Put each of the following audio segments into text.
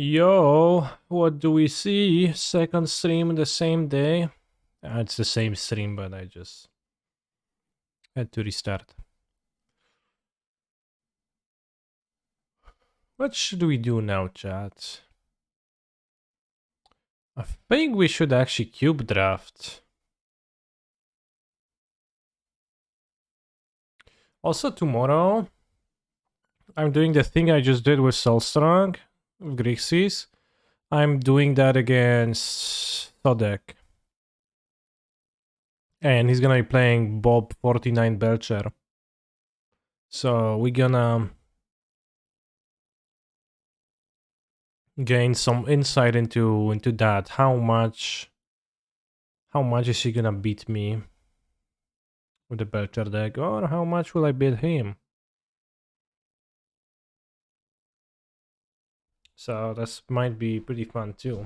Yo, what do we see? Second stream the same day. It's the same stream, but I just had to restart. What should we do now, chat? I think we should actually cube draft. Also, tomorrow, I'm doing the thing I just did with Solstrong, with Grixis. I'm doing that against Thodek. And he's gonna be playing Bob 49 Belcher. So we're gonna gain some insight into that. How much is he gonna beat me with the Belcher deck, or how much will I beat him? So that might be pretty fun too,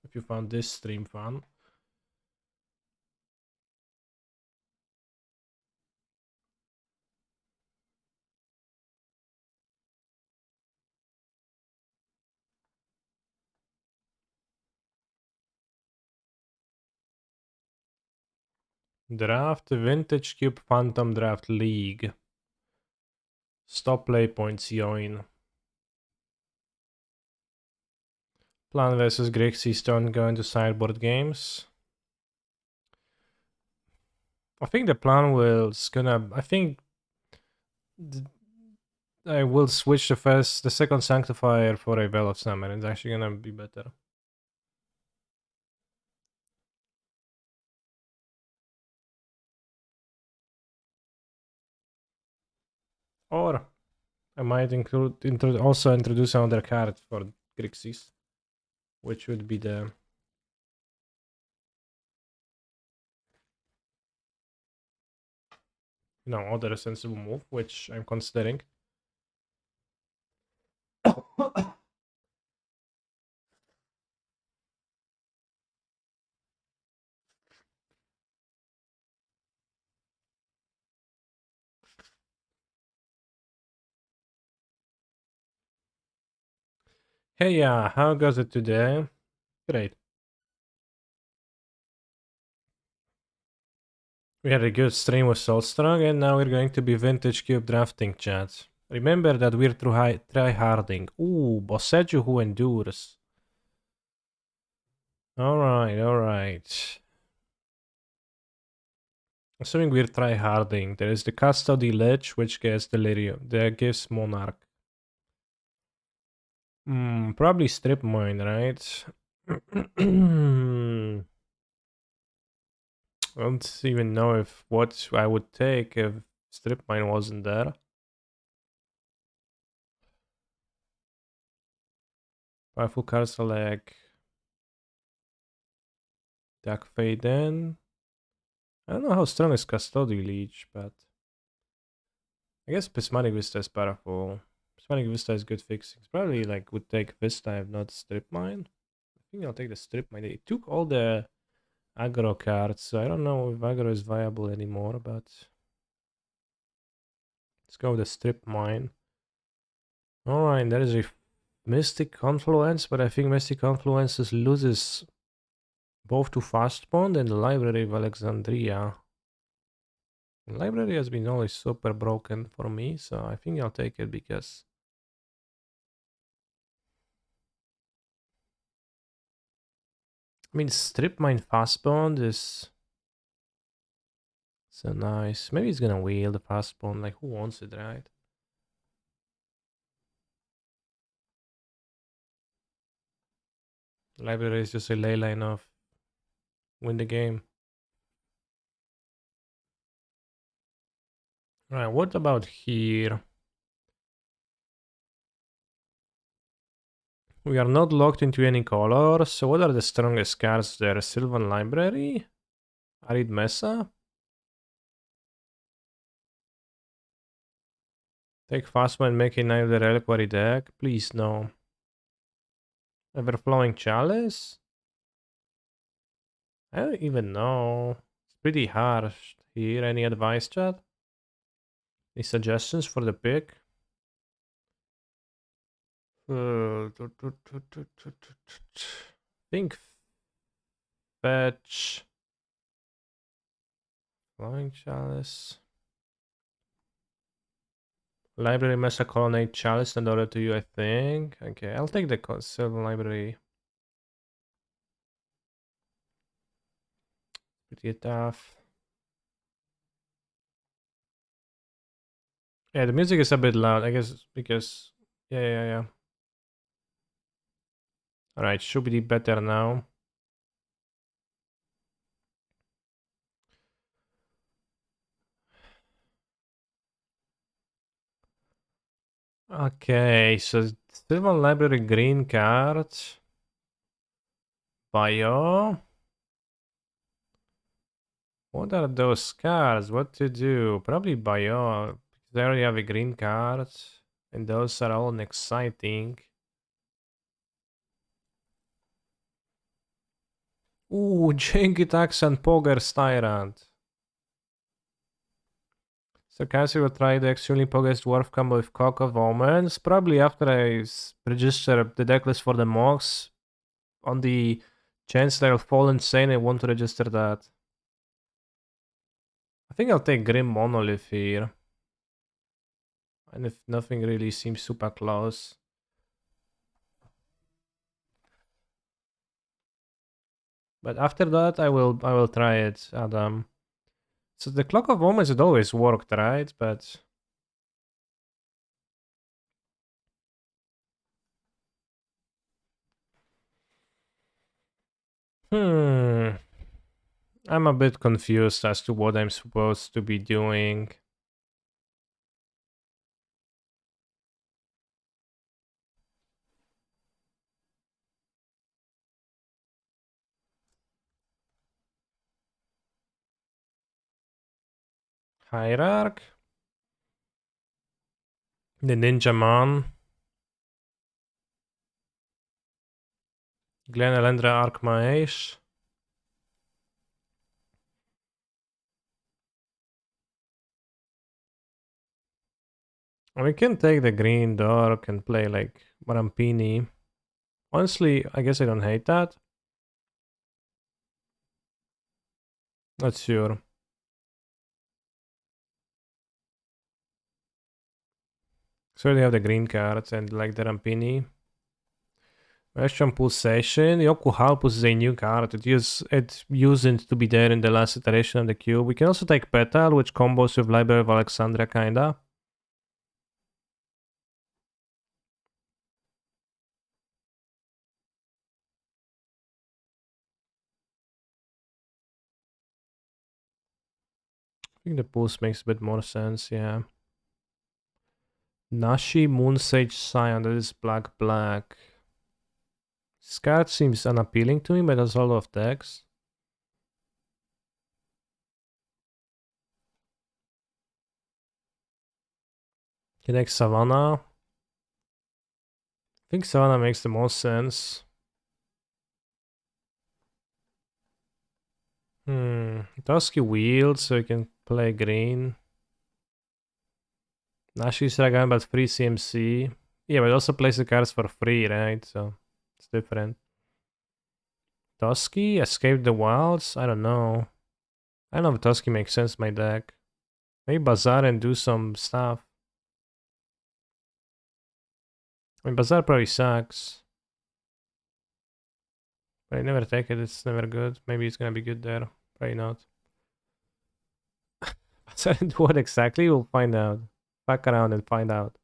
if you found this stream fun. Draft Vintage Cube Phantom Draft League. Stop play points join. Plan versus Grixis don't go into sideboard games. I think the plan was gonna. I think I will switch the second Sanctifier for a Veil of Summer. It's actually gonna be better. Or I might also introduce another card for Grixis, which would be the other sensible move, which I'm considering. Hey, how goes it today? Great. We had a good stream with Soulstrong, and now we're going to be Vintage Cube drafting, chat. Remember that we're try-harding. Ooh, Boseju who endures. Alright. Assuming we're try-harding, there is the Custody Lich, which gets Delirium. That gives Monarch. Probably Strip Mine, right? I don't even know if what I would take if Strip Mine wasn't there. Powerful cards are like Dark Fade in. I don't know how strong is Custody Leech, but I guess Prismatic Vista is powerful. Prismatic Vista is good fixing. It's probably like would take Vista if not Strip Mine. I think I'll take the Strip Mine. It took all the aggro cards, so I don't know if aggro is viable anymore, but let's go with the Strip Mine. Alright, there is a Mystic Confluence, but I think Mystic Confluence loses both to Fastbond and the Library of Alexandria. The library has been always super broken for me, so I think I'll take it because I mean Strip Mine Fastbond is so nice. Maybe he's gonna wheel the Fastbond, like who wants it, right? Library is just a ley line of win the game. Right, what about here? We are not locked into any colors, so what are the strongest cards there? Sylvan Library? Arid Mesa? Take Phasma and make a Knight of the Reliquary deck? Please, no. Everflowing Chalice? I don't even know. It's pretty harsh here. Any advice, chat? Any suggestions for the pick? Think fetch. Flying chalice. Library Mesa Colonnade Chalice in order to you, I think. Okay, I'll take the Sylvan Library. Pretty tough. Yeah, the music is a bit loud, I guess, because... Yeah. Alright, should be better now. Okay, so Sylvan Library green card. Bio. What are those cards? What to do? Probably Bio. Because I already have a green card. And those are all exciting. Ooh, Jengitax and Poggers Tyrant. So Cassie will try the extremely Poggers Dwarf combo with Cock of Omens. Probably after I register the decklist for the Mox. On the chance that I'll fall insane, I want to register that. I think I'll take Grim Monolith here. And if nothing really seems super close. But after that, I will try it, Adam. So the Clock of Omens had always worked, right? But I'm a bit confused as to what I'm supposed to be doing. Hierarch. The Ninja Man. Glen Elendra Arkmaesh. We can take the green dark and play like Marampini. Honestly, I guess I don't hate that. Not sure. So they have the green cards and like the Rampini. Question Pulsation. Yoku is a new card. It used to be there in the last iteration of the cube. We can also take Petal, which combos with Library of Alexandria, kinda. I think the Pulse makes a bit more sense, yeah. Nashi Moonsage Scion, that is black. This card seems unappealing to me, but has a lot of decks. Can take Savannah. I think Savannah makes the most sense. Dusky Wield, so you can play green. Nashi's Ragan, but free CMC. Yeah, but also plays the cards for free, right? So it's different. Tusky, Escape the Wilds? I don't know. I don't know if Tusky makes sense in my deck. Maybe Bazaar and do some stuff. I mean, Bazaar probably sucks. But I never take it, it's never good. Maybe it's gonna be good there. Probably not. Bazaar and what exactly? We'll find out. Fuck around and find out.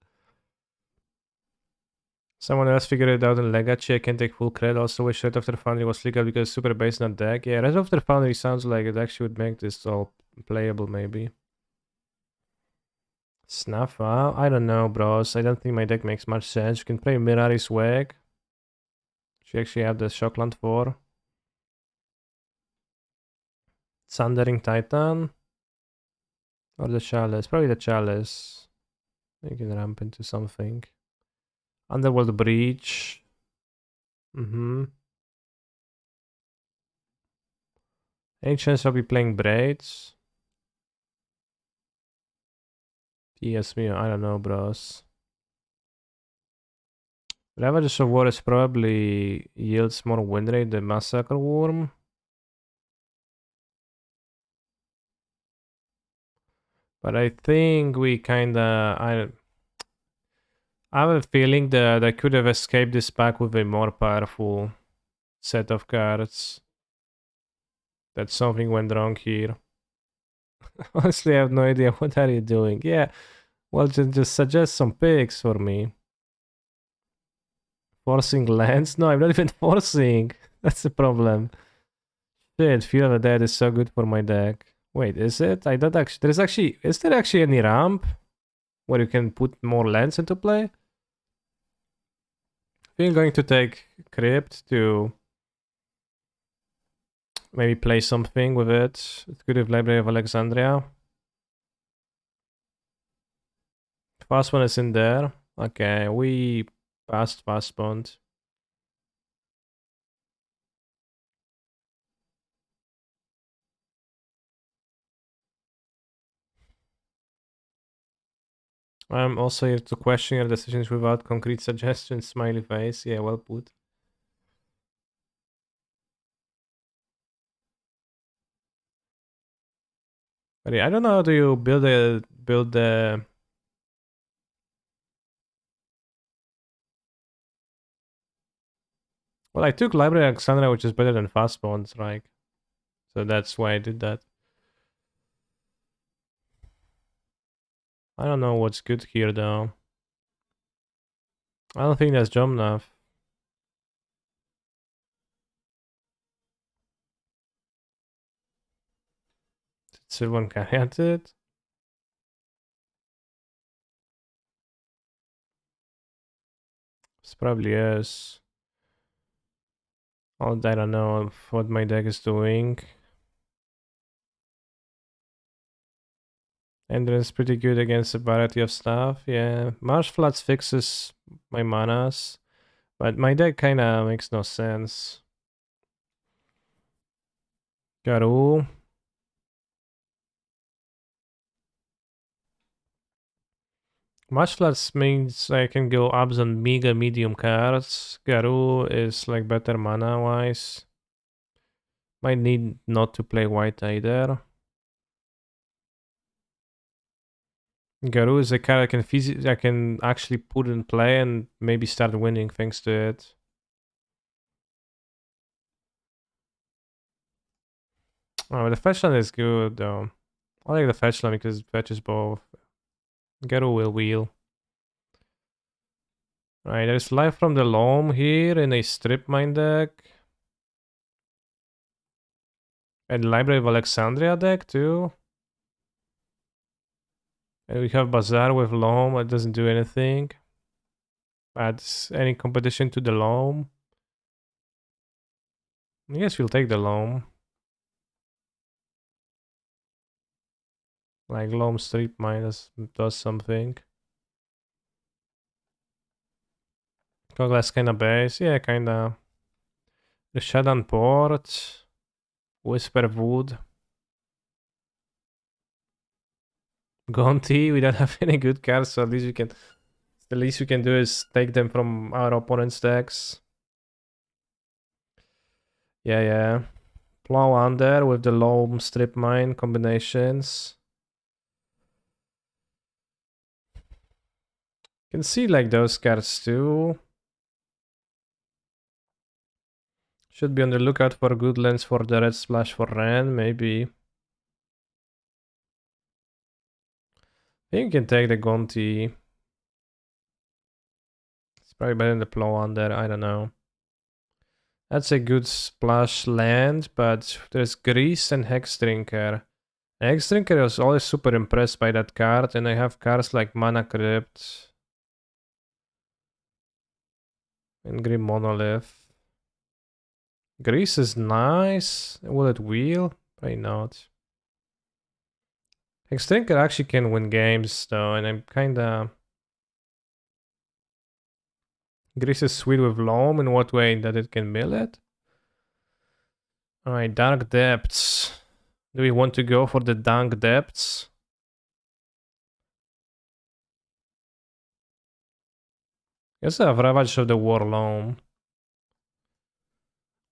Someone else figured it out in Legacy. I can take full credit. Also, wish Red After Foundry was legal because it's super based on deck. Yeah, Red After Foundry sounds like it actually would make this all playable, maybe. Snuffa? I don't know, bros. I don't think my deck makes much sense. You can play Mirari's Wag. She actually have the Shockland for. Thundering Titan. Or the Chalice. Probably the Chalice. You can ramp into something. Underworld Breach. Any chance I'll be playing Braids? Yes, me. I don't know, bros. Ravages of War is probably yields more win rate than Massacre Worm. But I think we kinda... I have a feeling that I could have escaped this pack with a more powerful set of cards. That something went wrong here. Honestly, I have no idea. What are you doing? Yeah, well, just suggest some picks for me. Forcing lands? No, I'm not even forcing. That's the problem. Shit, Fear of the Dead is so good for my deck. Wait, is it? I don't actually... There's actually... Is there actually any ramp where you can put more lands into play? I think I'm going to take Crypt to maybe play something with it. It's good with Library of Alexandria. Fast one is in there. Okay, we passed fast bond. I'm also here to question your decisions without concrete suggestions. Smiley face. Yeah, well put. But yeah, I don't know how do you build the... Well, I took Library of Alexandria, which is better than fast bonds, right? So that's why I did that. I don't know what's good here though. I don't think that's jump enough. Did Sylvan carry at it? This probably is. Oh, I don't know what my deck is doing. And it's pretty good against a variety of stuff. Yeah, Marsh Floods fixes my manas, but my deck kinda makes no sense. Garou. Marsh Floods means I can go ups on mega medium cards. Garou is like better mana wise. Might need not to play white either. Garou is a card I can actually put in play and maybe start winning thanks to it. Oh, the fetch land is good though. I like the fetch land because it fetches both. Garou will wheel. Right, there's Life from the Loam here in a Strip Mine deck. And Library of Alexandria deck too. And we have Bazaar with Loam, it doesn't do anything. Adds any competition to the Loam. I guess we'll take the Loam. Like Loam Strip Mine does something. Coglass kinda base, yeah, kinda. The Shadan Port. Whisper Wood. Gonti, we don't have any good cards, so at least we can... The least we can do is take them from our opponent's decks. Yeah, yeah. Plow under with the Loam Strip Mine combinations. Can see like those cards too. Should be on the lookout for good lands for the red splash for Ren, maybe. I think you can take the Gonti. It's probably better than the Plow under, I don't know. That's a good splash land, but there's Grease and Hexdrinker. Hexdrinker was always super impressed by that card, and I have cards like Mana Crypt and Grim Monolith. Grease is nice. Will it wheel? Probably not. Hexdrinker actually can win games though, and I'm kinda... Grease is sweet with Loam. In what way? That it can mill it? Alright, Dark Depths. Do we want to go for the Dark Depths? Guess I have Ravage of the Warloam.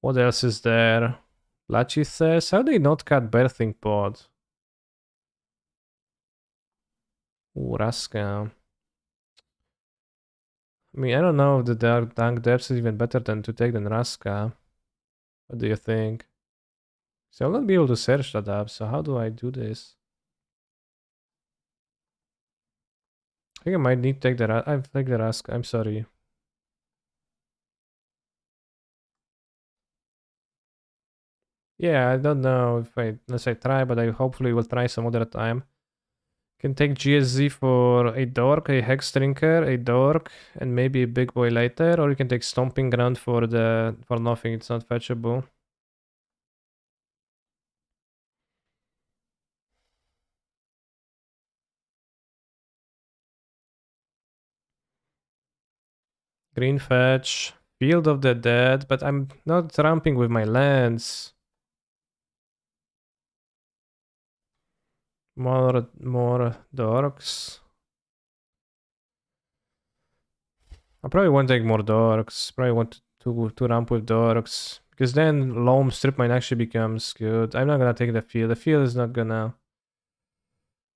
What else is there? Lachesis? How do they not cut Birthing Pod? Ooh, Raska. I mean, I don't know if the Dunk Depths is even better than to take than Raska. What do you think? So I'll not be able to search that up, so how do I do this? I think I might need to take the I'll take the Raska, I'm sorry. Yeah, I don't know if unless I try, but I hopefully will try some other time. Can take GSZ for a Dork, a Hex Drinker, a Dork, and maybe a Big Boy later, or you can take Stomping Ground for nothing, it's not fetchable. Green fetch, Field of the Dead, but I'm not ramping with my lands. More Dorks. I probably won't take more Dorks. Probably want to ramp with Dorks. Because then Loam Strip Mine actually becomes good. I'm not gonna take the field. The field is not gonna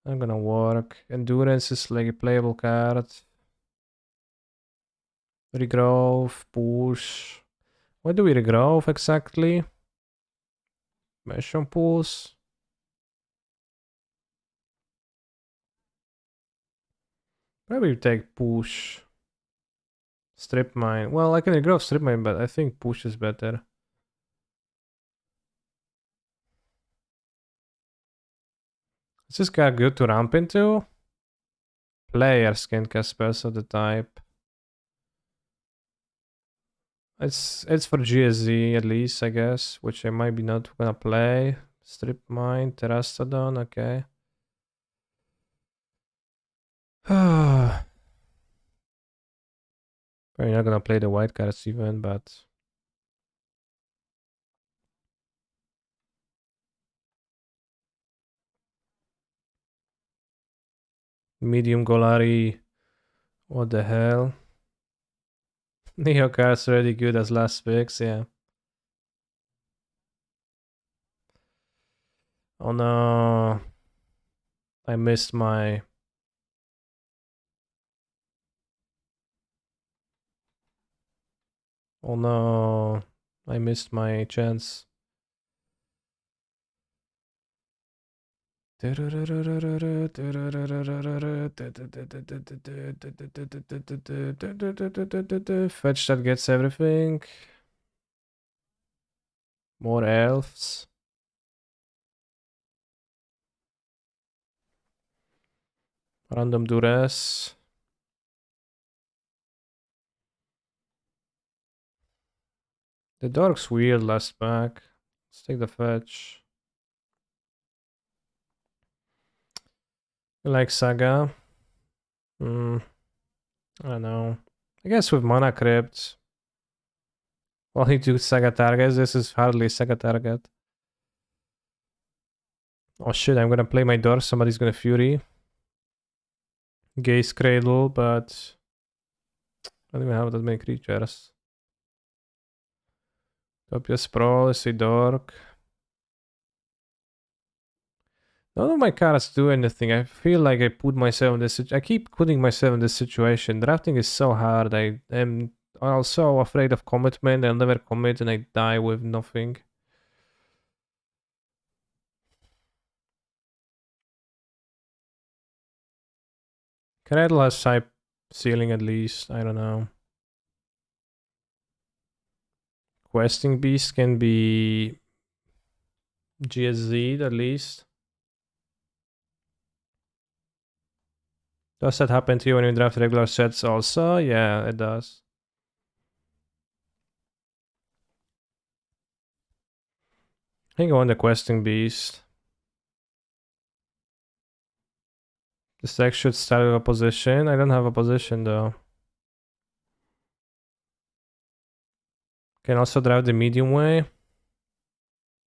work. Endurance is like a playable card. Regrowth, push. What do we regrowth exactly? Mushroom pools. Probably take push. Strip mine. Well, I can regrowth strip mine, but I think push is better. Is this card good to ramp into? Players can cast spells of the type. It's for GSZ at least, I guess, which I might be not gonna play. Strip mine, Terastodon, okay. Probably not gonna play the white cards even, but medium Golari. What the hell? Neo cards already good as last picks, yeah. Oh no. I missed my... Oh no. I missed my chance. Fetch that gets everything. More elves. Random duress. The Dark's weird last pack. Let's take the fetch. I like Saga. I don't know. I guess with Mana Crypt. Well, he took Saga targets. This is hardly Saga target. Oh shit, I'm gonna play my door. Somebody's gonna Fury. Gaze Cradle, but I don't even have that many creatures. Topia Sprawl is a dork. None of my cards do anything. I feel like I put myself in this. I keep putting myself in this situation. Drafting is so hard. I am also afraid of commitment. I'll never commit and I die with nothing. Cradle has high ceiling at least. I don't know. Questing Beast can be GSZ at least. Does that happen to you when you draft regular sets also? Yeah, it does. I think I want the Questing Beast. This deck should start with a position. I don't have a position though. Can also draft the medium way.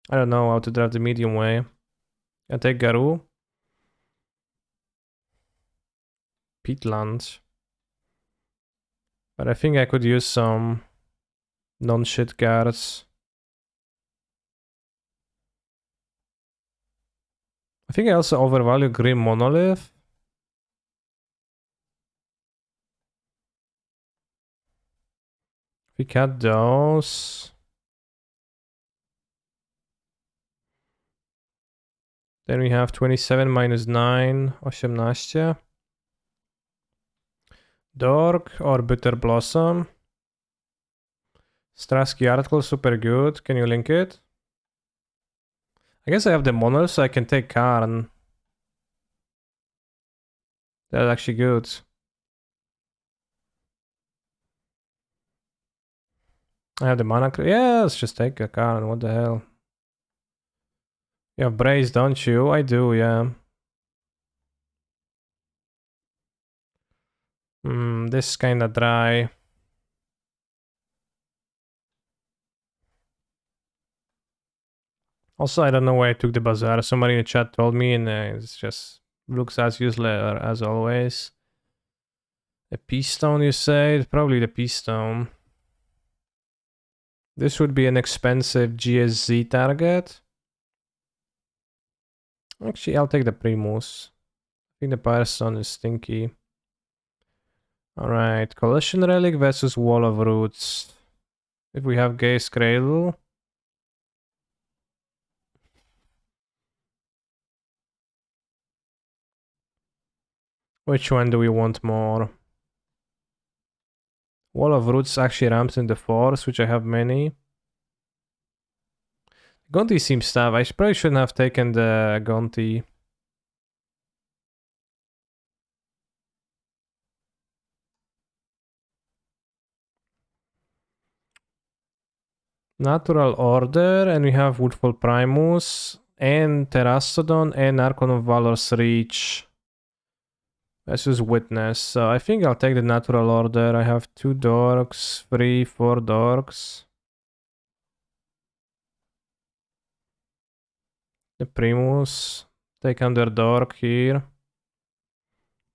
I don't know how to draft the medium way. I take Garou. Peatland. But I think I could use some non-shit cards. I think I also overvalue Grim Monolith. We cut those. Then we have 27 minus 9, 18. Dork or Bitter Blossom. Strasky article, super good. Can you link it? I guess I have the mono, so I can take Karn. That's actually good. I have the mana. Yeah, let's just take a Karn. What the hell? You have Brace, don't you? I do, yeah. This is kinda dry. Also, I don't know why I took the Bazaar. Somebody in the chat told me, and it's just looks as useless as always. A Peace Stone, you say? Probably the Peace Stone. This would be an expensive GSZ target. Actually, I'll take the Primus. I think the Pyroson is stinky. Alright, Collision Relic versus Wall of Roots. If we have Gaze Cradle. Which one do we want more? Wall of Roots actually ramps in the Force, which I have many. Gonti seems tough. I probably shouldn't have taken the Gonti. Natural Order, and we have Woodfall Primus, and Terastodon, and Archon of Valor's Reach. Versus Witness. So I think I'll take the Natural Order. I have 2 Dorks, 3, 4 Dorks. The Primus. Take under Dork here.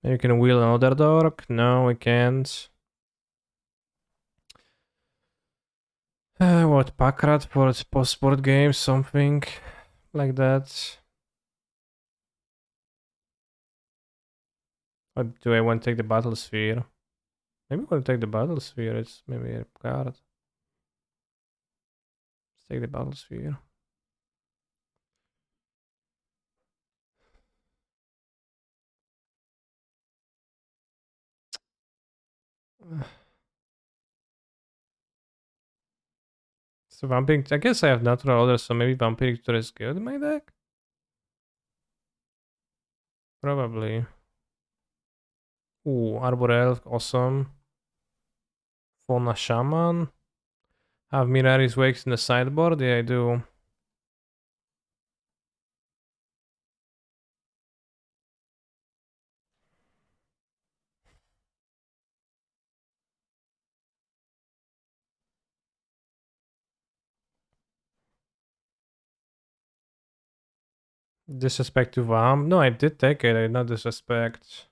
Maybe you can wheel another Dork. No, we can't. What, Packrat for its post-sport game? Something like that. Or do I want to take the Battle Sphere? Maybe I want to take the Battle Sphere. It's maybe a card. Let's take the Battle Sphere. So Vampiric, I guess I have Natural Order, so maybe Vampiric Tutor is good in my deck? Probably. Ooh, Arbor Elf, awesome. Fauna Shaman. Have Mirari's Wakes in the sideboard? Yeah, I do. Disrespect to Vam. No, I did take it. I did not disrespect.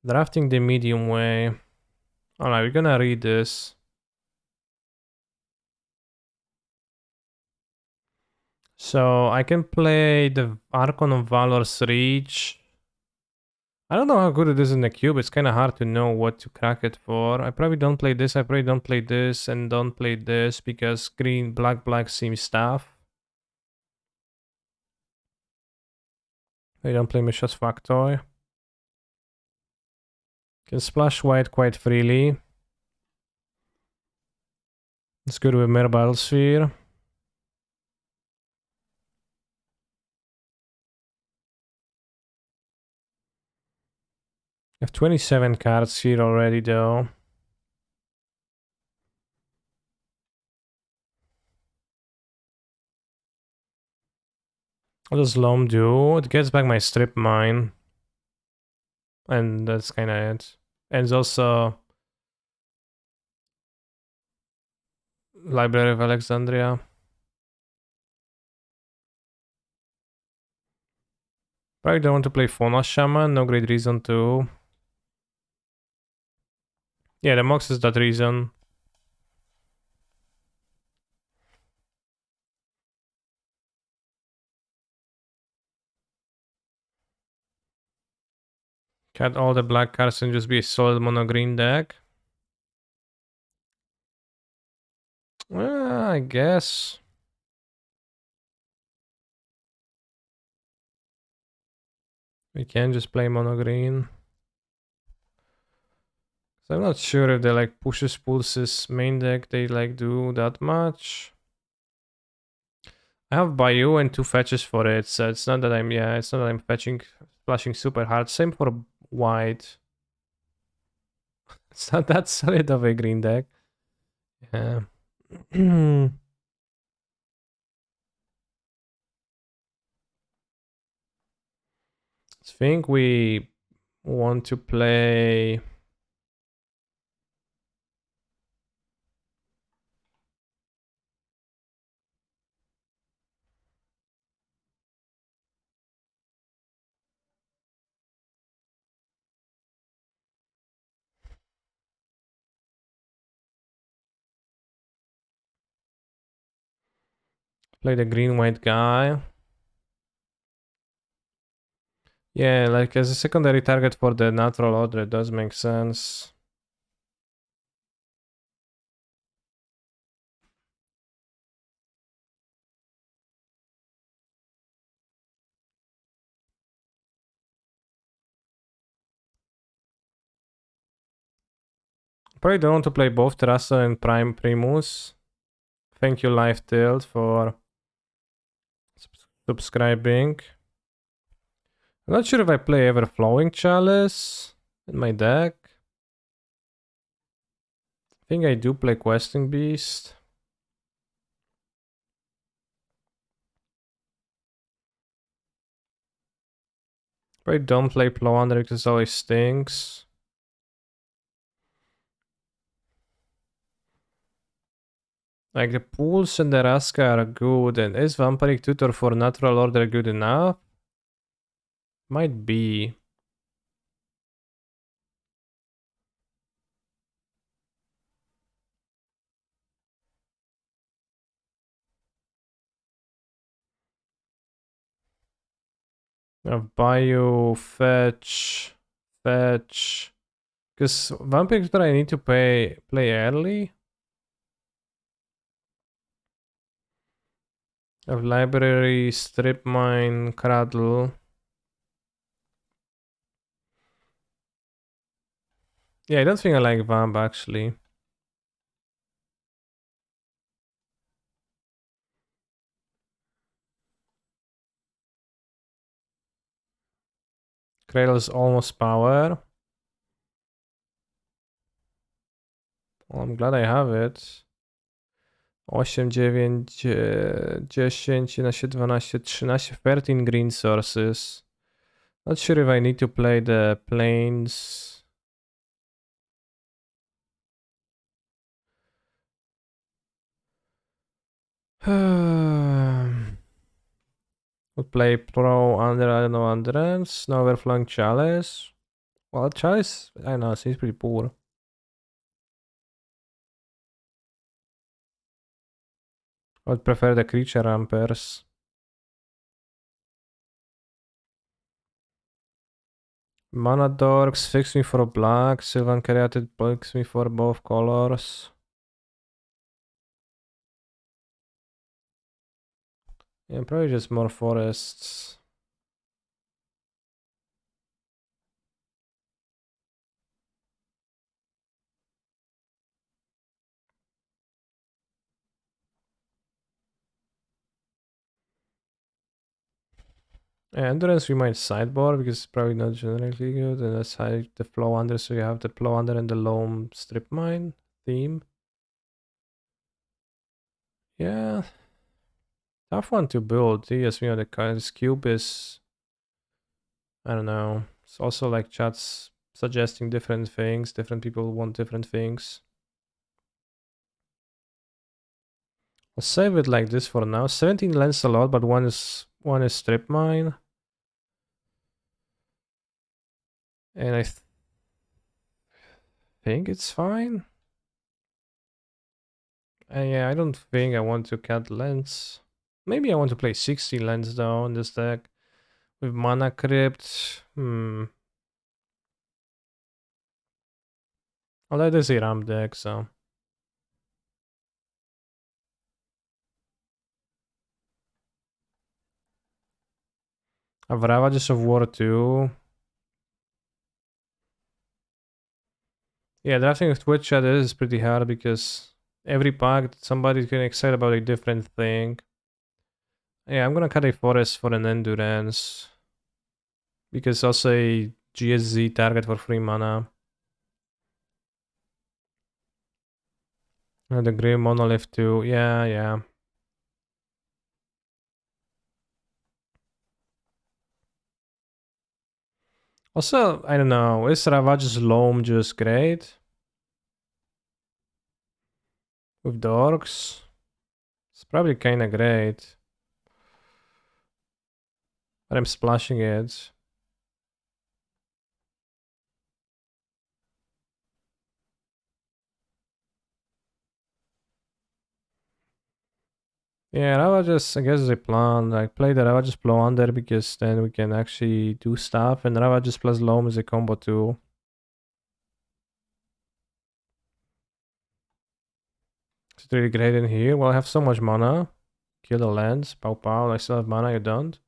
Drafting the medium way. Alright, we're gonna read this. So I can play the Archon of Valor's Reach. I don't know how good it is in the cube. It's kind of hard to know what to crack it for. I probably don't play this. I probably don't play this and don't play this because green, black seems tough. I don't play Mishra's Factoid. Can splash white quite freely. It's good with Mere Battle Sphere. I have 27 cards here already though. What does Loam do? It gets back my Strip Mine. And that's kinda it. And it's also Library of Alexandria. Probably don't want to play Fauna Shaman, no great reason to. Yeah, the Mox is that reason. Cut all the black cards and just be a solid mono green deck. Well, I guess. We can just play mono green. So I'm not sure if they like pushes pulses main deck they like do that much. I have Bayou and 2 fetches for it, so it's not that I'm fetching splashing super hard. Same for white. It's not that solid of a green deck. Yeah. I think we want to play. Play the green white guy. Yeah, like as a secondary target for the natural order, it does make sense. Probably don't want to play both Terrasso and Prime Primus. Thank you, Live Tilt, for subscribing. I'm not sure if I play Everflowing Chalice in my deck. I think I do play Questing Beast. Probably don't play Plowanda because it always stinks. Like the pools and the Raska are good, and is Vampiric Tutor for Natural Order good enough? Might be. Bayou, fetch. Because Vampiric Tutor I need to play early. Of Library, Strip Mine, Cradle. Yeah, I don't think I like Vamp actually. Cradle's almost power. Well, I'm glad I have it. 8, 9, 10, 11, 12, 13, 13 green sources. Not sure if I need to play the planes. Would play pro under, I don't know, Underhands. No overflowing Chalice. Well, Chalice, I don't know, seems pretty poor. I would prefer the creature rampers. Mana Dorks, fix me for black. Sylvan Caryatid fix me for both colors. Yeah, probably just more forests. Yeah, Endurance we might sideboard because it's probably not generally good. And let's hide the flow under so you have the flow under and the loam strip mine theme. Yeah. Tough one to build. Yes, the this cube is, I don't know. It's also like chat's suggesting different things. Different people want different things. I'll save it like this for now. 17 lends a lot, but one is strip mine. And think it's fine. Yeah, I don't think I want to cut lands. Maybe I want to play 60 lands though in this deck. With Mana Crypt. Although it is a ramp deck, so. I have Ravages of War too. Yeah, drafting with Twitch chat is pretty hard because every pack somebody's getting excited about a different thing. Yeah, I'm gonna cut a forest for an endurance. Because also a GSZ target for free mana. And the Grim Monolith too. Yeah, yeah. Also, I don't know, is Ravage's Loam just great? With the orcs? It's probably kinda great. But I'm splashing it. Yeah, Ravages, I guess, is a plan. I play the Ravages Blow Under because then we can actually do stuff, and Ravages plus Loam is a combo too. It's really great in here. Well, I have so much mana. Kill the lands. Pow pow. I still have mana, you don't?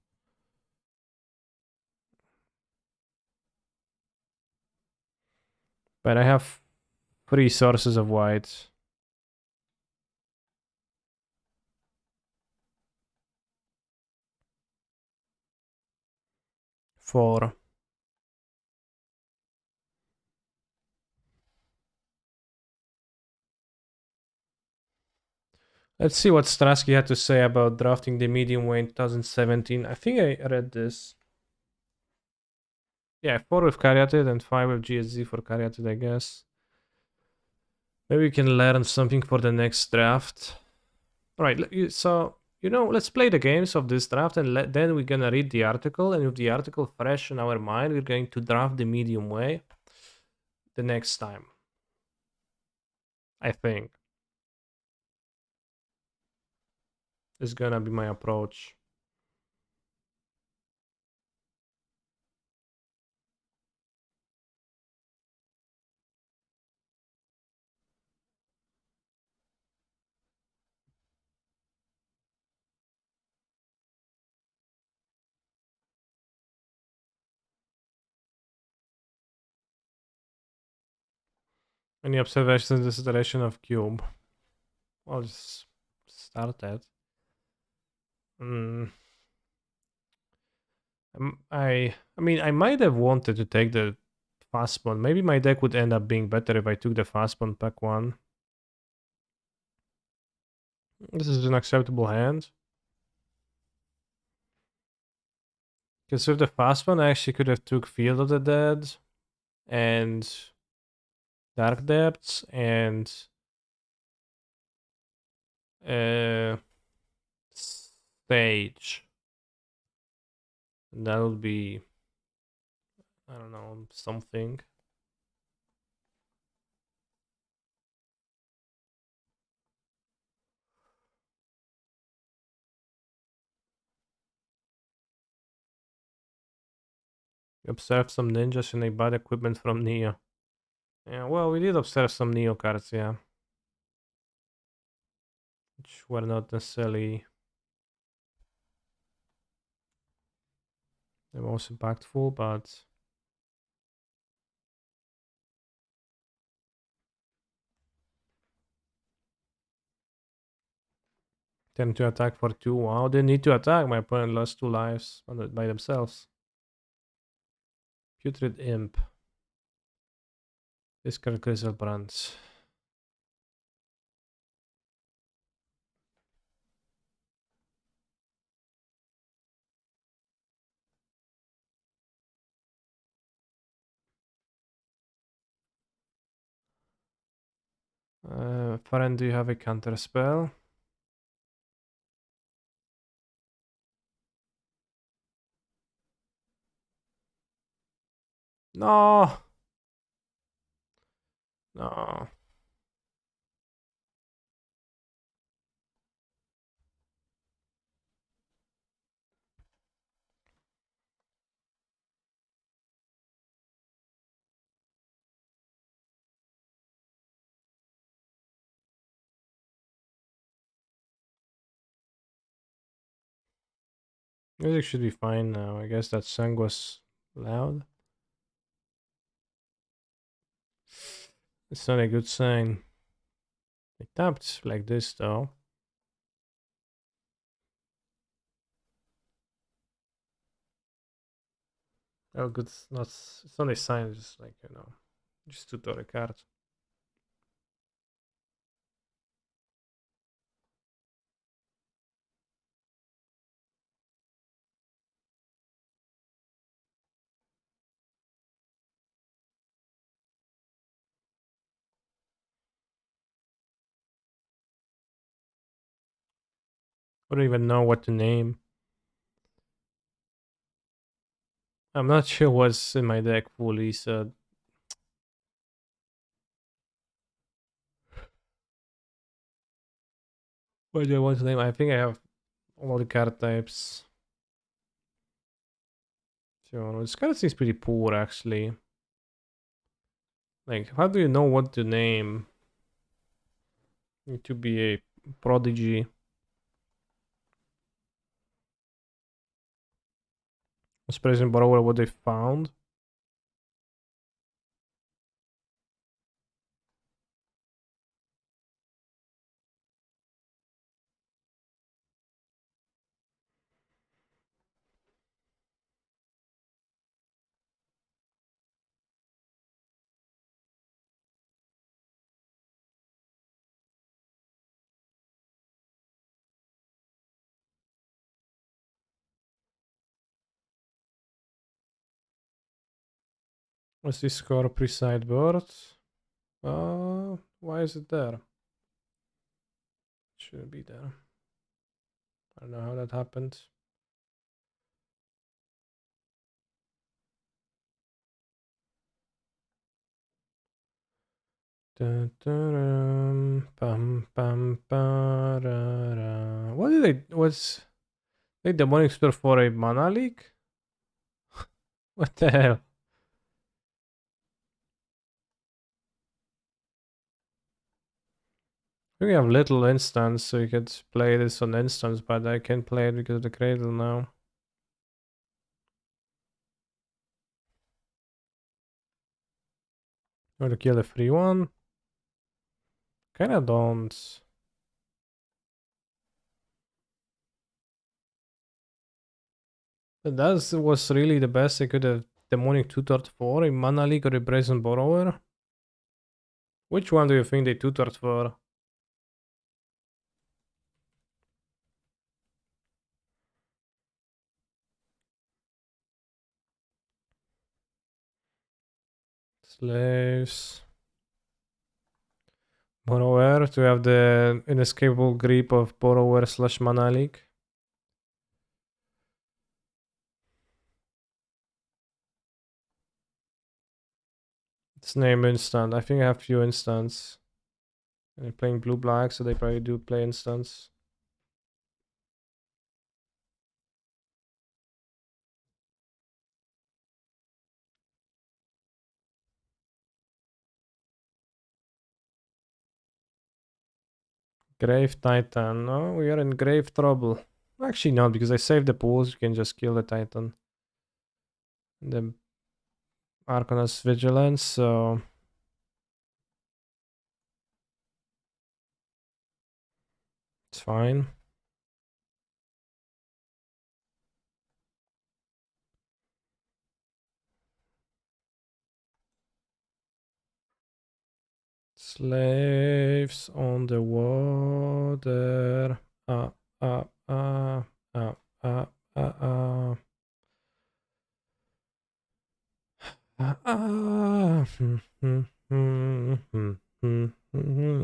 But I have 3 sources of white. 4. Let's see what Strasky had to say about drafting the medium way in 2017. I think I read this. Yeah, 4 with Caryatid and 5 with GSZ for Caryatid, I guess. Maybe we can learn something for the next draft. Alright, so, let's play the games of this draft and then we're gonna read the article. And with the article fresh in our mind, we're going to draft the medium way the next time. I think. Is gonna be my approach. Any observations on this iteration of Cube? I'll just start that. I mean, I might have wanted to take the fast spawn. Maybe my deck would end up being better if I took the fast spawn pack 1. This is an acceptable hand. Because with the fast one, I actually could have took Field of the Dead and Dark Depths and uh, Stage. And that would be, I don't know, something. We observed some ninjas and they bought equipment from Neo. Yeah, well, we did observe some Neo cards, yeah. Which were not necessarily the most impactful, but them to attack for 2. Wow, they need to attack. My opponent lost 2 lives by themselves. Putrid Imp. Discard Griselbrands. Friend, do you have a counter spell? No! No. Music should be fine now. I guess that song was loud. It's not a good sign. I tapped like this though. Oh, good. It's not a sign. It's just like, just tutto the card. I don't even know what to name. I'm not sure what's in my deck fully, so what do I want to name? I think I have all the card types. So this card seems pretty poor actually. Like, how do you know what to name? Need to be a prodigy. Was President Borrower what they found? What's this score pre-sideboard? Why is it there? Shouldn't be there. I don't know how that happened. What did they? What's like Demonic Sphere for a mana leak? What the hell? We have little instance, so you could play this on instance, but I can't play it because of the cradle now. Want to kill the free one? Kinda don't. But that was really the best I could have. Demonic 2/4, a mana leak or a brazen borrower. Which one do you think they 2/4? Slaves. Borrower to have the inescapable grip of borrower / mana leak. It's name instant. I think I have few instants. And they're playing blue black, so they probably do play instants. Grave Titan. No, we are in grave trouble. Actually not, because I saved the pools. You can just kill the Titan. The Arcanus Vigilance, so it's fine. Slaves on the water. Ah, ah, ah, ah, ah, ah, ah.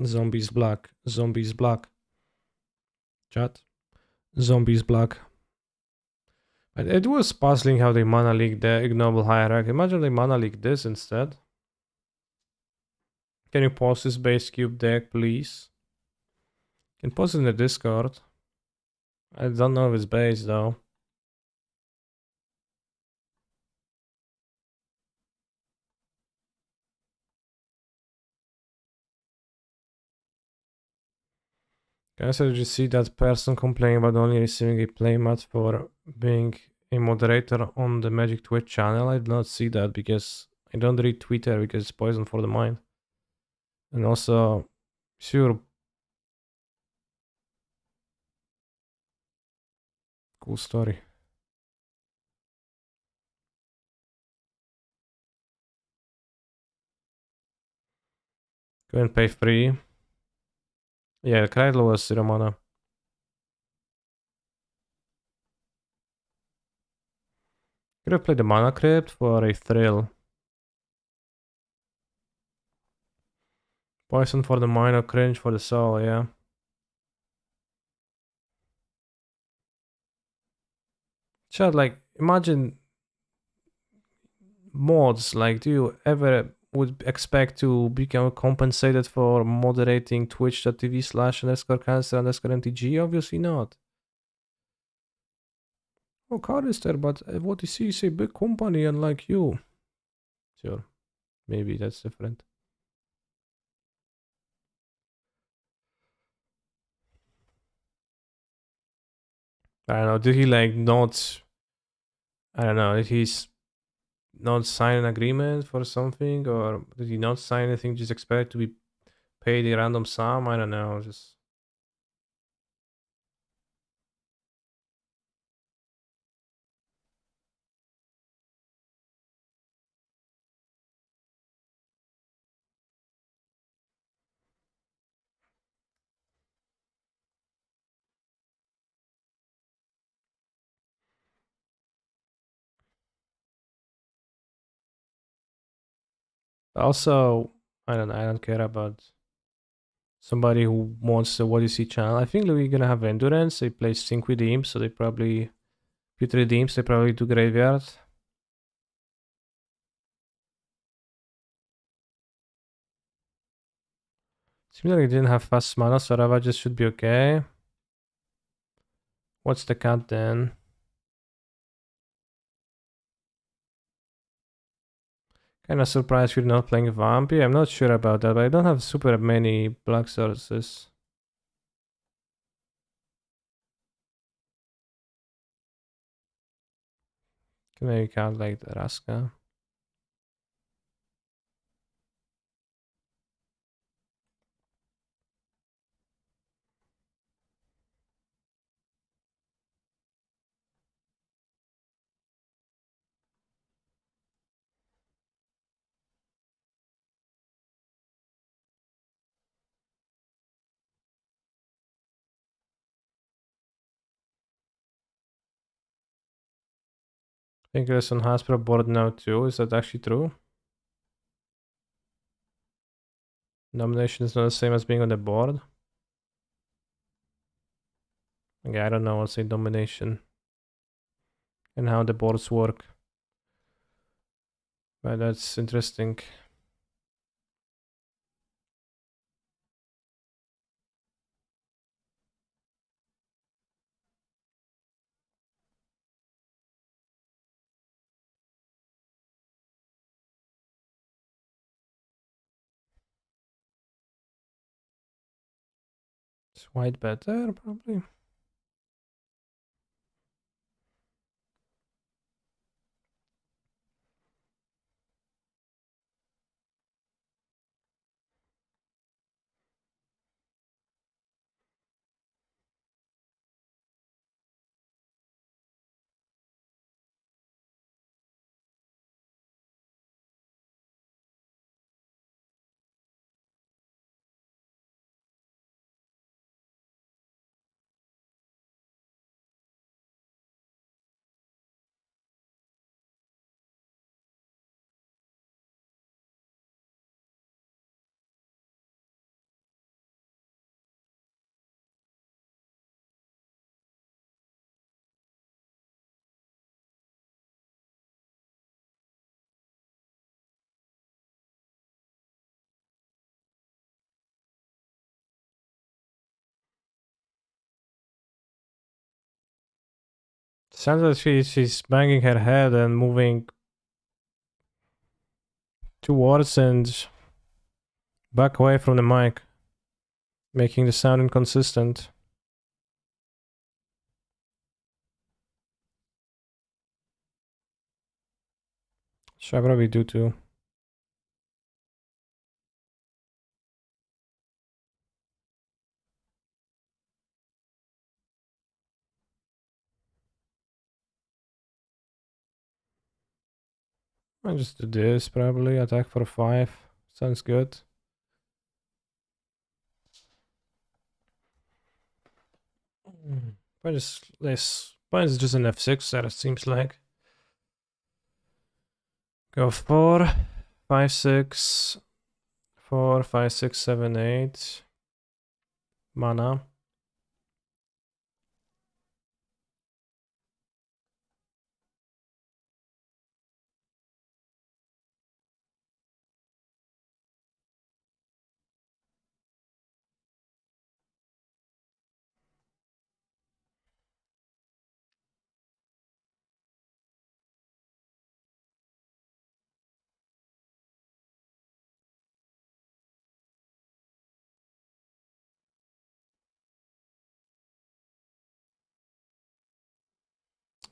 Zombies black. Zombies black. Chat. Zombies black. But it was puzzling how they mana leaked the ignoble hierarchy. Imagine they mana leaked this instead. Can you post this base cube deck, please? Can post it in the Discord. I don't know if it's base though. Guys, did you see that person complaining about only receiving a playmat for being a moderator on the Magic Twitch channel? I did not see that because I don't read Twitter because it's poison for the mind. And also, sure, cool story. Go and pay free. Yeah, Kreidlo was 0 mana. Could have played the Mana Crypt for a thrill. Poison for the mind or cringe for the soul, yeah. Chad, like, imagine mods, like, do you ever would expect to become compensated for moderating twitch.tv/_cancer_mtg? Obviously not. Oh, Carister, but what you see is a big company unlike you. Sure, maybe that's different. I don't know, did he like not, I don't know, did he not sign an agreement for something, or did he not sign anything, just expect to be paid a random sum? I don't know, just... Also, I don't care about somebody who wants the What You See channel. I think we're gonna have Endurance. They play Sync Redeem, so they probably Put Redeems, they probably do Graveyard. Seems like they didn't have fast mana, so Ravages should be okay. What's the cut then? Kinda surprised you're not playing Vampy. I'm not sure about that, but I don't have super many black sources. Can maybe count like the Raska. I think there's on Hasbro board now too. Is that actually true? Nomination is not the same as being on the board. Okay, I don't know what's a domination and how the boards work. But that's interesting. Is white better? Probably. Sounds like she's banging her head and moving towards and back away from the mic, making the sound inconsistent. Should I probably do too? I'll just do this probably. Attack for 5. Sounds good. But just this. But it's just an F6 that it seems like. Go 4, 5, 6, 4, 5, 6, 7, 8. Mana.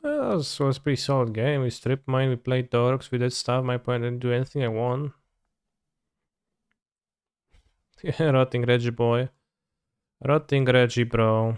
This was a pretty solid game. We stripped mine, we played dorks, we did stuff. My point, I didn't do anything, I won. Rotting Reggie boy. Rotting Reggie, bro.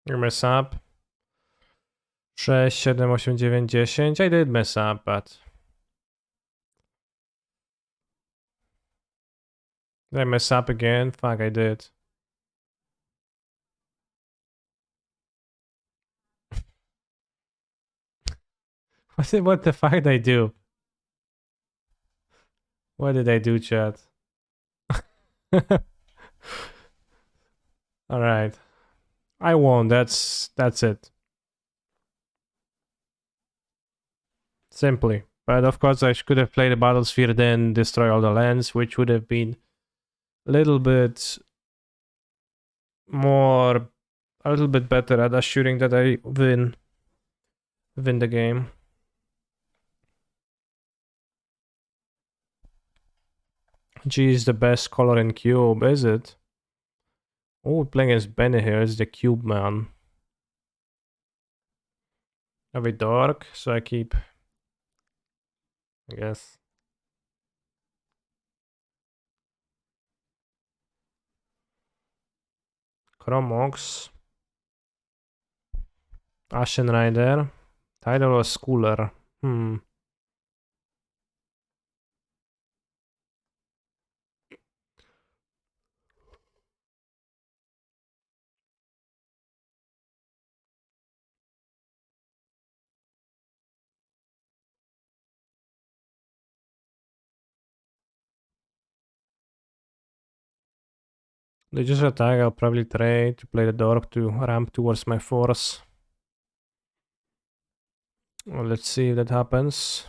You mess up. 6, 7, 8, 9, 10. I did mess up, but... Did I mess up again? Fuck, I did. What the fuck did I do? What did I do, chat? Alright. I won, that's it. Simply. But of course I could have played the Battlesphere then destroy all the lands, which would have been a little bit more... a little bit better at assuring that I win the game. G is the best color in Cube, is it? Oh, we're playing as Benny here, it's the Cube man. Have it dark, so I keep... I guess. Chromox. Ashen Rider. Tidal or Schooler? They just attack, I'll probably trade to play the Dork to ramp towards my force. Well, let's see if that happens.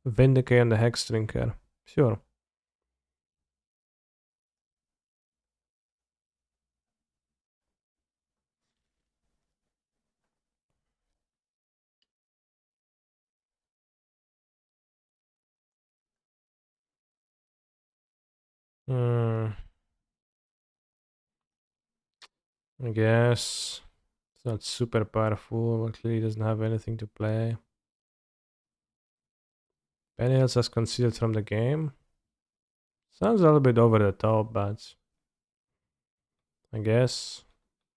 Vindicate and the Hex Drinker. Sure. I guess. It's not super powerful, but clearly doesn't have anything to play. Anything else has concealed from the game? Sounds a little bit over the top, but I guess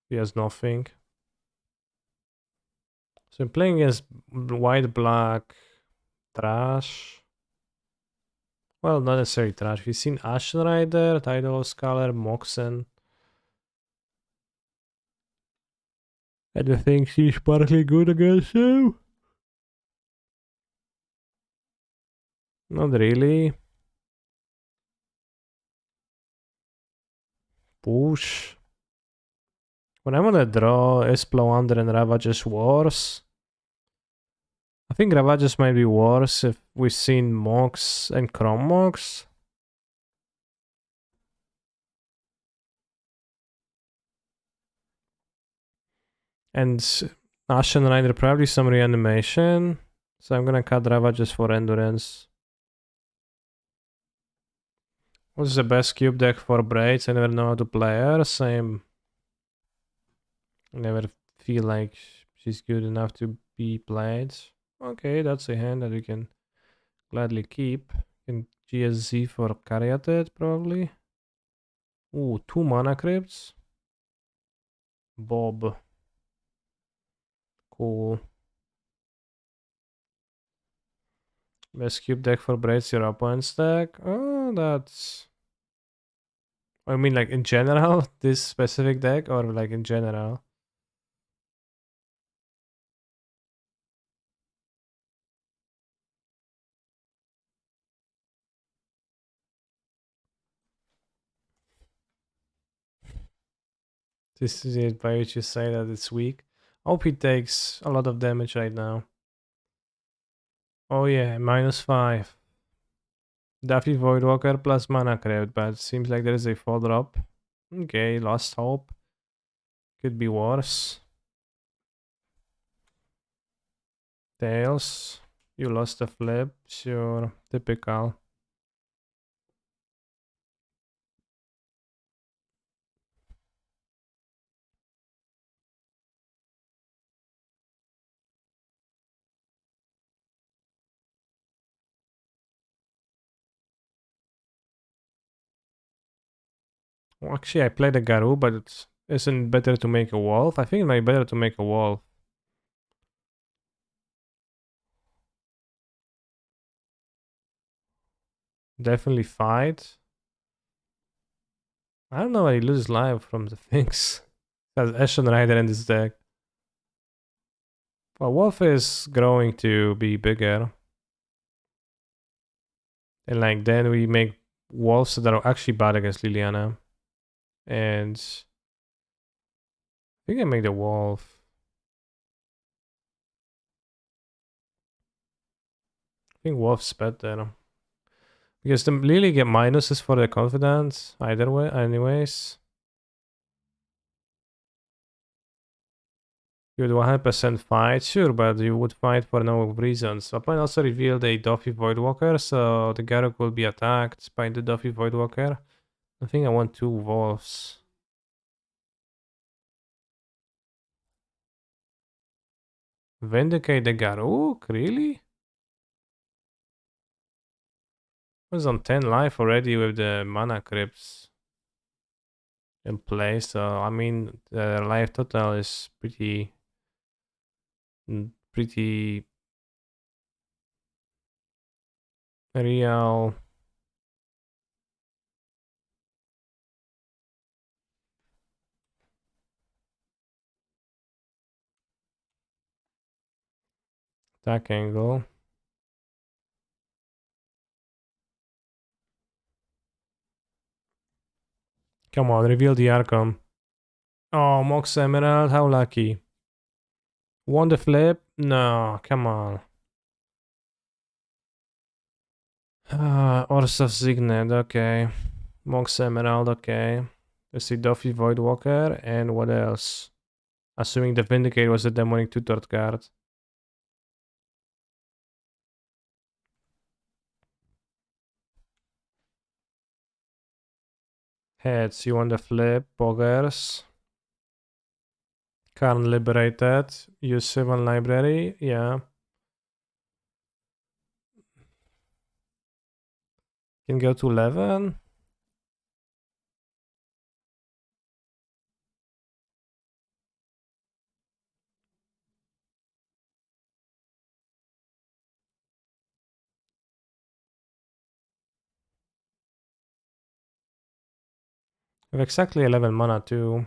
he has nothing. So I'm playing against white black trash. Well, not necessarily trash. We've seen Ashen Rider, Tidal Scholar, Moxen. And I think she's partly good against him. Not really. Push. When I'm gonna draw Esploander and Ravage's Wars. I think Ravages might be worse if we've seen Mox and Chrome Mox. And Ashen Rider probably some reanimation. So I'm gonna cut Ravages for Endurance. What's the best cube deck for Braids? I never know how to play her. Same. I never feel like she's good enough to be played. Okay, that's a hand that we can gladly keep. And GSZ for Caryatid, probably. Ooh, 2 mana crypts. Bob. Cool. Best cube deck for Braids your opponent's deck. Oh, that's... I mean, like in general, this specific deck, or like in general? This is it by which you say that it's weak. OP takes a lot of damage right now. Oh yeah, -5. Daffy Voidwalker plus Mana Crypt, but it seems like there is a 4 drop. Okay, Lost Hope. Could be worse. Tails. You lost a flip. Sure. Typical. Well, actually, I played a Garou, but isn't better to make a wolf? I think it might be better to make a wolf. Definitely fight. I don't know why he loses life from the things. Has Ashen Rider in this deck. Well, wolf is growing to be bigger. And like then we make wolves that are actually bad against Liliana. And I think I make the wolf. I think wolf's better. Because the Lily get minuses for the confidence either way, anyways. You would 100% fight, sure, but you would fight for no reasons. Opponent also revealed a Duffy Voidwalker, so the Garruk will be attacked by the Duffy Voidwalker. I think I want 2 wolves. Vindicate the Garruk? Really? Was on 10 life already with the mana crypts in play, so I mean the life total is pretty real. Attack angle. Come on, reveal the Archon. Oh, Mox Emerald, how lucky. Won the flip? No, come on. Orsov Signet, okay. Mox Emerald, okay. Let's see Duffy Voidwalker, and what else? Assuming the Vindicate was a demonic tutored card. Heads, you want the flip, Poggers. Karn liberated. Use 7 library, yeah. Can go to 11. We have exactly 11 mana too.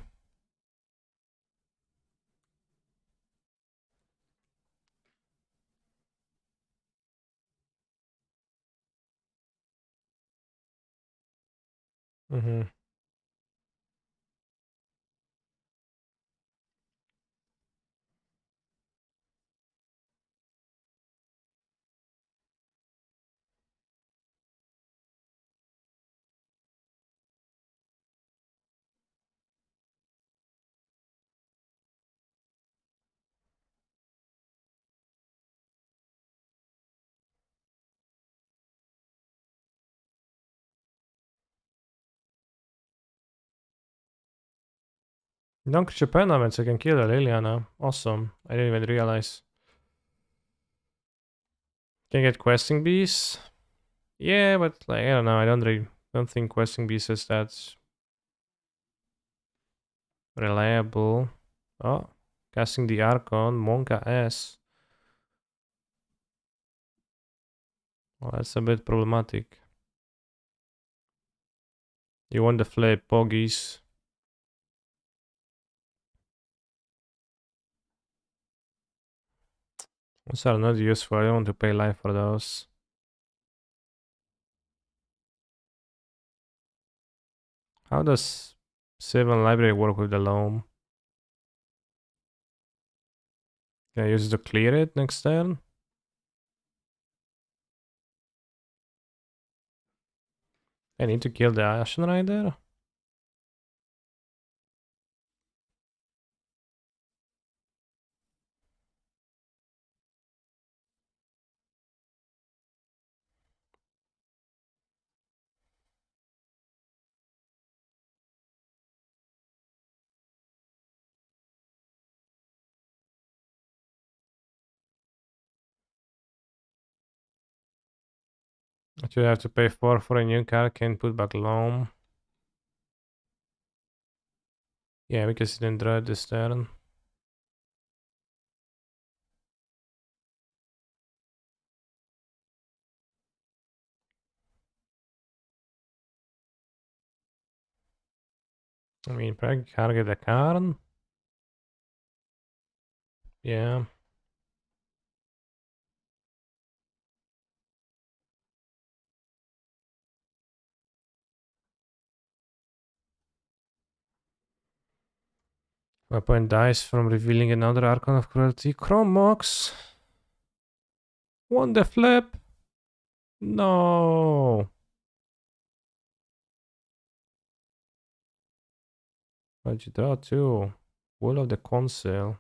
Mm-hmm. Dunk Chopin, więc I can kill a Liliana. Awesome. I didn't even realize. Can I get questing bees? Yeah, but like I don't know. I don't think questing bees is that reliable. Oh, casting the Archon, Monka S. Well, that's a bit problematic. You want the flip, Poggies. Those are not useful. I don't want to pay life for those. How does Sylvan Library work with the loam? Can I use it to clear it next turn? I need to kill the Ashen Rider? But you have to pay 4 for a new card, can put back loam. Yeah, because you didn't draw it this turn. I mean, probably target the card. Yeah. My opponent dies from revealing another Archon of Cruelty. Chrome Mox. Won the flip. No. What'd you draw too? Will of the Council.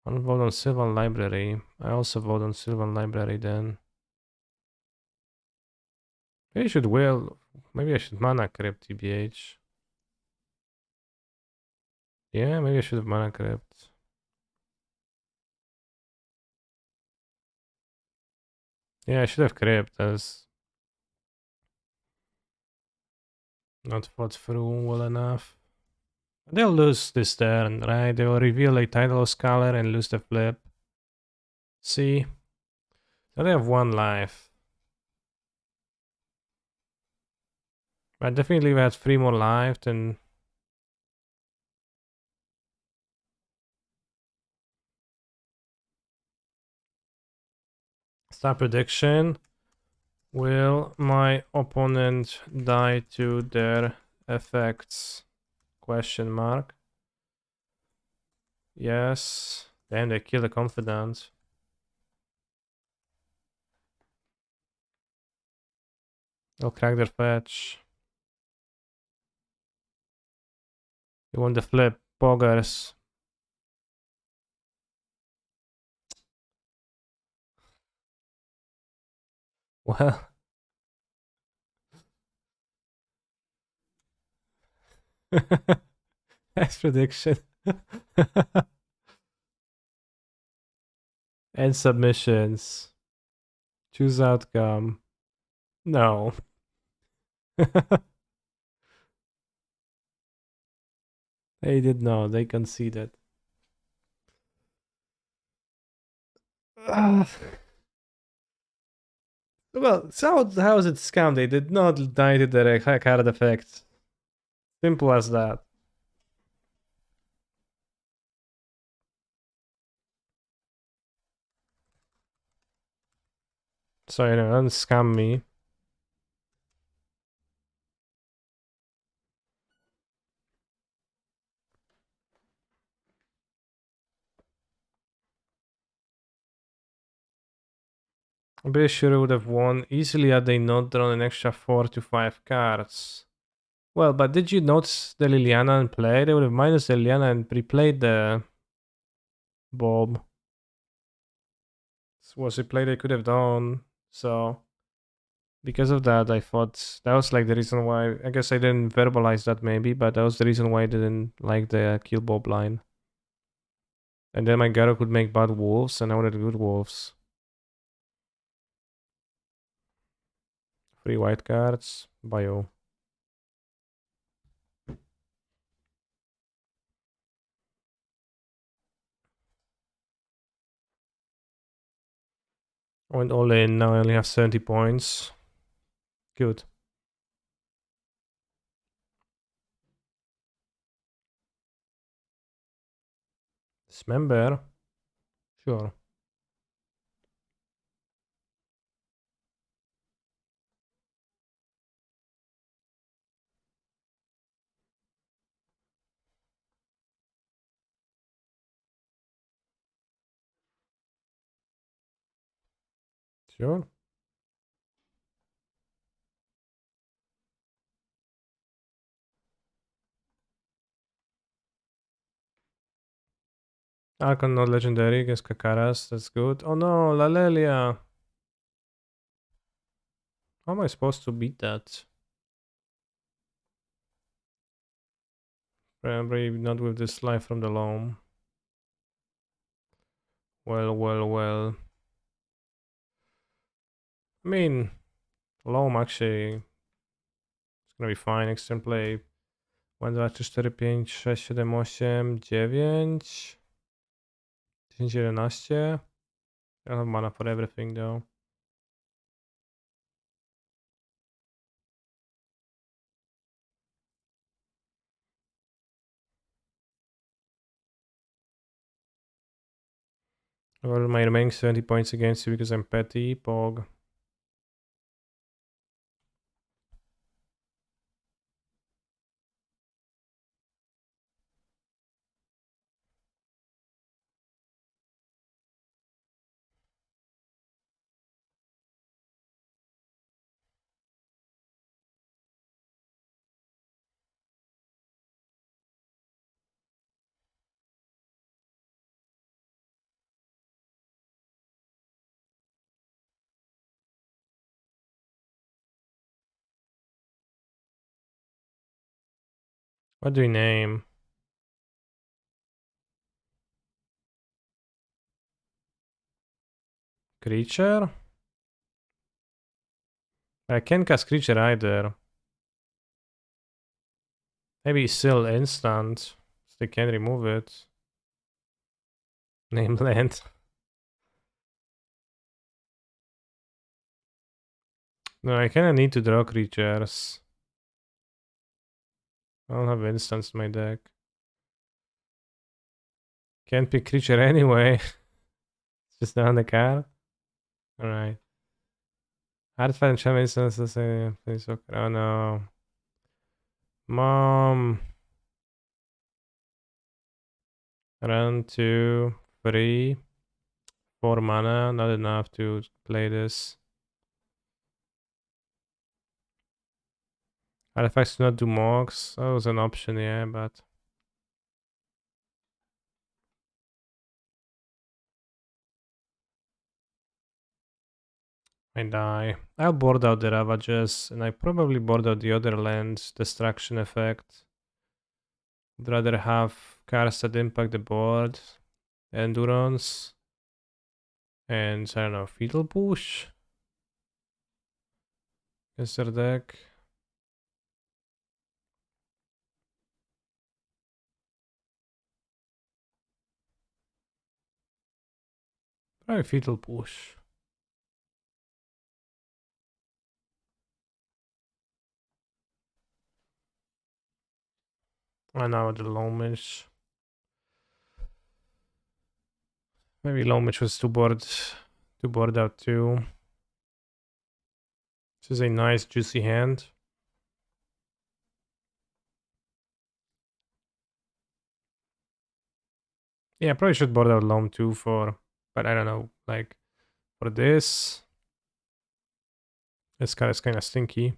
One vote on Sylvan Library. I also vote on Sylvan Library then. Maybe I should will. Maybe I should Mana Crypt, TBH. Yeah, maybe I should have Mana Crypt. Yeah, I should have Crypt as not thought through well enough. They'll lose this turn, right? They will reveal a Tidal Scholar and lose the flip. See? Now they have 1 life. But definitely we had 3 more life than... Star prediction. Will my opponent die to their effects? Question mark. Yes. Damn, they kill the confidant. They'll crack their fetch. You want the flip, poggers. Well, nice prediction. And submissions. Choose outcome. No. They did not. They conceded. Ah. Well, so how is it scam? They did not die to the card effect. Simple as that. So, don't scam me. I'm pretty sure I would have won easily had they not drawn an extra 4 to 5 cards. Well, but did you notice the Liliana and play? They would have minus the Liliana and replayed the Bob. This was a play they could have done. So because of that, I thought that was like the reason why. I guess I didn't verbalize that maybe, but that was the reason why I didn't like the kill Bob line. And then my Garo could make bad wolves, and I wanted good wolves. 3 white cards. Bio. I went all in. Now I only have 70 points. Good. Dismember? Sure. Sure. Archon not legendary against Kakaras. That's good. Oh no, Lalelia. How am I supposed to beat that? Probably not with this life from the loam. Well, well, well. I mean, loam actually it's gonna be fine. Extreme play. 1, 2, 3, 4, 5, 6, 7, 8, 9. 10, 11. I don't have mana for everything though. Well, my remaining 70 points against you because I'm petty. Pog. What do you name? Creature? I can't cast creature either. Maybe still instant. So they can remove it. Name land. No, I kinda need to draw creatures. I don't have instants in my deck. Can't pick creature anyway. It's just on the card. Alright. Artifact enchantment instances. Oh no. Mom. Run 2, 3, 4 mana. Not enough to play this. Artifacts do not do mogs. That was an option, yeah, but I die. I'll board out the Ravages, and I probably board out the other land's Destruction effect. Would rather have cards that impact the board. Endurance. And, I don't know, Fetal Push? Against their deck. Probably Fetal Push. I know the Lomish. Maybe Lomish was too board out too. This is a nice juicy hand. Yeah, I probably should board out Loam too but I don't know, like for this. This card is kind of stinky.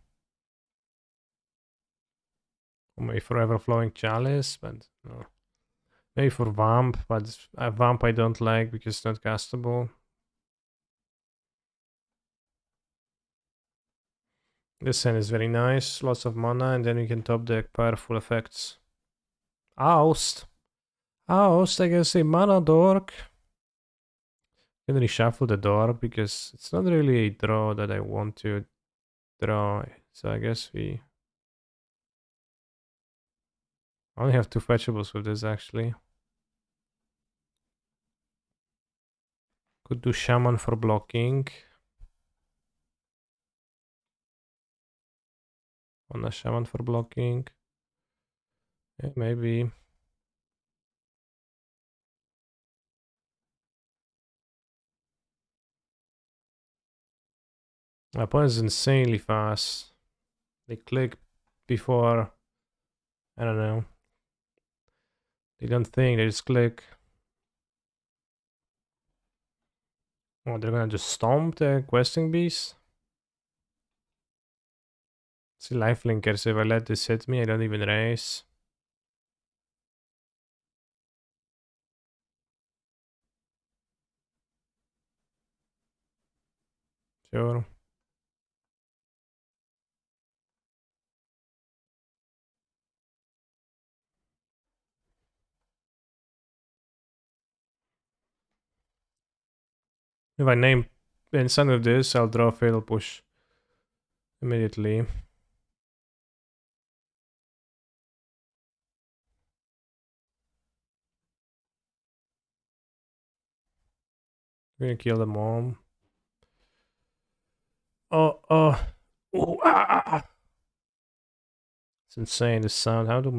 Or maybe for Everflowing Chalice, but no. Maybe for Vamp, but Vamp I don't like because it's not castable. This hand is very nice, lots of mana, and then you can top deck powerful effects. Oust! Oust, I can say mana dork. Can reshuffle the dork because it's not really a draw that I want to draw. So I guess we only have two fetchables with this actually. Could do Shaman for blocking. On a Shaman for blocking. Yeah, maybe. My opponent is insanely fast. They click before, I don't know. They don't think, they just click. Oh, they're gonna just stomp the questing beast? See, lifelinkers, if I let this hit me, I don't even raise. Sure. If I name inside of this, I'll draw Fatal Push immediately. We're gonna kill the mom. Oh. Ooh, ah. It's insane, this sound. How do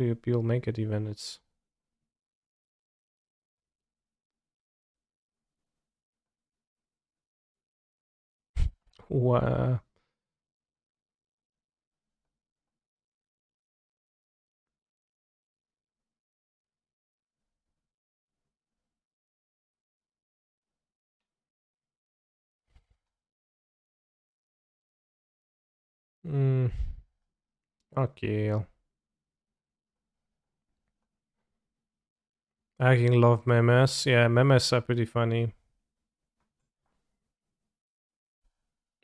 you people make it even? It's wow. Okay. I can love memes. Yeah, memes are pretty funny.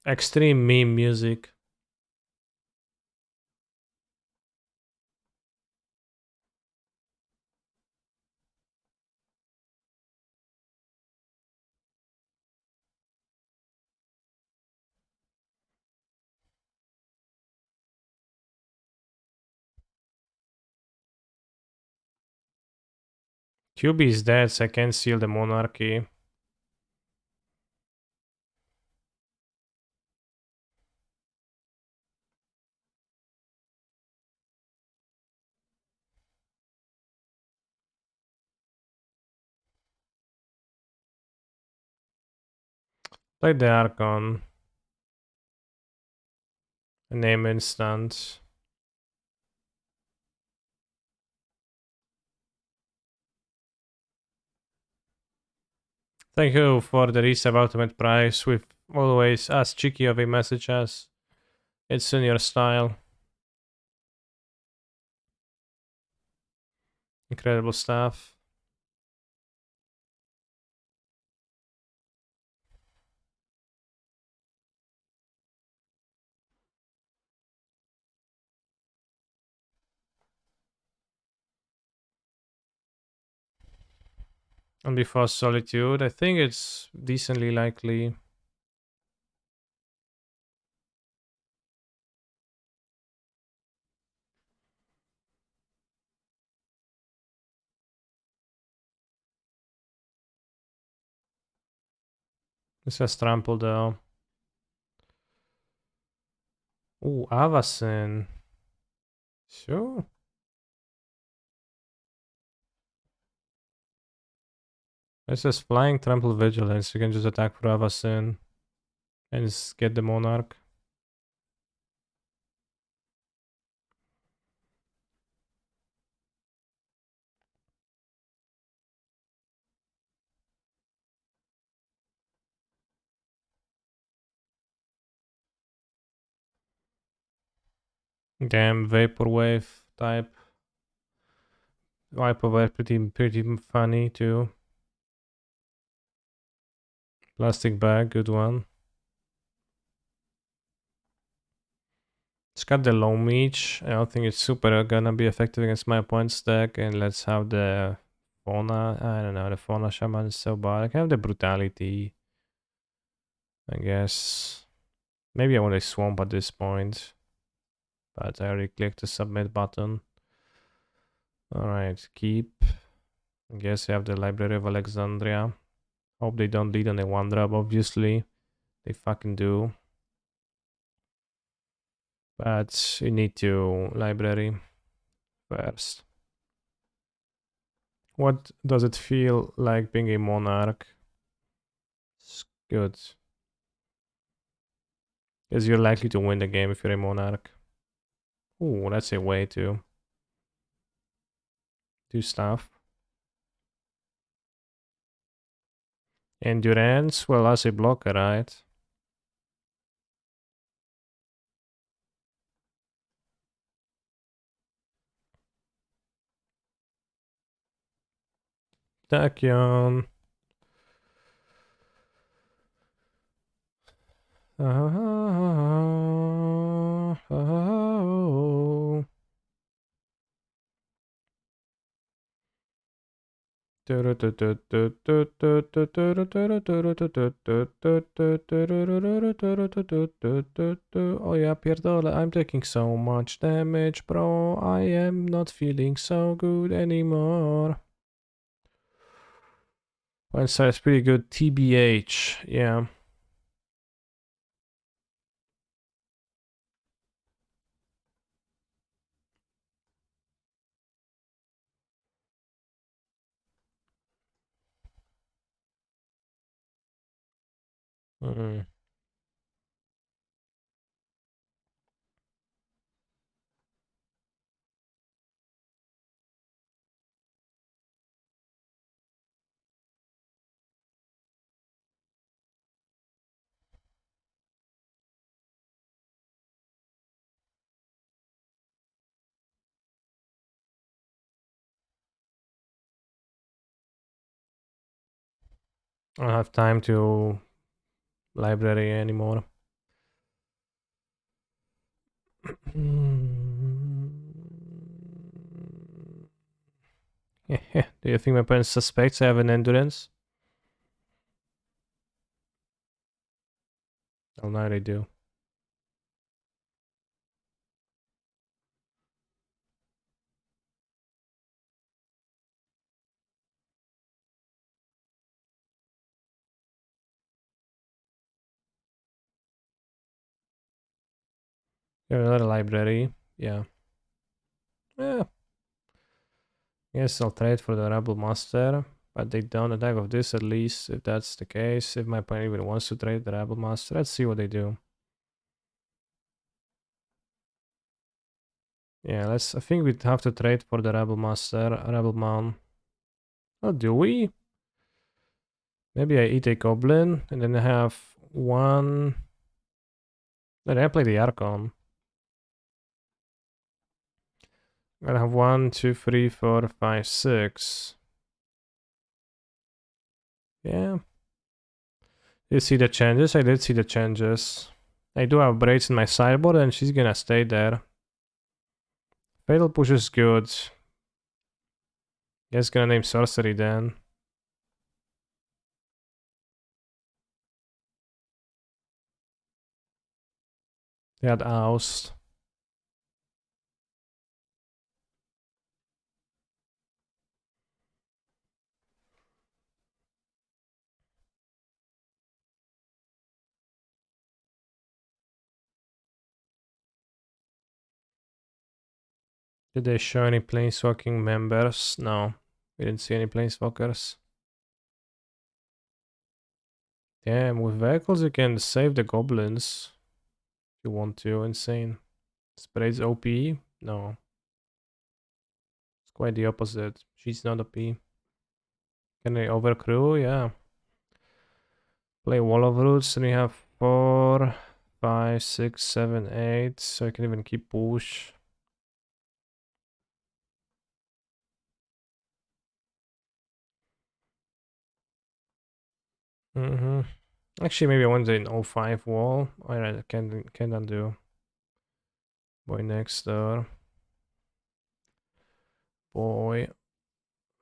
Extreme meme music. QB is dead, so I can't seal the monarchy. Play the Archon. Name instant. Thank you for the resub ultimate price with always as cheeky of a message as it's in your style. Incredible stuff. And before Solitude, I think it's decently likely. This has trample though. Ooh, Avacyn. Sure. This is flying trample vigilance. You can just attack for Avacyn and just get the monarch. Damn, vaporwave type. Vaporwave pretty funny too. Plastic bag, good one. It's got the low meech. I don't think it's super gonna be effective against my point stack. And let's have the fauna. I don't know, the fauna shaman is so bad. I can have the brutality, I guess. Maybe I want a swamp at this point. But I already clicked the submit button. Alright, keep. I guess I have the Library of Alexandria. Hope they don't lead on a one drop, obviously. They fucking do. But you need to library first. What does it feel like being a monarch? It's good. Because you're likely to win the game if you're a monarch. Ooh, that's a way to do stuff. Endurance, well, as a blocker, right? Tachyon. Oh yeah, pierdolę, I'm taking so much damage, bro. I am not feeling so good anymore. One side's pretty good, TBH, yeah. Mm. I don't have time to library anymore. Do you think my parents suspects I have an endurance? Oh, now they do. You have another library, yeah. Yeah. Yes, I'll trade for the Rebel Master, but they don't attack of this at least, if that's the case. If my opponent even wants to trade the Rebel Master, let's see what they do. Yeah, I think we'd have to trade for the Rebel Master, Rebel Mount. Oh, do we? Maybe I eat a Goblin, and then I have one... Then I play the Archon. I have 1, 2, 3, 4, 5, 6. Yeah. You see the changes? I did see the changes. I do have Braids in my sideboard and she's gonna stay there. Fatal Push is good. Guess gonna name Sorcery then. They had Oust. Did they show any Planeswalking members? No. We didn't see any Planeswalkers. Damn, with vehicles you can save the goblins. If you want to, insane. Sprays OP? No. It's quite the opposite. She's not OP. Can they overcrew? Yeah. Play Wall of Roots and we have 4, 5, 6, 7, 8. So I can even keep push. Actually, maybe I want the 05 wall. Alright, I can undo. Boy next door. Boy.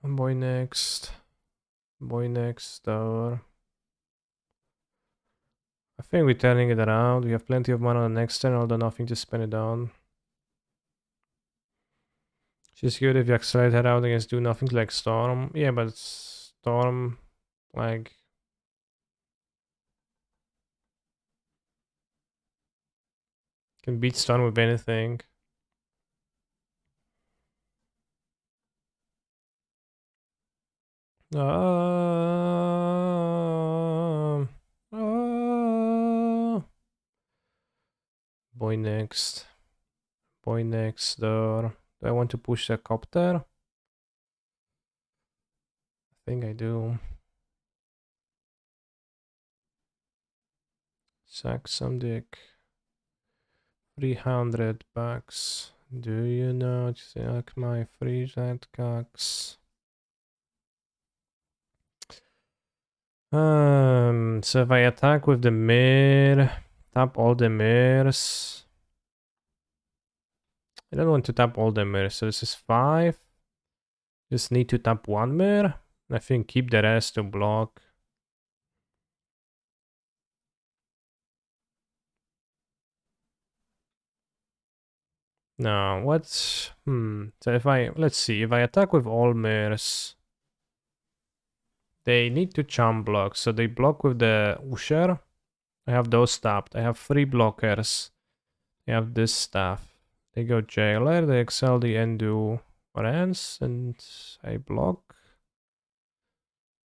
Boy next. Boy next door. I think we're turning it around. We have plenty of money on the next turn, although nothing to spend it on. She's good if you accelerate her out against do nothing like Storm. Yeah, but Storm, like... can beat Storm with anything. Boy next. Boy next door. Do I want to push the copter? I think I do. Suck some dick. 300 bucks. Do you not suck my free red cocks? So if I attack with the mirror, tap all the mirrors. I don't want to tap all the mirrors, so this is 5. Just need to tap one mirror. I think keep the rest to block. No, what's... So if I... let's see, if I attack with all mirrors, they need to chump block, so they block with the Usher. I have those tapped. I have 3 blockers. I have this stuff. They go Jailer, they excel the Endu Rance, and I block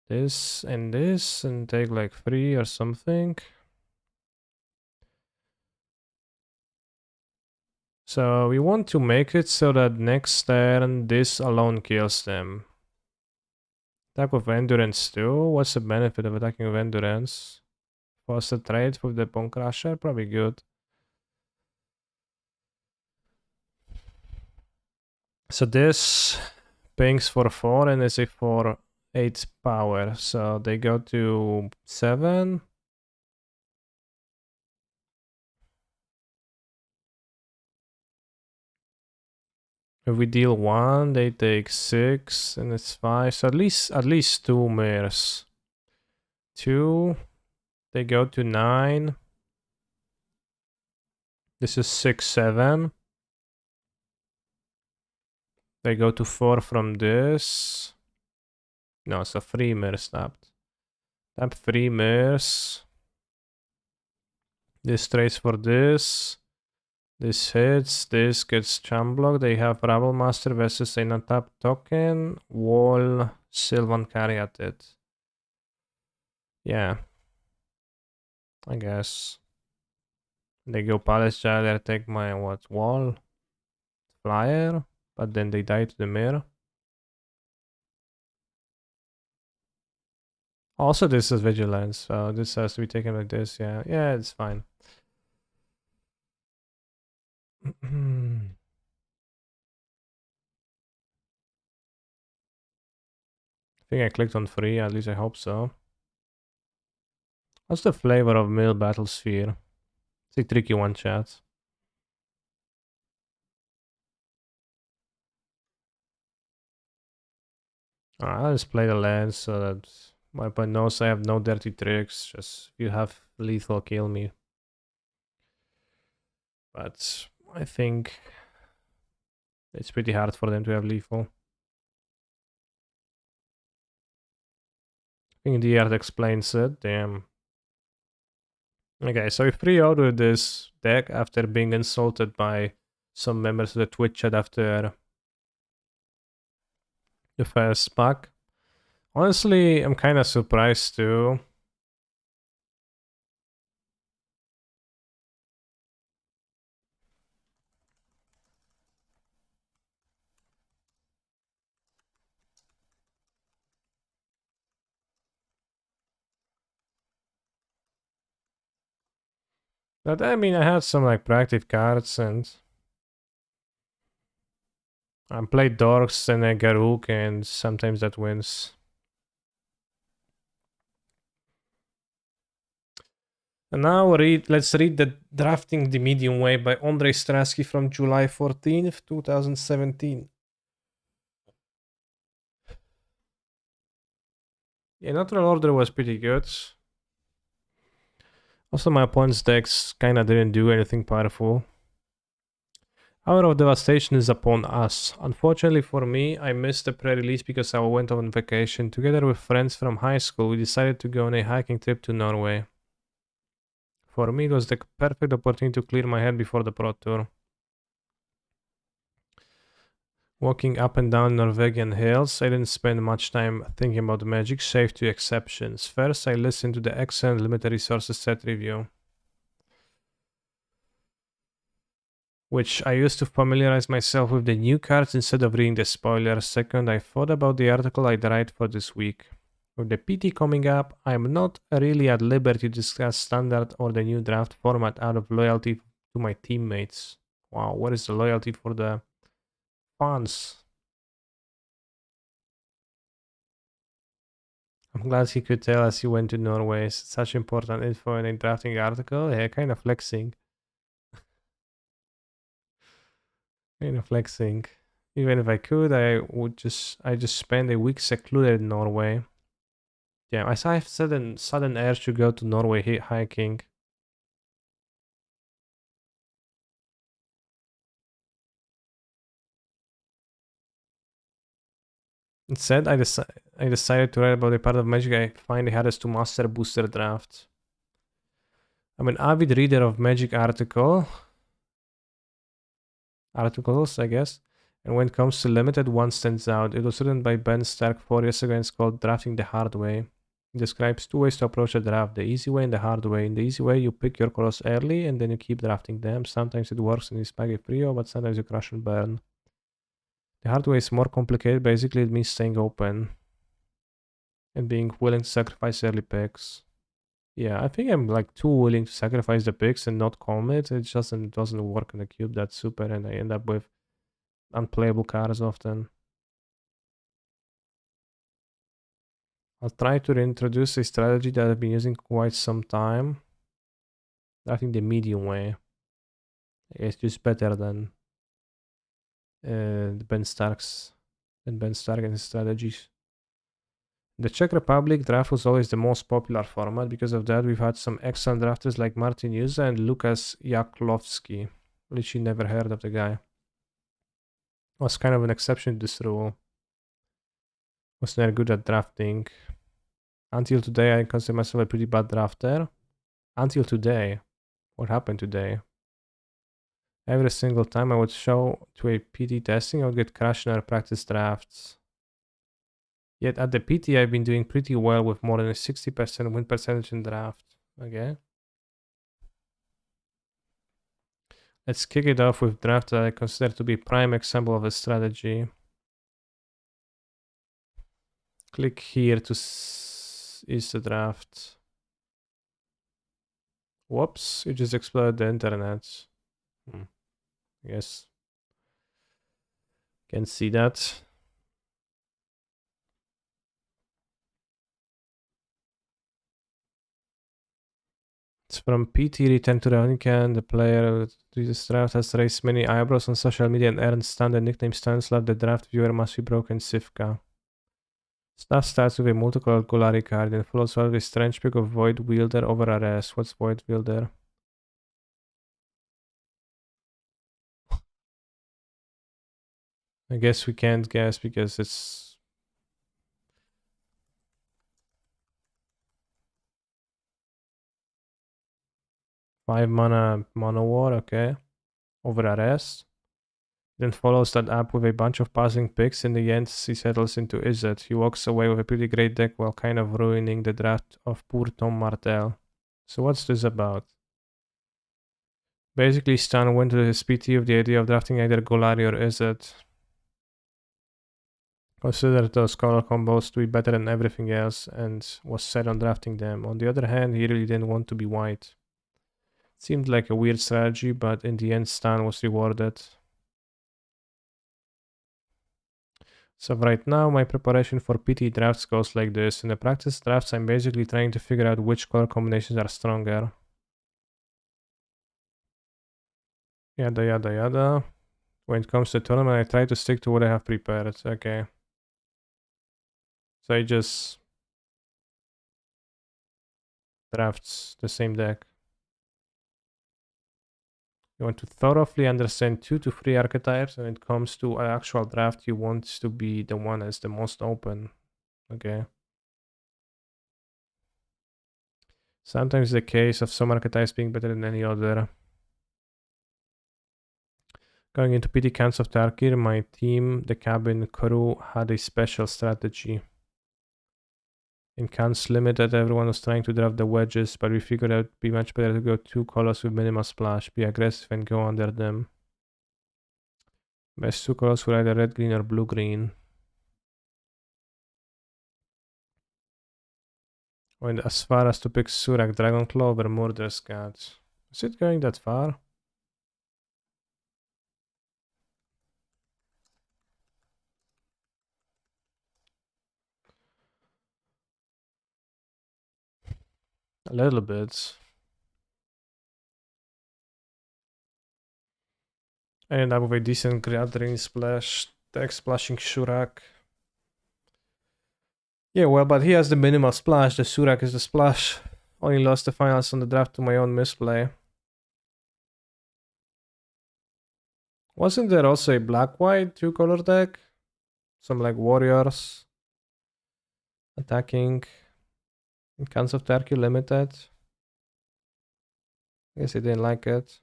this and take like 3 or something. So we want to make it so that next turn this alone kills them. Attack with Endurance too. What's the benefit of attacking with Endurance? Faster trade with the Bone Crusher? Probably good. So this pings for 4 and is a for 8 power. So they go to 7. If we deal 1, they take 6 and it's 5. So at least 2 mirrors. 2. They go to 9. This is 6, 7. They go to 4 from this. No, so 3 mirrors tapped. Tap 3 mirrors. This trades for this. This hits. This gets chump block. They have Rabble Master versus an untapped token. Wall, Sylvan Caryatid. Yeah. I guess. They go Palace Jailer, take my what? Wall? Flyer? But then they die to the mirror. Also, this is Vigilance, so this has to be taken like this. Yeah, yeah, it's fine. I think I clicked on 3, at least I hope so. What's the flavor of Mill Battlesphere? It's a tricky one, chat. I'll just play the lens so that my opponent knows I have no dirty tricks. Just if you have lethal, kill me. But I think it's pretty hard for them to have lethal. I think the art explains it. Damn. Okay, so we 3-0 with this deck after being insulted by some members of the Twitch chat after the first pack. Honestly, I'm kind of surprised too. But I mean, I had some like proactive cards and I played Dorks and a Garuk, and sometimes that wins. And now let's read the Drafting the Medium Way by Andrei Strasky from July 14th, 2017. Yeah, Natural Order was pretty good. Also, my opponent's decks kinda didn't do anything powerful. Hour of Devastation is upon us. Unfortunately for me, I missed the pre-release because I went on vacation. Together with friends from high school, we decided to go on a hiking trip to Norway. For me, it was the perfect opportunity to clear my head before the Pro Tour. Walking up and down Norwegian hills, I didn't spend much time thinking about magic, save two exceptions. First, I listened to the excellent limited resources set review, which I used to familiarize myself with the new cards instead of reading the spoilers. Second, I thought about the article I'd write for this week. With the PT coming up, I'm not really at liberty to discuss standard or the new draft format out of loyalty to my teammates. Wow, what is the loyalty for the fans? I'm glad he could tell us he went to Norway. It's such important info in a drafting article. Yeah, kind of flexing. Kind of flexing. Even if I could, I just spend a week secluded in Norway. Yeah, I have sudden urge to go to Norway hiking. Instead, I decided to write about a part of Magic I find the hardest to master: booster draft. I'm an avid reader of Magic articles, I guess. And when it comes to limited, one stands out. It was written by Ben Stark 4 years ago and it's called Drafting the Hard Way. It describes two ways to approach a draft: the easy way and the hard way. In the easy way, you pick your colors early and then you keep drafting them. Sometimes it works and you spike a trio, but sometimes you crush and burn. The hard way is more complicated. Basically, it means staying open and being willing to sacrifice early picks. Yeah, I think I'm like too willing to sacrifice the picks and not commit. It doesn't work in the cube that super, and I end up with unplayable cards often. I'll try to reintroduce a strategy that I've been using quite some time. I think the medium way. It's just better than Ben Stark's and Ben Stark and his strategies. The Czech Republic draft was always the most popular format. Because of that, we've had some excellent drafters like Martin Juza and Lukas Jaklovsky. Literally never heard of the guy. Was kind of an exception to this rule. Was never good at drafting. Until today, I consider myself a pretty bad drafter. Until today. What happened today? Every single time I would show to a PT testing, I would get crushed in our practice drafts. Yet at the PT, I've been doing pretty well with more than a 60% win percentage in draft. Okay. Let's kick it off with draft that I consider to be a prime example of a strategy. Click here to is the draft. Whoops, you just exploded the internet. Yes. Can see that. It's from PT Return to Ravnica, and the player to this draft has raised many eyebrows on social media and earned standard nickname Stanislav. The draft viewer must be broken Sivka. Stuff starts with a multicolored Golari card and follows with a strange pick of Void Wielder over RS. What's Void Wielder? I guess we can't guess because it's... Five mana Mono War, okay. Over RS. Then follows that up with a bunch of passing picks. In the end, he settles into Izzet. He walks away with a pretty great deck while kind of ruining the draft of poor Tom Martell. So what's this about? Basically, Stan went to his PT with the idea of drafting either Golari or Izzet. Considered those color combos to be better than everything else and was set on drafting them. On the other hand, he really didn't want to be white. Seemed like a weird strategy, but in the end, Stan was rewarded. So right now, my preparation for PT drafts goes like this. In the practice drafts, I'm basically trying to figure out which color combinations are stronger. Yada yada yada. When it comes to tournament, I try to stick to what I have prepared. Okay. So I just drafts the same deck. You want to thoroughly understand 2 to 3 archetypes. When it comes to an actual draft, you want to be the one that's the most open. Okay. Sometimes the case of some archetypes being better than any other. Going into PT Cans of Tarkir, my team, the cabin crew, had a special strategy. In Cans Limited, everyone was trying to draft the wedges, but we figured out it'd be much better to go 2 colors with minimal splash, be aggressive and go under them. Best 2 colors were either red, green or blue, green. Went as far as to pick Surak, Dragonclaw over Murder's Cat. Is it going that far? A little bit. I ended up with a decent Gathering Splash, deck splashing Shurak. Yeah, well, but he has the minimal splash. The Surak is the splash. Only lost the finals on the draft to my own misplay. Wasn't there also a black-white 2-color deck? Some like warriors attacking in Cans of Tarkir Limited. I guess I didn't like it.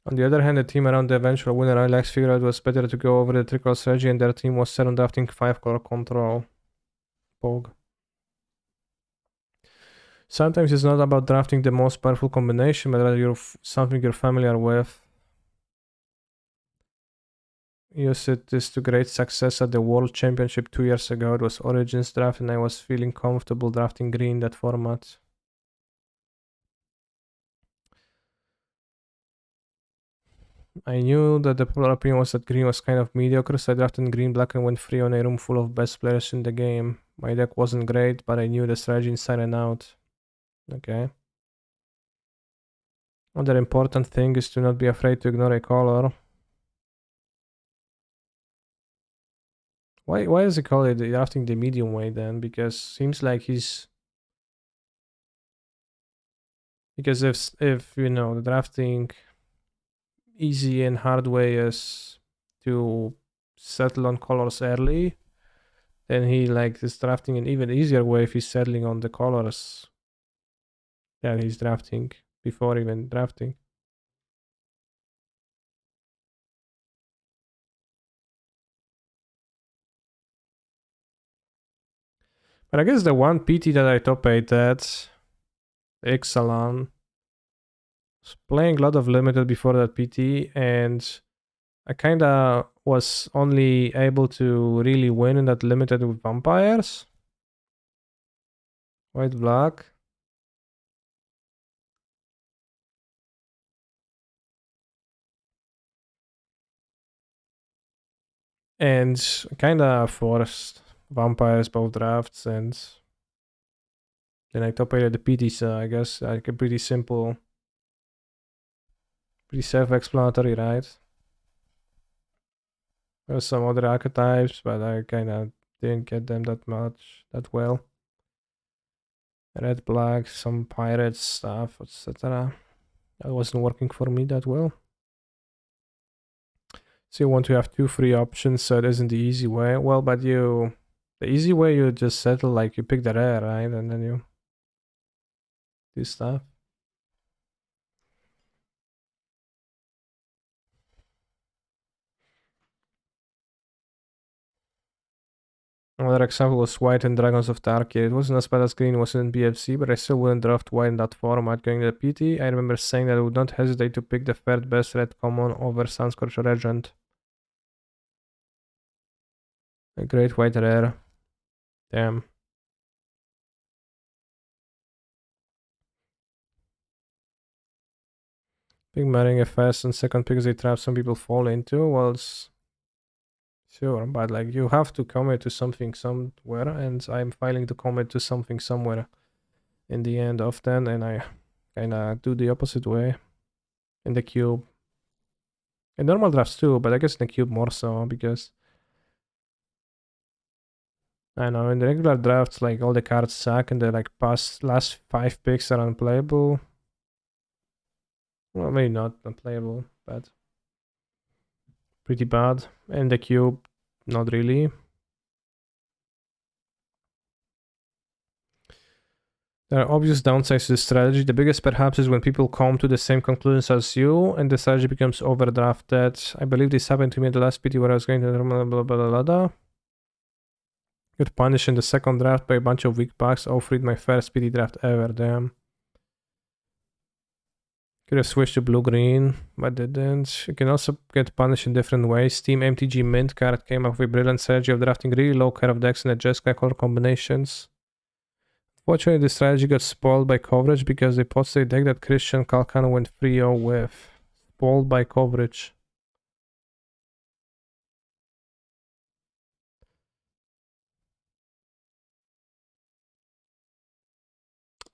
On the other hand, the team around the eventual winner, Ilex, figured out it was better to go over the tricolor strategy, and their team was set on drafting 5-color control. Pog. Sometimes it's not about drafting the most powerful combination, but rather something you're familiar with. Used this to great success at the World Championship 2 years ago. It was Origins draft, and I was feeling comfortable drafting green that format. I knew that the popular opinion was that green was kind of mediocre, so I drafted green black and went free on a room full of best players in the game. My deck wasn't great, but I knew the strategy inside and out. Okay. Another important thing is to not be afraid to ignore a color. Why does he call it drafting the medium way then? Because seems like he's... Because if you know, the drafting easy and hard way is to settle on colors early, then he like is drafting an even easier way if he's settling on the colors that he's drafting before even drafting. But I guess the one PT that I top 8 at, Ixalan, was playing a lot of limited before that PT, and I kinda was only able to really win in that limited with vampires. White black. And kinda forced vampires both drafts, and then I top 8 at the PT, so I guess like a pretty simple, pretty self-explanatory, right? There's some other archetypes, but I kinda didn't get them that well. Red, black, some pirate stuff, etc. That wasn't working for me that well. So you want to have 2 free options, so it isn't the easy way. Well, but the easy way, you just settle, like you pick the rare, right? And then you do stuff. Another example was White and Dragons of Tarkir. It wasn't as bad as Green was in BFC, but I still wouldn't draft White in that format. Going to the PT, I remember saying that I would not hesitate to pick the third best red common over Sunscorch Regent. A great white rare. Damn. Big Maring a fast and second pick they trap some people fall into. Well, it's sure, but like you have to commit to something somewhere, and I'm failing to commit to something somewhere in the end often, and I kinda do the opposite way in the cube. In normal drafts too, but I guess in the cube more so because I know in the regular drafts like all the cards suck and the like past last 5 picks are unplayable. Well, maybe not unplayable, but pretty bad. In the cube, not really. There are obvious downsides to the strategy. The biggest, perhaps, is when people come to the same conclusions as you and the strategy becomes overdrafted. I believe this happened to me in the last PT where I was going to blah blah blah blah. Got punished in the second draft by a bunch of weak packs. Offered my first PT draft ever. Damn. Could have switched to blue green, but didn't. You can also get punished in different ways. Team MTG Mint card came up with a brilliant strategy of drafting really low curve decks and adjust color combinations. Fortunately, the strategy got spoiled by coverage because they posted a deck that Christian Calcano went 3-0 with. Spoiled by coverage.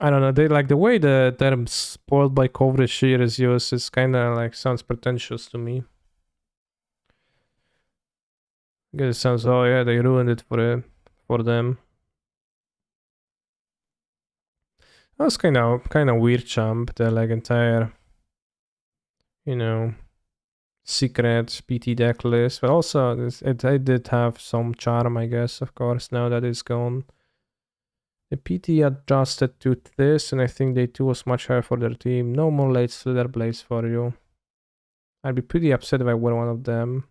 I don't know, they like the way the term spoiled by coverage here is used is kinda like sounds pretentious to me. I guess it sounds, oh yeah, they ruined it for them. That was kinda weird champ, the like entire, you know, secret PT deck list. But also it did have some charm, I guess, of course, now that it's gone. The PT adjusted to this, and I think they too was much higher for their team. No more late Slither Blades for you. I'd be pretty upset if I were one of them.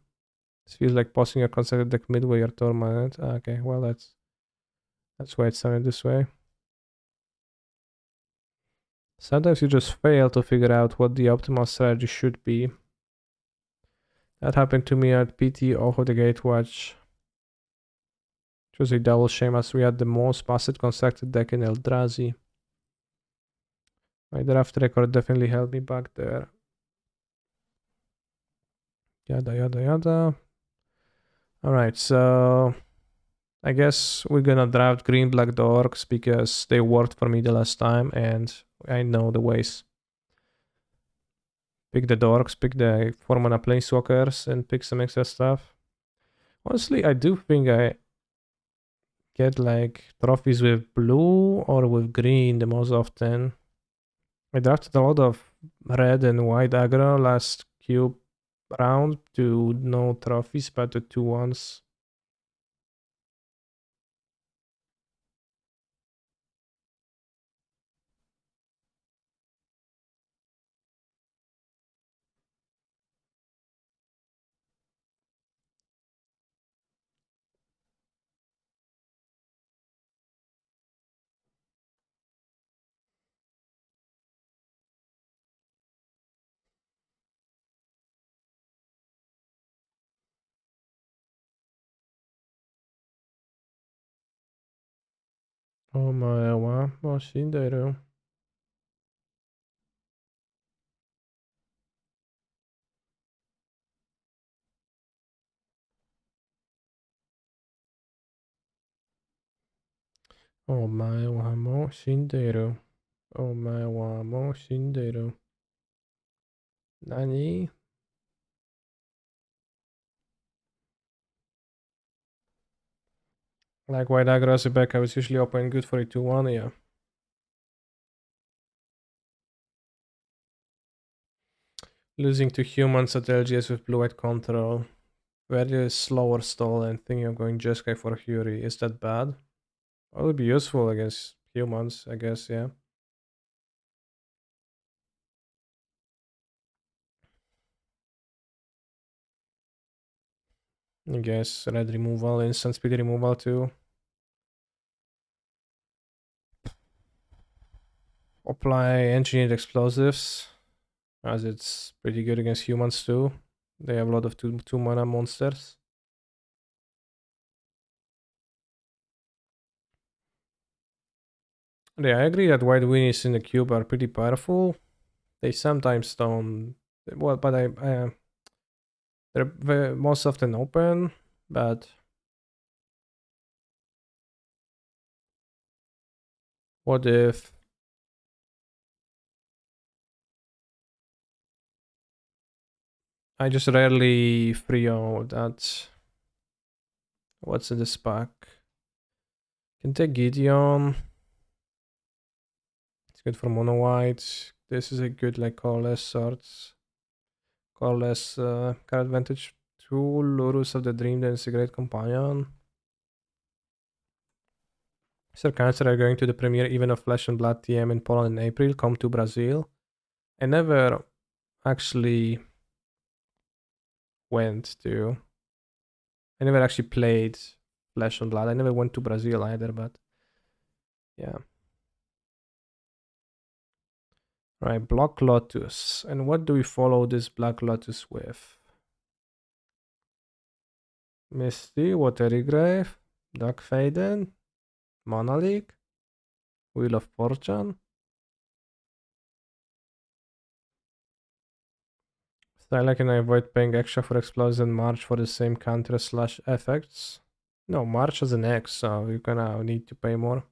This feels like posting a constructed deck midway your tournament. Okay, well that's why it's sounded this way. Sometimes you just fail to figure out what the optimal strategy should be. That happened to me at PT off of the Gatewatch. It was a double shame as we had the most busted constructed deck in Eldrazi. My draft record definitely held me back there. Yada yada yada. Alright, so I guess we're gonna draft green black dorks because they worked for me the last time and I know the ways. Pick the dorks, pick the 4-mana planeswalkers, and pick some extra stuff. Honestly, I do think I get like trophies with blue or with green the most often. I drafted a lot of red and white aggro last cube round to no trophies, but the 2-1s. Oh my god, vad synd det är. Oh my god, vad synd det är. Oh my god, vad synd det är. Nani? Like white aggro as a back, I was usually open good for a 2-1, yeah. Losing to humans at LGS with blue-white control. Very slower stall and thinking of going Jeskai for Fury. Is that bad? Well, it would be useful against humans, I guess, yeah. I guess red removal, instant speed removal too. Apply engineered explosives, as it's pretty good against humans too. They have a lot of two mana monsters. Yeah, I agree that white weenies in the cube are pretty powerful. They sometimes don't. Well, but they're most often open. But what if I just rarely free that? What's in this pack? Can take Gideon. It's good for mono white. This is a good like colorless sorts. Colorless card advantage tool. Lurus of the Dream, then it's a great companion. Sir Cancer are going to the premiere even of Flesh and Blood TM in Poland in April. Come to Brazil. I never actually went to. I never actually played Flesh and Blood. I never went to Brazil either, but yeah. Right, Black Lotus. And what do we follow this Black Lotus with? Misty, Watery Grave, Dark Faden, Monolith, Wheel of Fortune. Style can I avoid paying extra for Explosion and March for the same counter slash effects? No, March has an X, so you're gonna need to pay more.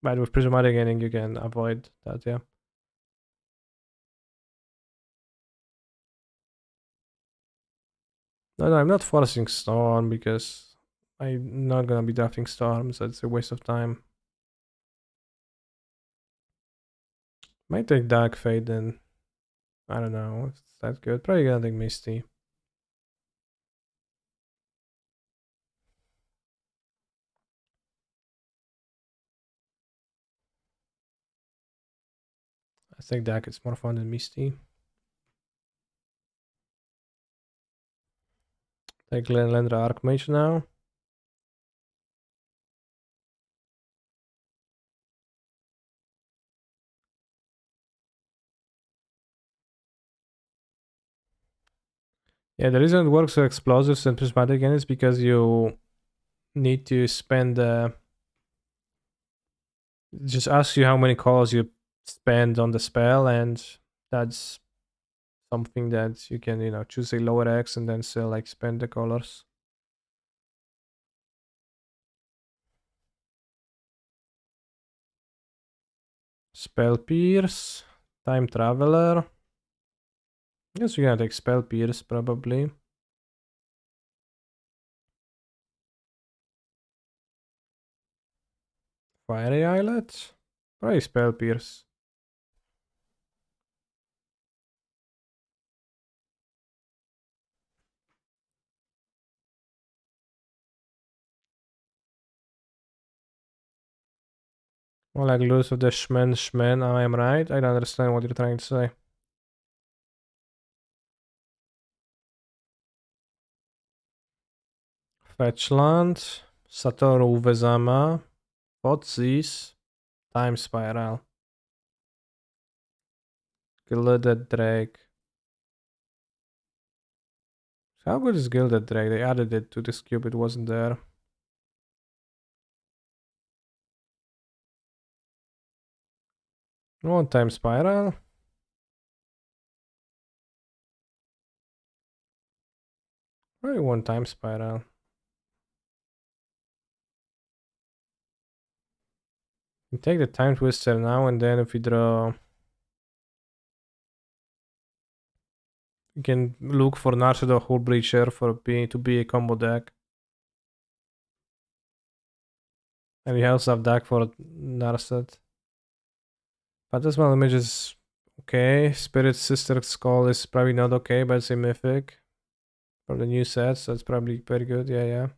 But with Prismatic Ending, you can avoid that, yeah. No, I'm not forcing Storm because I'm not gonna be drafting Storm, so it's a waste of time. Might take Dark Fate then. I don't know. Is that good? Probably gonna take Misty. I think Dark is more fun than Misty. Take Glenlandra Archmage now. Yeah, the reason it works with explosives and prismatic again is because you need to spend just asks you how many colors you spend on the spell, and that's something that you can, choose a lower X and then still like spend the colors. Spell Pierce, Time Traveler. Guess we're gonna take Spell Pierce probably. Fiery Islet? Probably Spell Pierce. More like lose of the Shmen. I am right. I don't understand what you're trying to say. Fetchland, Satoru Uvezama, Podzis, Time Spiral, Gilded Drake. How good is Gilded Drake? They added it to this cube, it wasn't there. One Time Spiral. Probably one Time Spiral. We take the Time Twister now, and then if we draw, we can look for Narset the Hull Breacher to be a combo deck. And we also have deck for Narset. But this one image is okay. Spirit Sister Skull is probably not okay, but it's a mythic for the new set, so it's probably very good. Yeah.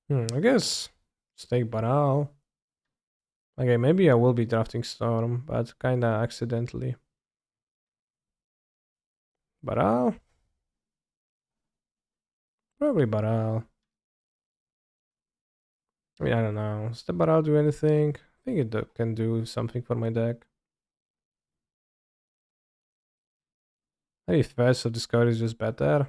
I guess stake Baral. Okay, maybe I will be drafting Storm, but kinda accidentally. Baral? Probably Baral. I mean, I don't know. Does the Baral do anything? I think it can do something for my deck. Maybe Fast of Discovery is just better.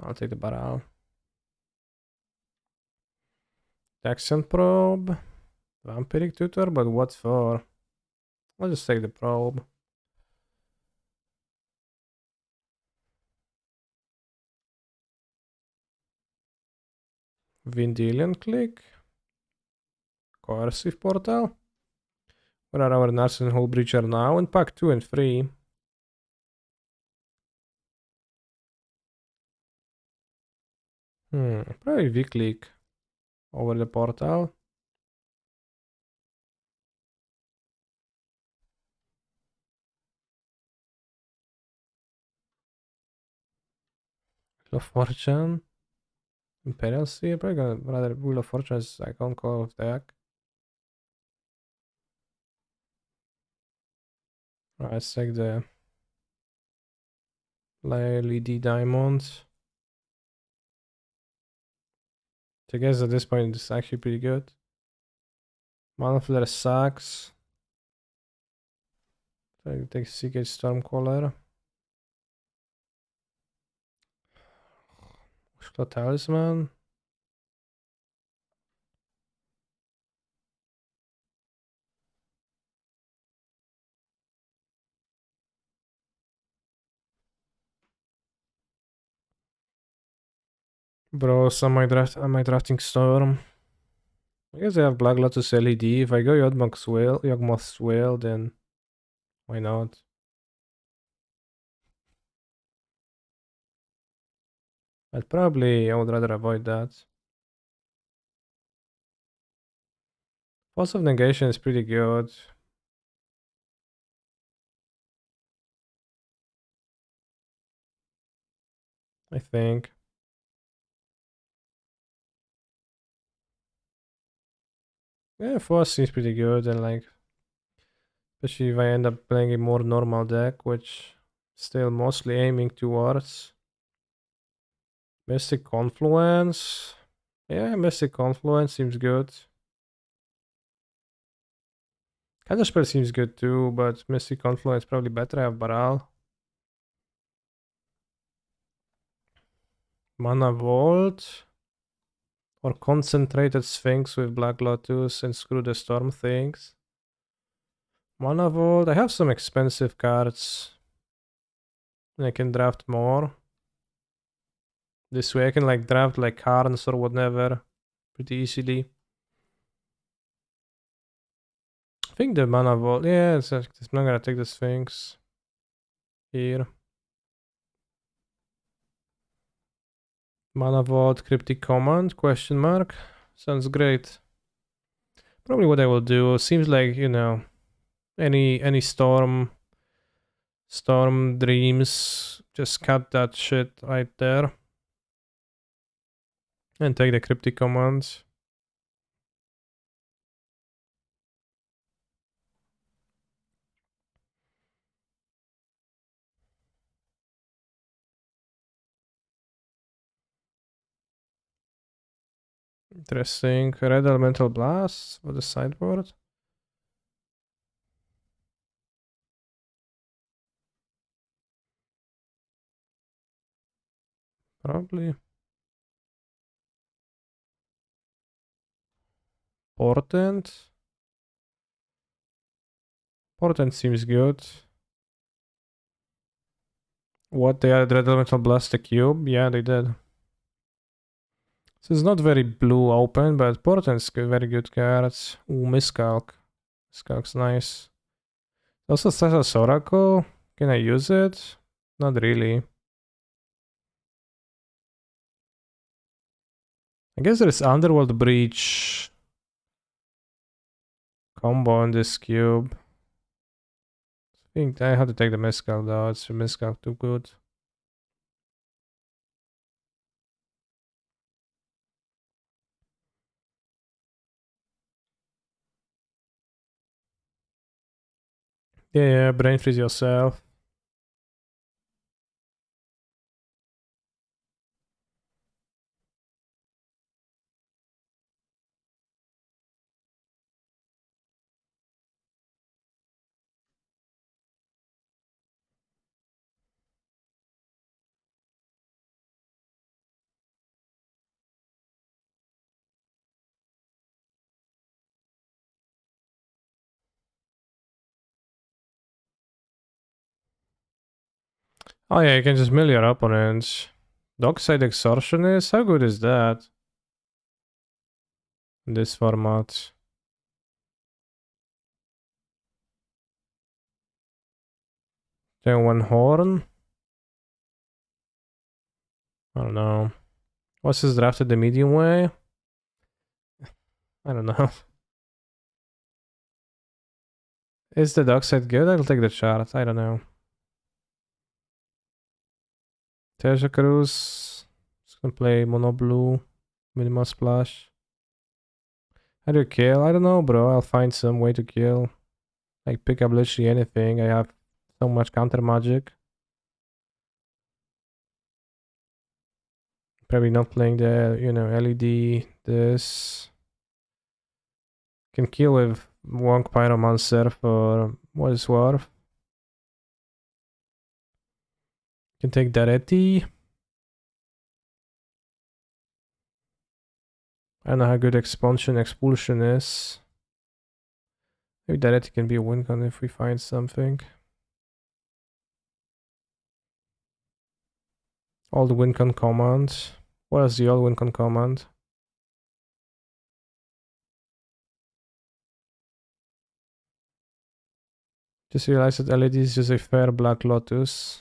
I'll take the Baral. Taxion Probe. Vampiric Tutor, but what for? I'll just take the Probe. Vindelian Click. Coercive Portal. Where are our Narsen Hull Breacher now? In pack 2 and 3. Probably V-Click over the Portal. Wheel of Fortune. Imperial Sea. Probably gonna rather Wheel of Fortune as icon call of deck. Let's take the LED Diamond. I guess at this point it's actually pretty good. Mana Flare sucks. So I take Seagate Stormcaller. Ushla Talisman. Bro, am I drafting Storm? I guess I have Black Lotus LED. If I go Yawgmoth's Whale, then why not? I would rather avoid that. Force of Negation is pretty good. I think. Yeah, Force seems pretty good, and like, especially if I end up playing a more normal deck, which still mostly aiming towards Mystic Confluence. Yeah, Mystic Confluence seems good. Counterspell seems good too, but Mystic Confluence probably better. I have Baral. Mana Vault. Or Concentrated Sphinx with Black Lotus and screw the Storm things. Mana Vault. I have some expensive cards. I can draft more. This way I can like draft like Karns or whatever pretty easily. I think the Mana Vault. Yeah, I'm not gonna take the Sphinx here. Mana Vault, Cryptic Command, question mark. Sounds great. Probably what I will do. Seems like, you know, any storm dreams, just cut that shit right there. And take the Cryptic Commands. Interesting. Red Elemental Blast for the sideboard. Probably. Portent. Portent seems good. What, they added Red Elemental Blast the cube? Yeah, they did. So it's not very blue open, but Portent's very good cards. Ooh, Miscalc. Miscalc's nice. Also Thassa's Oracle. Can I use it? Not really. I guess there's Underworld Breach combo on this cube. I think I have to take the Miscalc though. It's Miscalc too good. Yeah, brain freeze yourself. Oh yeah, you can just mill your opponents. Dockside Extortionist? How good is that? In this format. Then one Horn? I don't know. What's his drafted the medium way? I don't know. Is the Dockside good? I'll take the chart. I don't know. Teja Cruz. Just gonna play Mono Blue. Minimal Splash. How do you kill? I don't know, bro. I'll find some way to kill. Like, pick up literally anything. I have so much counter magic. Probably not playing the, LED. This. Can kill with Wonk Pyromancer for what it's worth. Can take Daretti. I don't know how good Expulsion is. Maybe Daretti can be a win con if we find something. All the win con command. What is the all win con command? Just realized that LED is just a fair Black Lotus.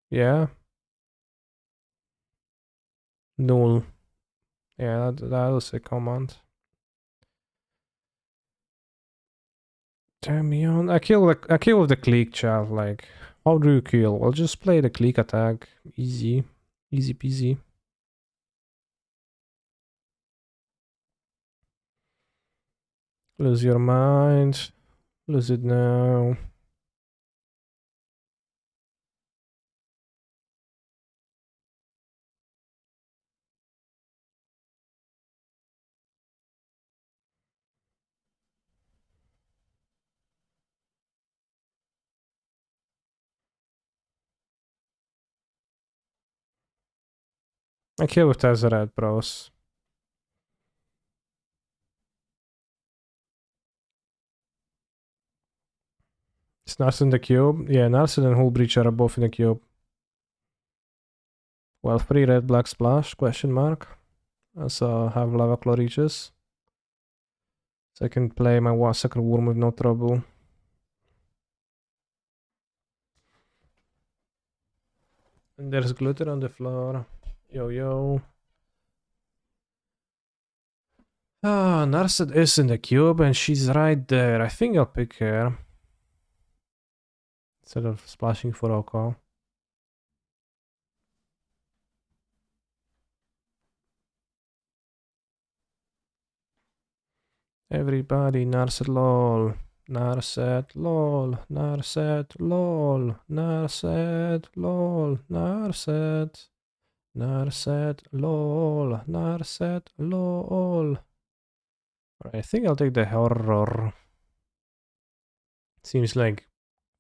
Yeah. Null. Yeah, that was a command. Turn me on. I kill with the click, chat. Like, how do you kill? I'll just play the click attack. Easy. Easy peasy. Lose your mind. Lose it now. I kill with Tezzeret, bros. Is Narset in the cube? Yeah, Narset and Hull Breach are both in the cube. Well, 3 red black splash, question mark. Also have lava claw reaches. So I can play my second worm with no trouble. And there's glitter on the floor. Yo yo. Ah, Narset is in the cube and she's right there. I think I'll pick her. Instead of splashing for Oko. Everybody, Narset lol. Narset lol. Narset lol. Narset lol. Narset. Narset lol. Narset lol. I think I'll take the horror. Seems like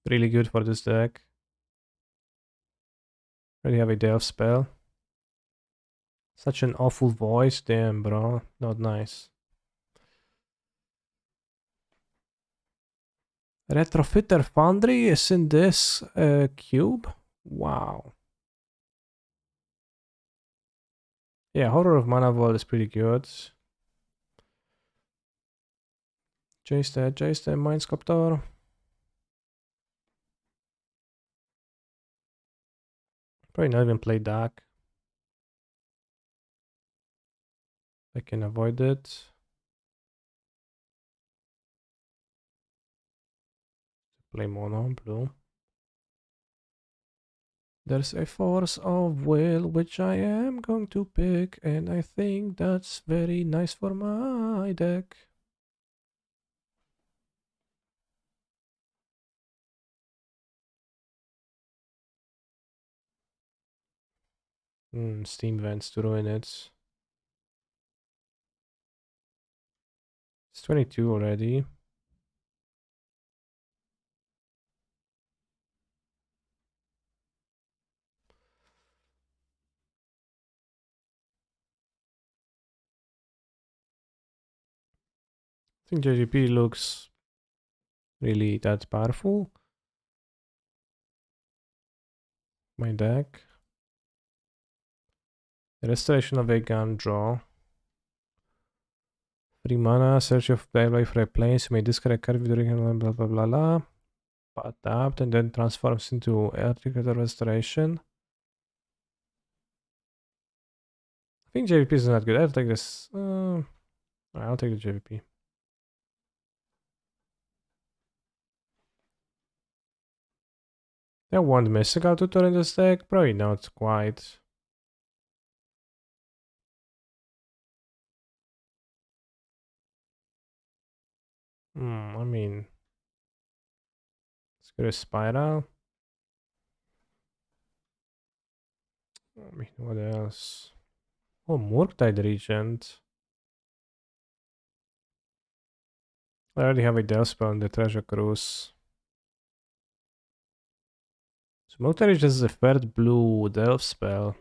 really good for this deck. Already have a Delve spell. Such an awful voice, damn bro. Not nice. Retrofitter Foundry is in this cube? Wow. Yeah, Horror of Mana Vault is pretty good. Jace the Mind Sculptor. Probably not even play Dark. I can avoid it. Play mono, blue. There's a force of will which I am going to pick, and I think that's very nice for my deck. Steam vents to ruin it. It's 22 already. I think JGP looks really that powerful. my deck. Restoration of a gun, draw. 3 mana, search of life for a place, you may discard a card during blah blah blah blah. Tapped and then transforms into Article Restoration. I think JVP is not good. I'll take this. I'll take the JVP. There one mystical tutor in this deck? Probably not quite. I mean, let's go to Spiral. I mean, what else? Oh, Murktide Regent. I already have a Delve spell in the Treasure Cruise. So Murktide Regent is a third blue Delve spell.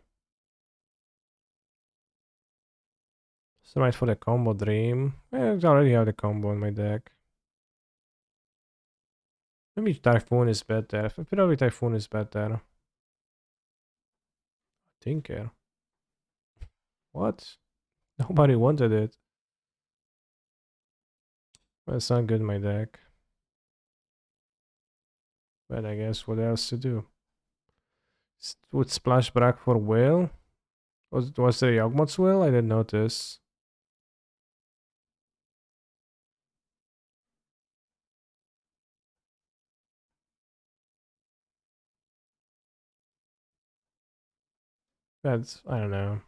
So right for the combo Dream. I already have the combo in my deck. Maybe Typhoon is better. Probably Typhoon is better. Tinker. What? Nobody wanted it. Well, it's not good in my deck. But I guess what else to do? Would Splash Brack for Whale? Was there Yawgmoth's Whale? I didn't notice. That's, I don't know.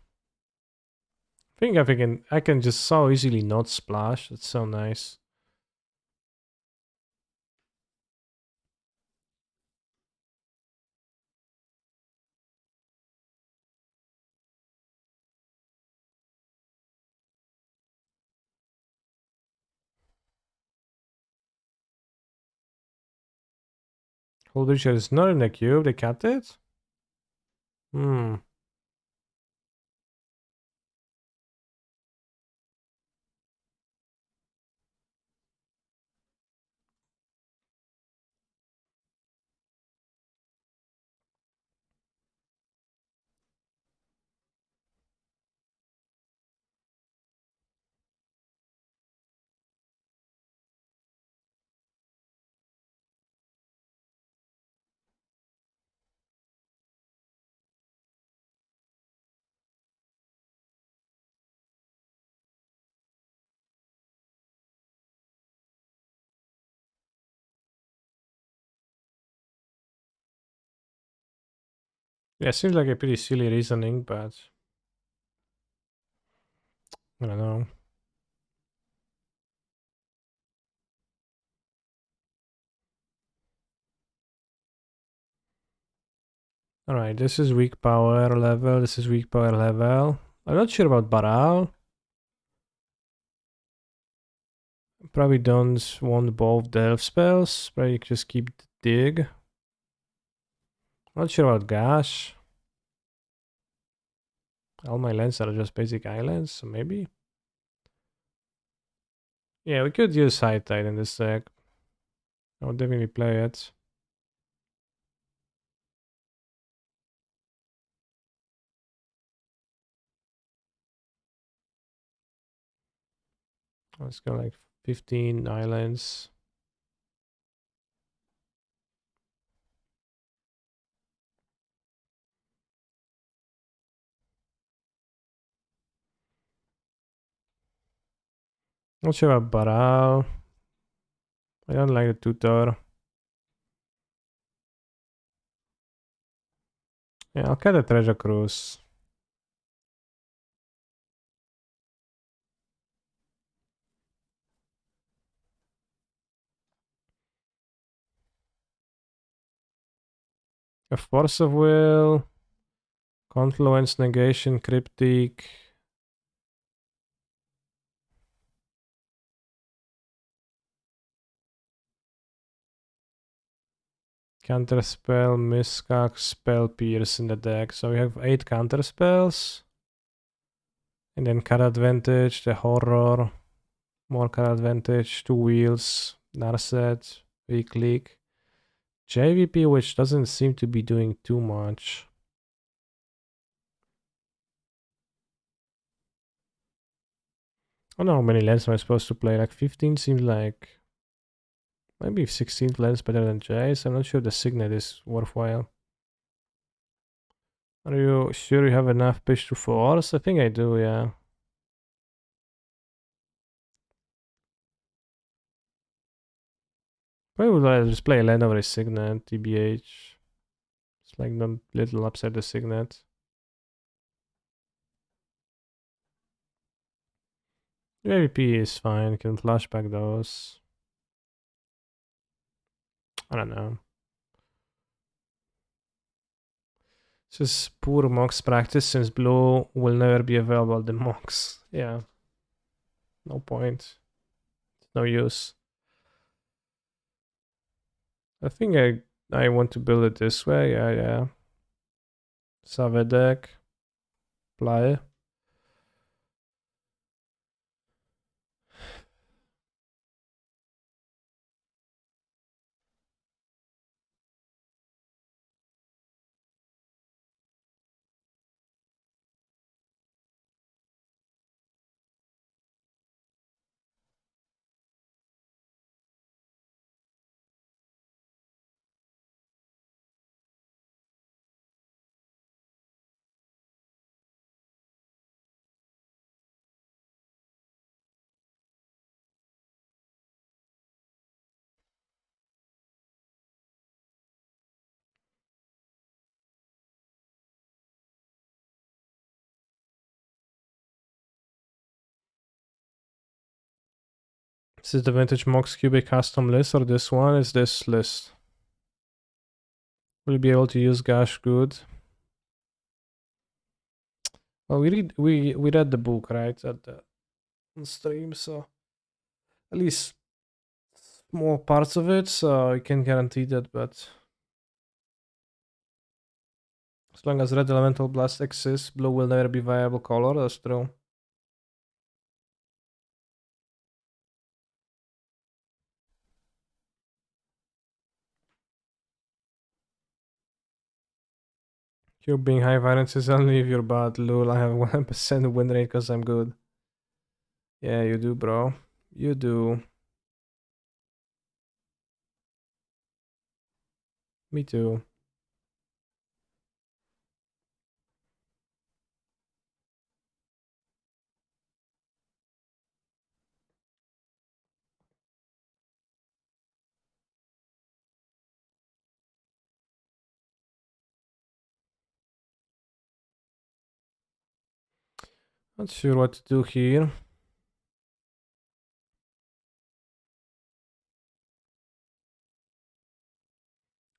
I can just so easily not splash. It's so nice. Huldreacher is not in the cube. They cut it? Yeah, seems like a pretty silly reasoning, but I don't know. Alright, this is weak power level, this is weak power level. I'm not sure about Baral. Probably don't want both Delve spells. Probably just keep Dig. Not sure about Gash. All my lands are just basic islands, so maybe. Yeah, we could use High Tide in this deck. I would definitely play it. Let's go like 15 islands. Not sure about Baral. I don't like the tutor. Yeah, I'll cut the Treasure Cruise. A Force of Will. Confluence, Negation, Cryptic. Counterspell, Miskak, Spell Pierce in the deck. So we have 8 counterspells. And then card advantage, the horror, more card advantage, 2 wheels, Narset, weak leak, JVP, which doesn't seem to be doing too much. I don't know how many lands am I supposed to play. Like 15 seems like maybe 16th lands better than Jace. I'm not sure the Signet is worthwhile. Are you sure you have enough pitch to force? I think I do, yeah. Probably would just play a land over a Signet, TBH. It's like the little upside the Signet. JVP is fine, can flashback those. I don't know. This is poor Mox practice since blue will never be available the Mox. Yeah. No point. No use. I think I want to build it this way. Yeah. Savedek. Play. This is the vintage Mox Cubic custom list, or this one is this list. We'll be able to use Gash good. Well, we read the book, right, at the on stream, so at least small parts of it, so I can guarantee that, but as long as red elemental blast exists, blue will never be viable color, that's true. You're being high variance is only if you're bad, lol. I have 1% win rate because I'm good. Yeah, you do, bro. You do. Me too. Not sure what to do here.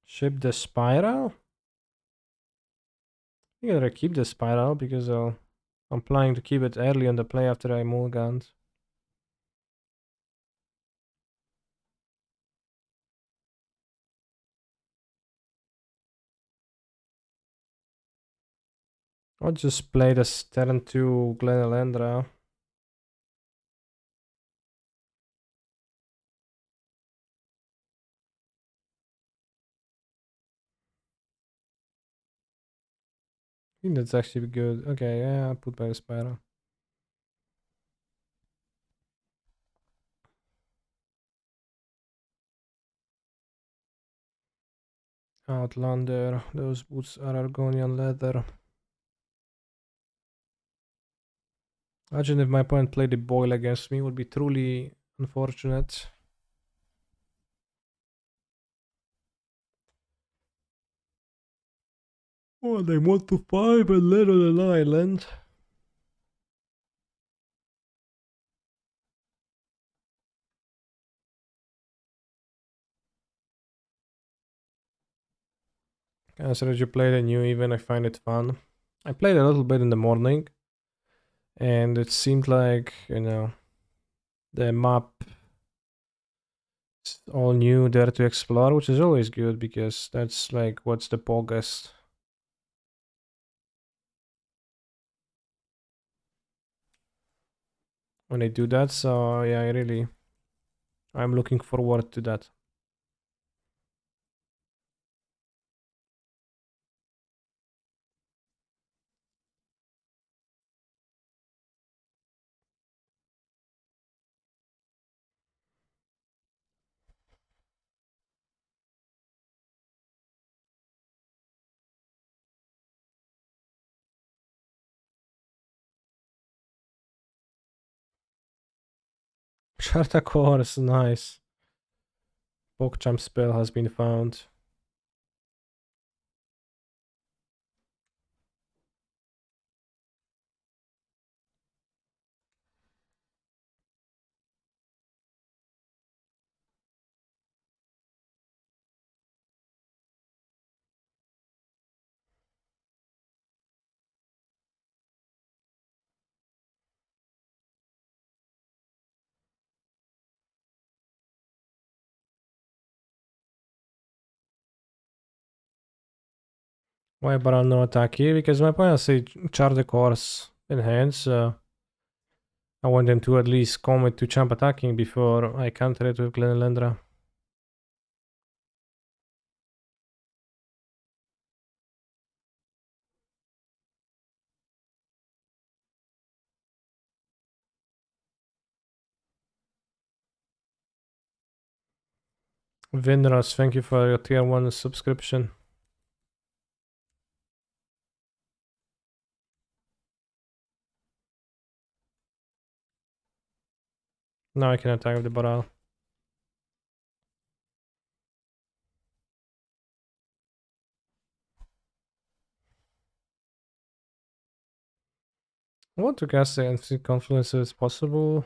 Ship the spiral? I think I'd keep the spiral because I'm planning to keep it early on the play after I mulligant. I'll just play the turn 2 Glen Elendra. I think that's actually good. Okay, yeah, I'll put by the spiral. Outlander, those boots are Argonian leather. Imagine if my opponent played the boil against me, would be truly unfortunate. Oh, they want to 5 and let on an island. As you play the new even, I find it fun. I played a little bit in the morning, and it seemed like, the map is all new there to explore, which is always good because that's like what's the Pogest. When they do that, so yeah, I'm looking forward to that. Charta Course, nice. PogChamp spell has been found. Why Baral no attack here? Because my opponent say Charta Course in hand, so I want them to at least commit to champ attacking before I counter it with Glenelendra. Vinras, thank you for your tier 1 subscription. Now I can attack with the Baral. I want to cast the Infinite Confluence if it's possible.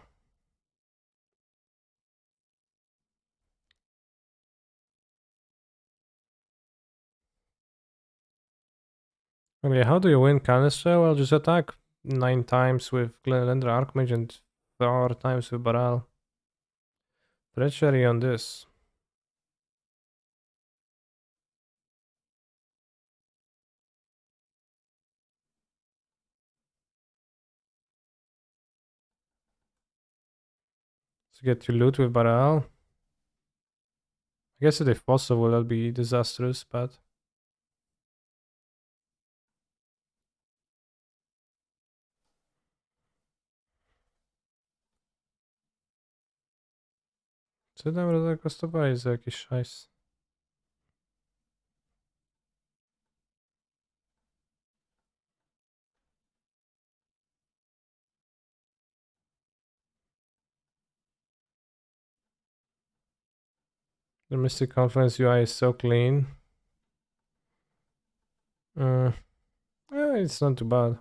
Okay, how do you win Canister? Well, just attack 9 times with Glenelendra Archmage and 4 times with Baral. Treachery on this. To get to loot with Baral. I guess if possible, that'd be disastrous, but... Co tam rozakostowałeś za jakiś szajs? The Mystic Conference UI is so clean. It's not too bad.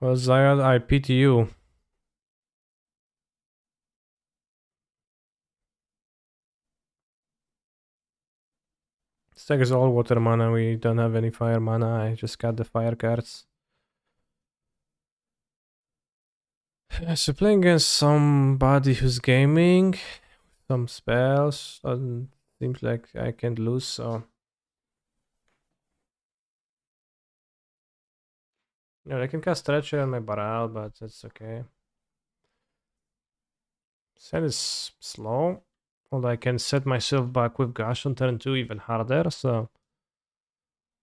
Well, Zayad, I pity you. Stack is all water mana, we don't have any fire mana, I just got the fire cards. So playing against somebody who's gaming, some spells, doesn't seems like I can't lose, so... Yeah, I can cast Treachery on my Baral, but that's okay. Set is slow, although I can set myself back with Gash on turn 2 even harder, so...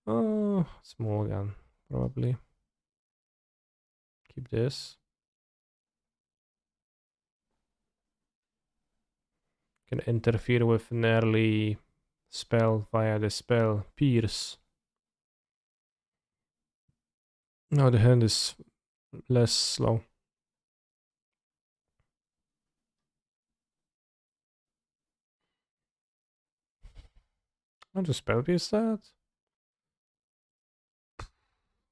Oh, small gun, probably. Keep this. Can interfere with an early spell via the spell Pierce. No, the hand is less slow. I'll just spell pierce that.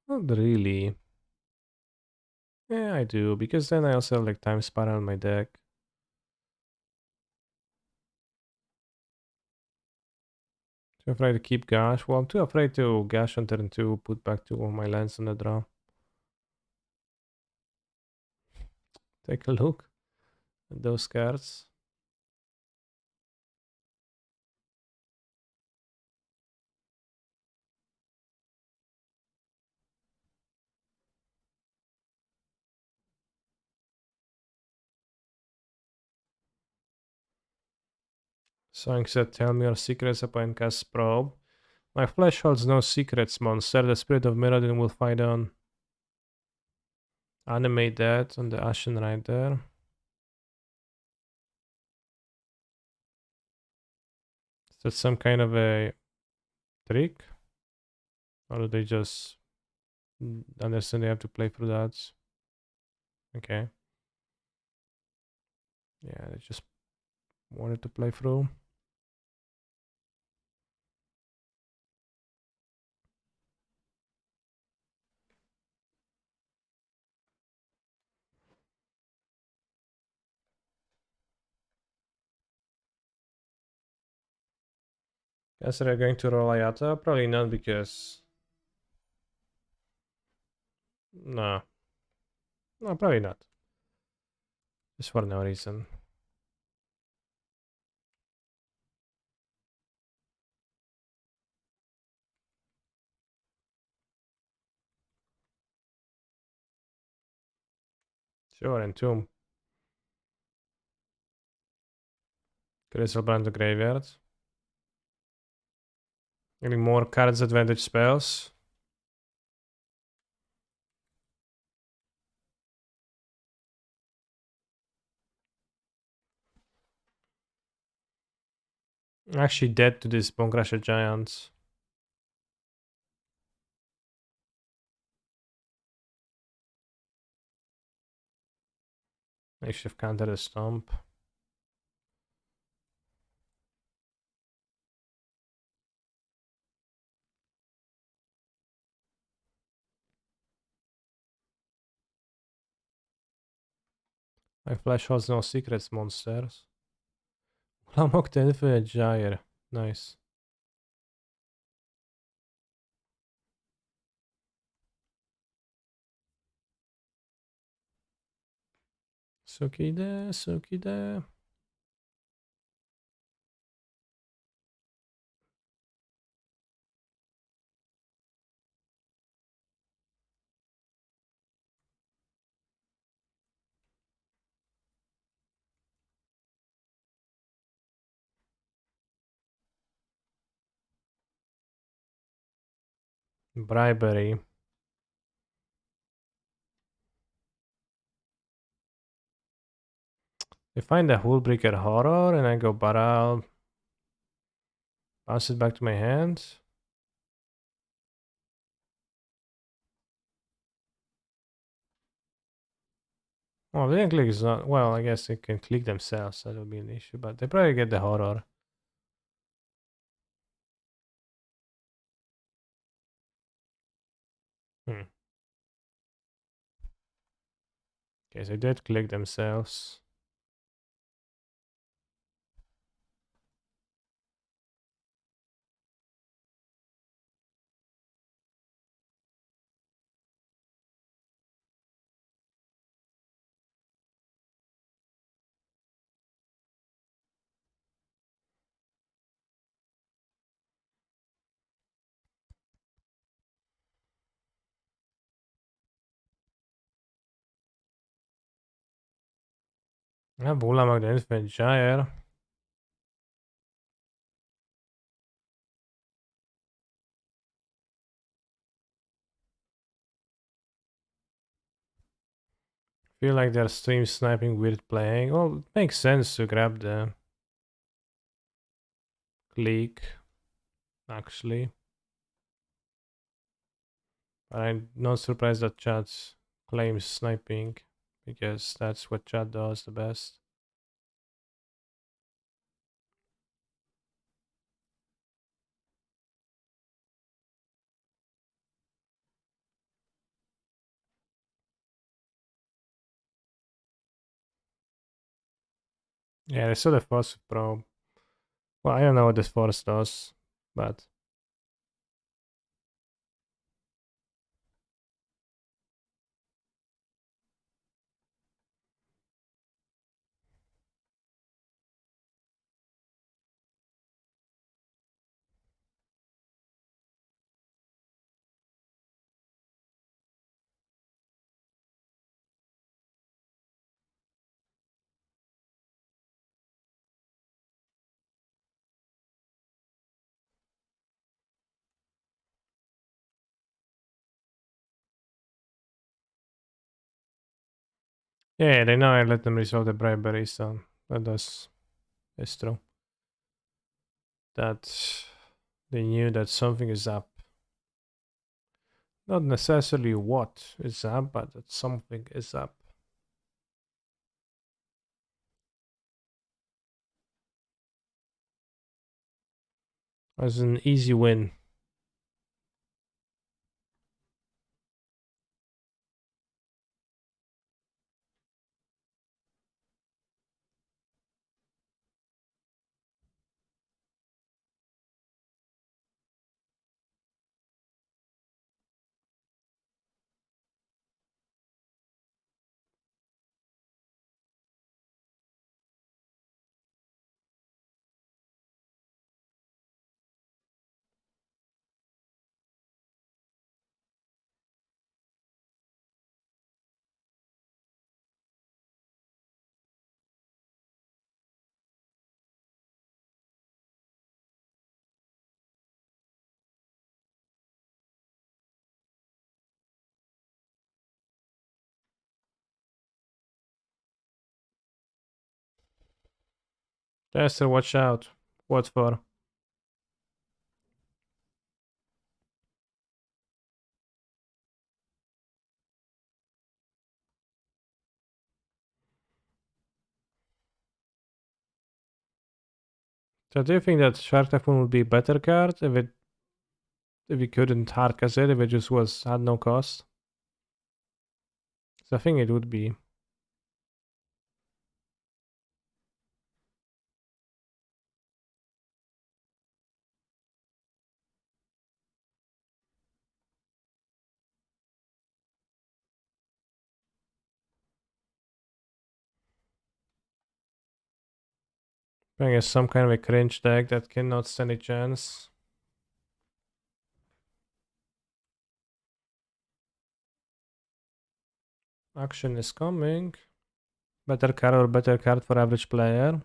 Not really. Yeah, I do, because then I also have like Time Spiral on my deck. Too afraid to keep Gash. Well, I'm too afraid to Gash on turn 2, put back 2 of my lands on the draw. Take a look at those cards. Song said, tell me your secrets upon cast probe. My flesh holds no secrets, monster. The spirit of Mirrodin will fight on. Animate that on the Ashen right there. Is that some kind of a trick? Or do they just understand they have to play through that? Okay. Yeah, they just wanted to play through. Guess they're going to roll Ayata? Probably not because... No. No, probably not. Just for no reason. Sure, and Tomb. Crystal Brand to graveyard. Getting more cards advantage spells. Actually dead to this Bone Crusher Giants. I should have countered a stomp. My flash holds no secrets, monsters. Lamok the Infinite Gyre. Nice. Sukide, Sukide. Bribery. I find a Hullbreaker Horror and I go Baral. Bounce it back to my hand. Oh, they didn't click is not... Well, I guess they can click themselves. That would be an issue, but they probably get the Horror. Hmm. Okay, so they did click themselves. Ja, Bola the Infinite Gyre. Feel like they're stream sniping weird playing. Well, it makes sense to grab the click, actually. But I'm not surprised that chat claims sniping, because that's what chat does the best. Yeah, they saw the Force Probe. Well, I don't know what this Force does, but... Yeah, they know I let them resolve the bribery, so that does... It's true. That... They knew that something is up. Not necessarily what is up, but that something is up. As an easy win. Tester, watch out. What for? So do you think that Shark Typhoon would be a better card if you couldn't hardcast it, if it just was had no cost? So I think it would be. Playing as some kind of a cringe deck that cannot stand a chance. Action is coming. Better card or better card for average player.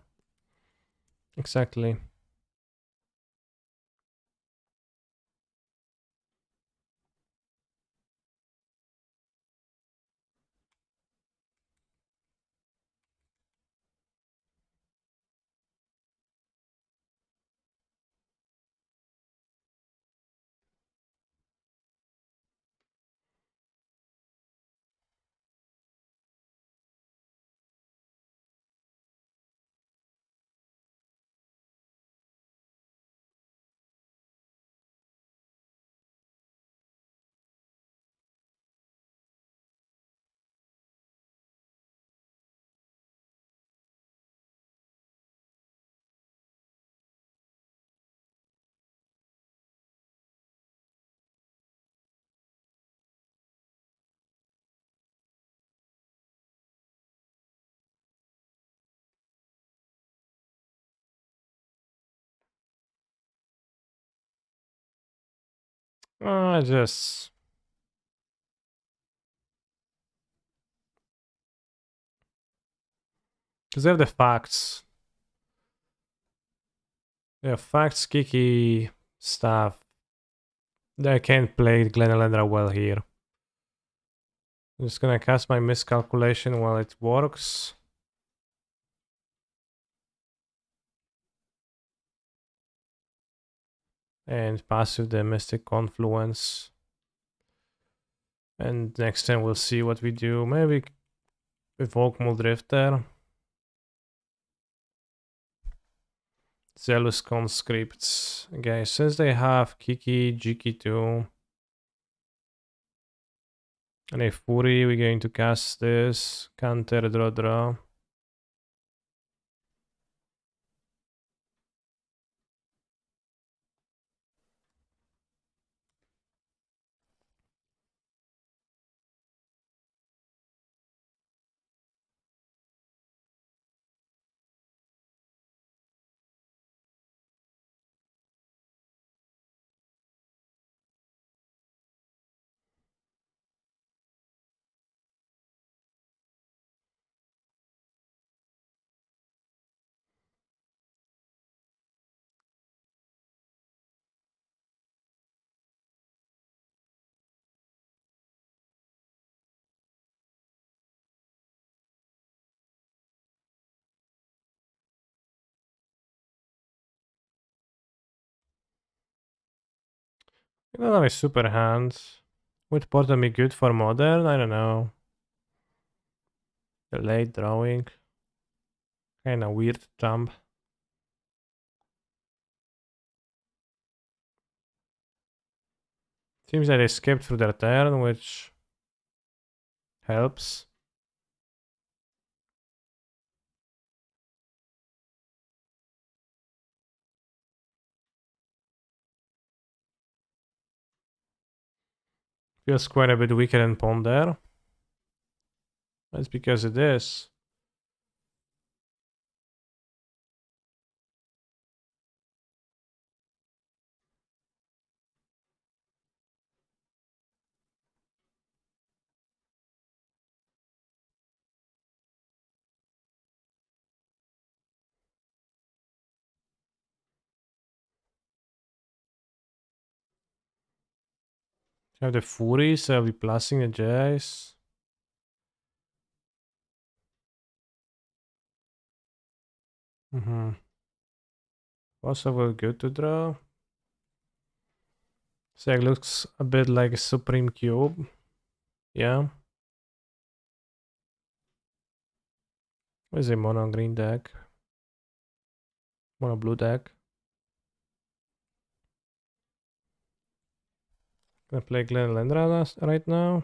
Exactly. Just because they have the facts. They have facts, Kiki stuff. I can't play Glenelendra well here. I'm just gonna cast my miscalculation while it works. And passive the Mystic Confluence. And next time we'll see what we do. Maybe evoke Muldrifter. Zealous Conscripts. Okay, since they have Kiki, Jiki 2, and a Fury, we're going to cast this. Counter, draw, draw. You don't have a super hand. Would Portal be good for modern? I don't know. The late drawing. Kinda weird jump. Seems that they skipped through their turn, which helps. Feels quite a bit weaker than Ponder. That's because it is. You have the Fury, so I'll be plusing the Jays. Also good to draw. Seg looks a bit like a Supreme Cube. Yeah. Where's a mono green deck? Mono blue deck. Gonna play Glen Lendra right now.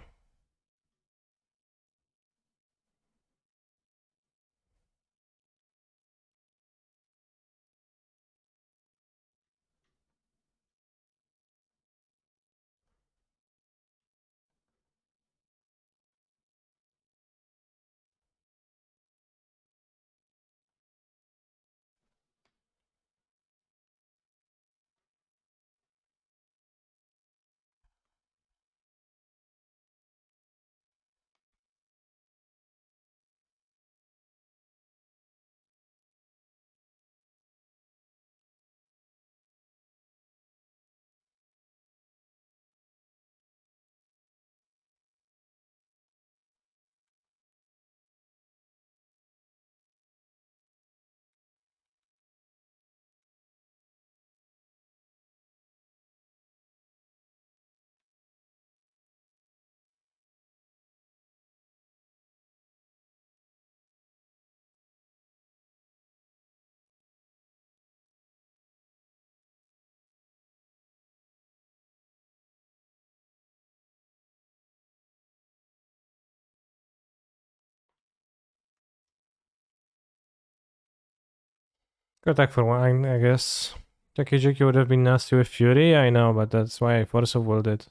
Go attack for one, I guess. Takijiki would have been nasty with Fury, I know, but that's why I Force of Will did.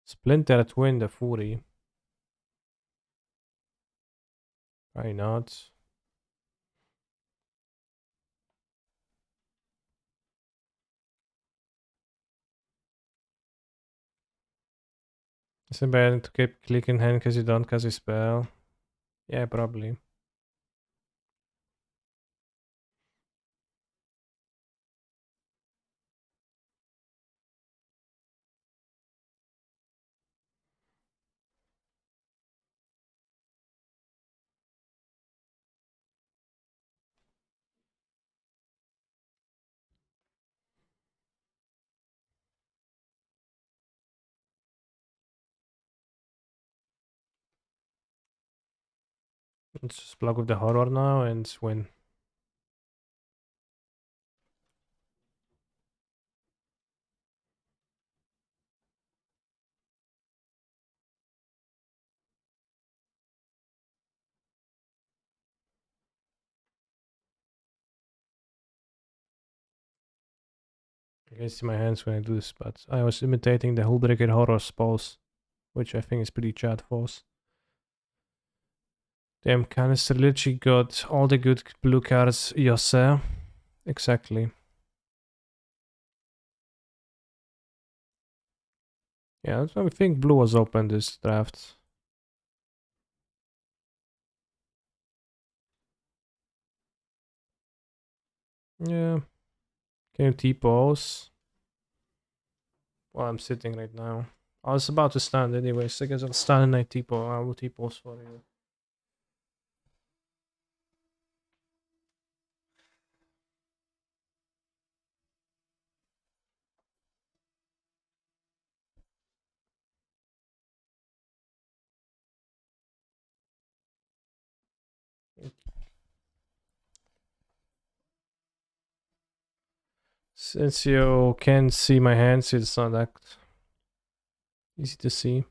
Splinter Twin the Fury. Why not? Is it better to keep clicking hand because you don't cast a spell? Yeah, probably. Let's just block with the horror now and win. You can see my hands when I do this, but I was imitating the Hullbreaker Horror's pose, which I think is pretty chat false. Damn, Canister literally got all the good blue cards, Yose. Exactly. Yeah, I think blue was open this draft. Yeah. Can you T-pose? Well, I'm sitting right now. I was about to stand anyways. I guess I'll stand and I T-pose. I will T-pose for you. Since you can't see my hands, it's not that easy to see.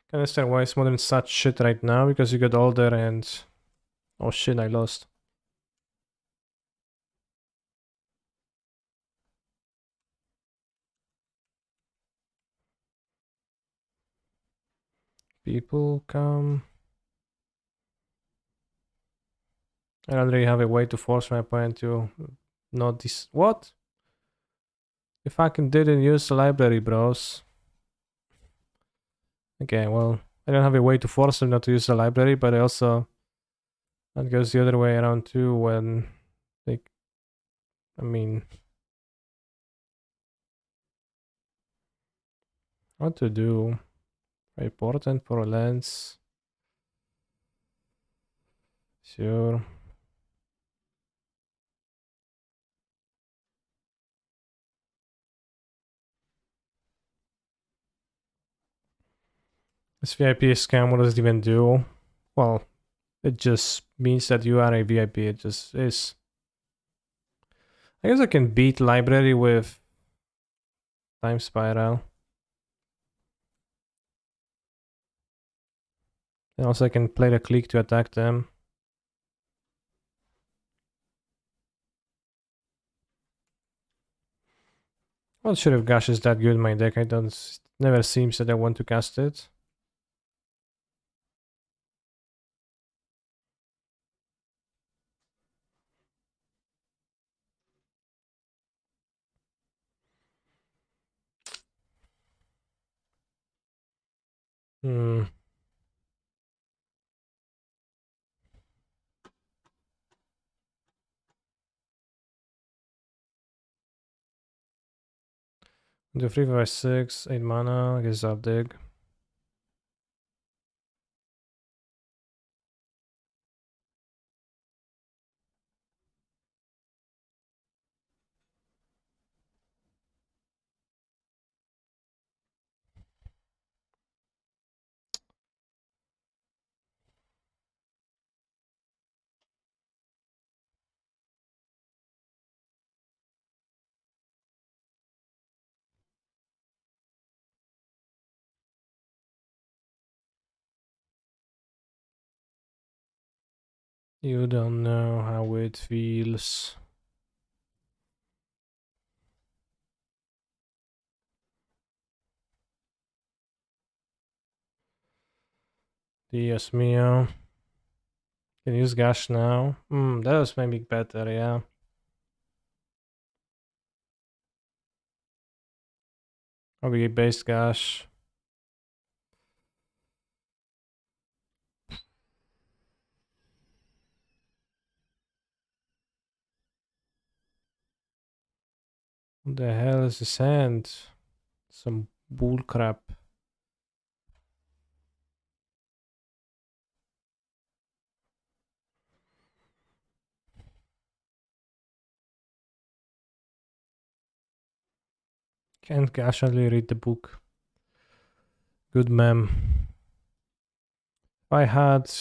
Can understand why it's modern such shit right now, because you got older and... Oh shit, I lost. People come... I don't really have a way to force my opponent to not this. What? You fucking didn't use the library, bros. Okay, well, I don't have a way to force them not to use the library, but I also... That goes the other way around too when they... I mean... What to do? Very important for a lens. Sure. This VIP scam, what does it even do? Well, it just means that you are a VIP. It just is. I guess I can beat library with time spiral. And also I can play the click to attack them. I'm not sure if Gush is that good in my deck. I don't... Never seems that I want to cast it. Hmm. Do 3, 5, 6, 8 mana. I guess I'll dig. You don't know how it feels. Dios mio. Can use Gash now. That was maybe better, yeah. Okay, base Gash. What the hell is this hand? Some bull crap. Can't casually read the book. Good ma'am. If I had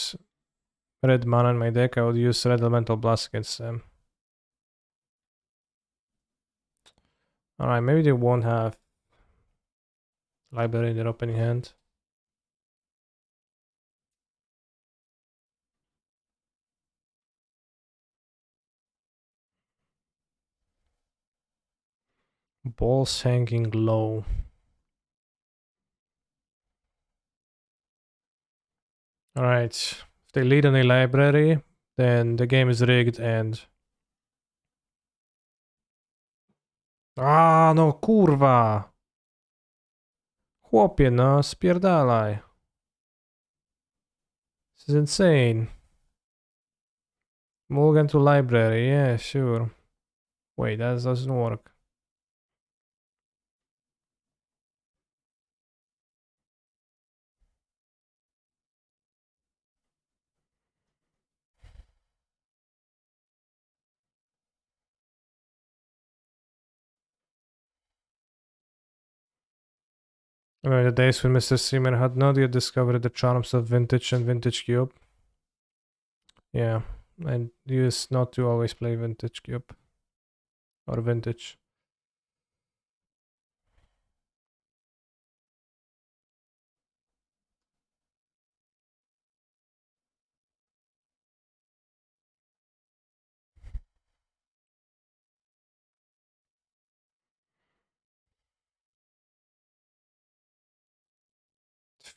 red mana in my deck, I would use red elemental blast against them. Alright, maybe they won't have library in their opening hand. Balls hanging low. Alright, if they lead on a library, then the game is rigged and... Ah, no kurwa! Chłopie, no, spierdalaj. This is insane. Mulligan to library, yeah, sure. Wait, that doesn't work. Remember the days when Mr. Seaman had not yet discovered the charms of vintage and vintage cube? Yeah, and used not to always play vintage cube. Or vintage.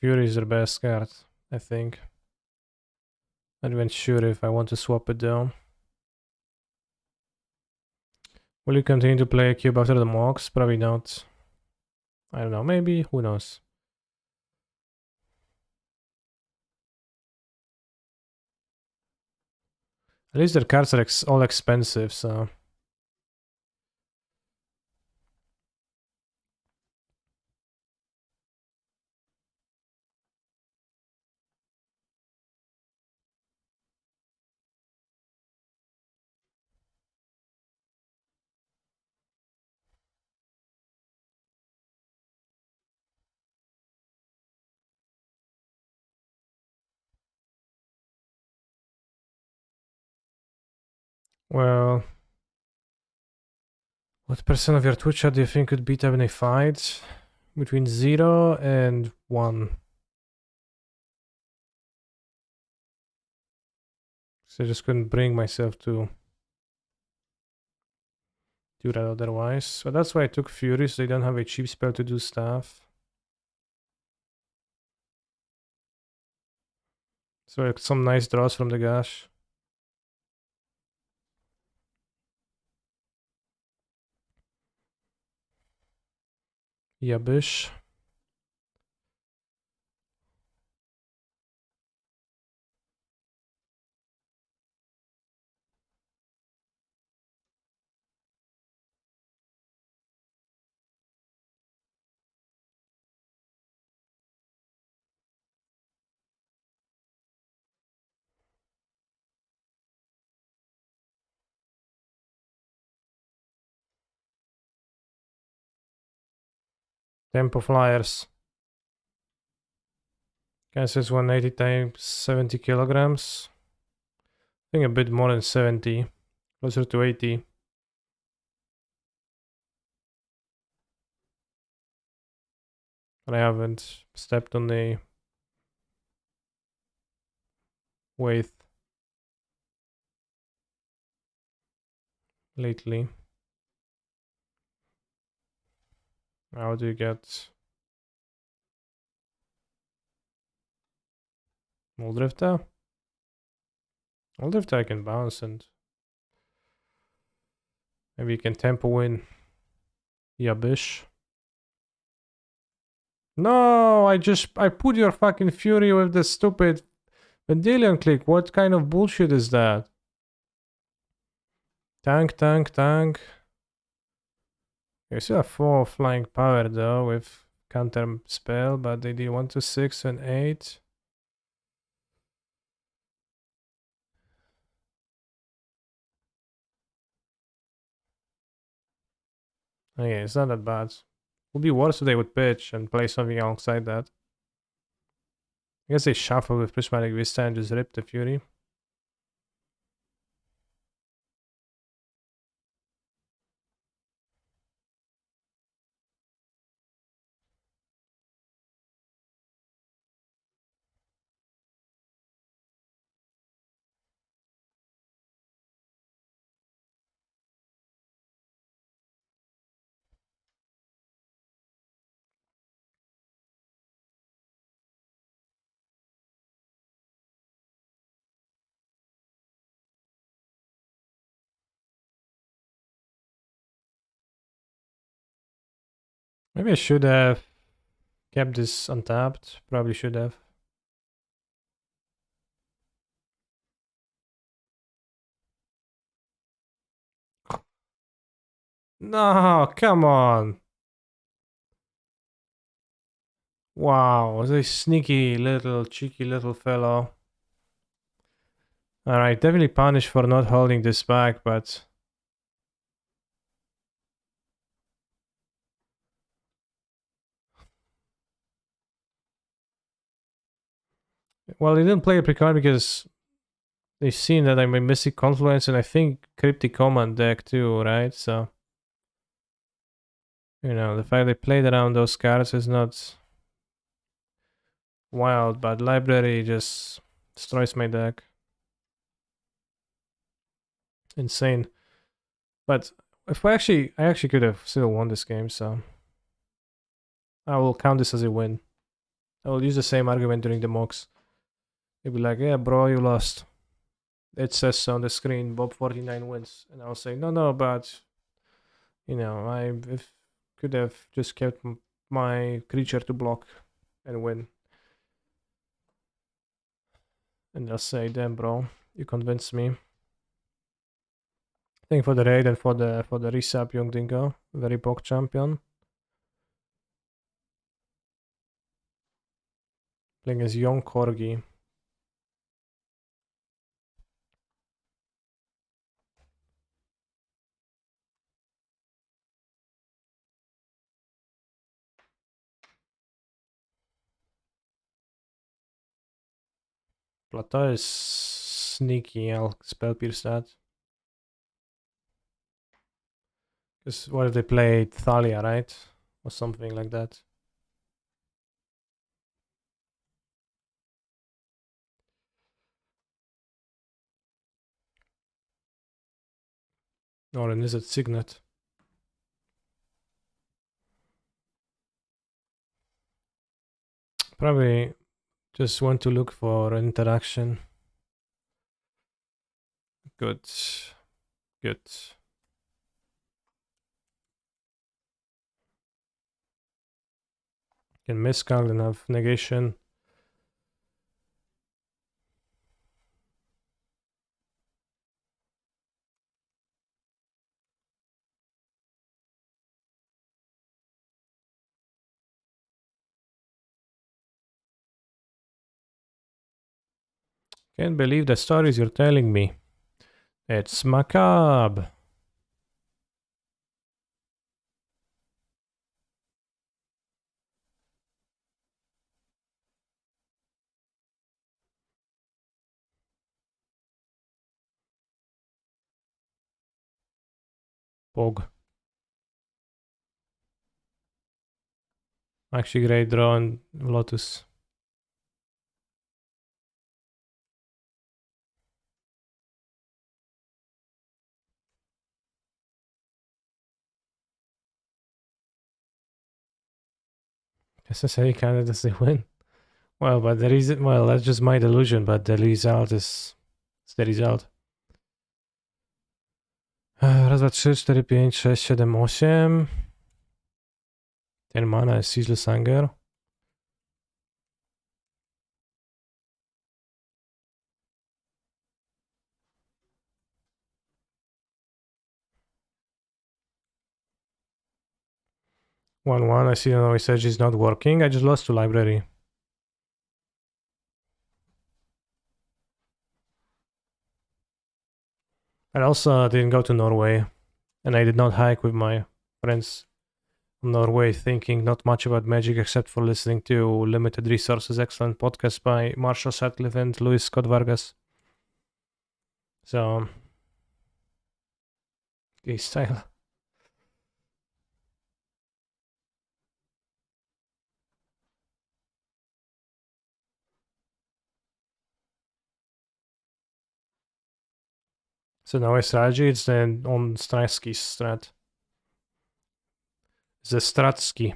Fury is the best card, I think. Not even sure if I want to swap it down. Will you continue to play a cube after the mocks? Probably not. I don't know, maybe, who knows. At least their cards are all expensive, so... Well... What percent of your Twitch chat do you think could beat up in a fight? Between 0 and 1. So I just couldn't bring myself to do that otherwise. But that's why I took Fury, so they don't have a cheap spell to do stuff. So like some nice draws from the Gash. Yabish. Tempo Flyers. Guess it's 180 times 70 kilograms. I think a bit more than 70. Closer to 80. But I haven't stepped on the weight lately. How do you get Muldrifter? Muldrifter I can bounce and maybe you can tempo win Yabish. No, I put your fucking Fury with the stupid Vendilion click. What kind of bullshit is that? Tank, tank, tank. You still have 4 flying power though with counter spell, but they do 1 to 6 and 8. Okay, it's not that bad. Would be worse if they would pitch and play something alongside that. I guess they shuffle with Prismatic Vista and just rip the Fury. Maybe I should have kept this untapped. Probably should have. No, come on. Wow, this sneaky little, cheeky little fellow. Alright, definitely punished for not holding this back, but... Well, they didn't play a precard because they've seen that I'm a Mystic Confluence and I think Cryptic Command deck too, right? So, you know, the fact they played around those cards is not wild, but Library just destroys my deck. Insane. But if I actually could have still won this game, so I will count this as a win. I will use the same argument during the mocks. They'll be like, yeah, bro, you lost. It says on the screen, Bob 49 wins. And I'll say, no, but, you know, could have just kept my creature to block and win. And they'll say, damn, bro, you convinced me. Thank you for the raid and for the resub, Young Dingo. Very pog champion. Playing as Young Corgi. Plateau is sneaky, I'll spell pierce that. Because what if they played Thalia, right? Or something like that. Or an is it Signet? Probably just want to look for interaction. Good. Good. Can miscount and have negation. Can't believe the stories you're telling me. It's macabre. Pog. Actually, great draw on Lotus. SSA candidates they win. Well, but the reason, well, that's just my delusion, but the result is the result. Raz, dwa, trzy, cztery, pięć, sześć, siedem, osiem. Ten mana jest Ceaseless Anger. One. I see no message is not working. I just lost to library. I also didn't go to Norway, and I did not hike with my friends from Norway, thinking not much about Magic except for listening to Limited Resources, excellent podcast by Marshall Sutcliffe and Luis Scott Vargas. So, gay style. So now a strategy, it's then on Stratsky's strat. The Stratsky.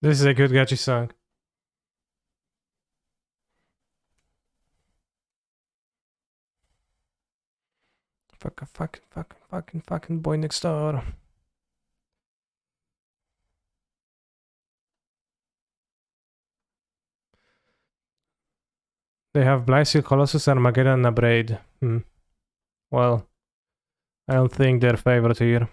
This is a good Gachi song. Fucking boy next door. They have Blysil, Colossus, Armageddon, and Abrade. Well, I don't think they're favored here.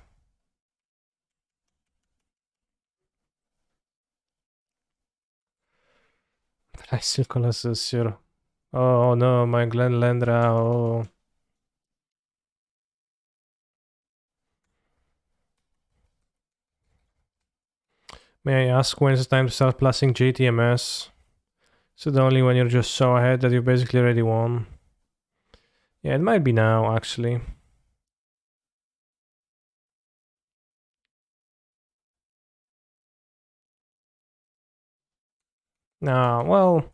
Blysil, Colossus, sure. Oh no, my Glenlandra, oh. May I ask when it's time to start plusing GTMS? So the only when you're just so ahead that you basically already won. Yeah, it might be now, actually. Nah, well,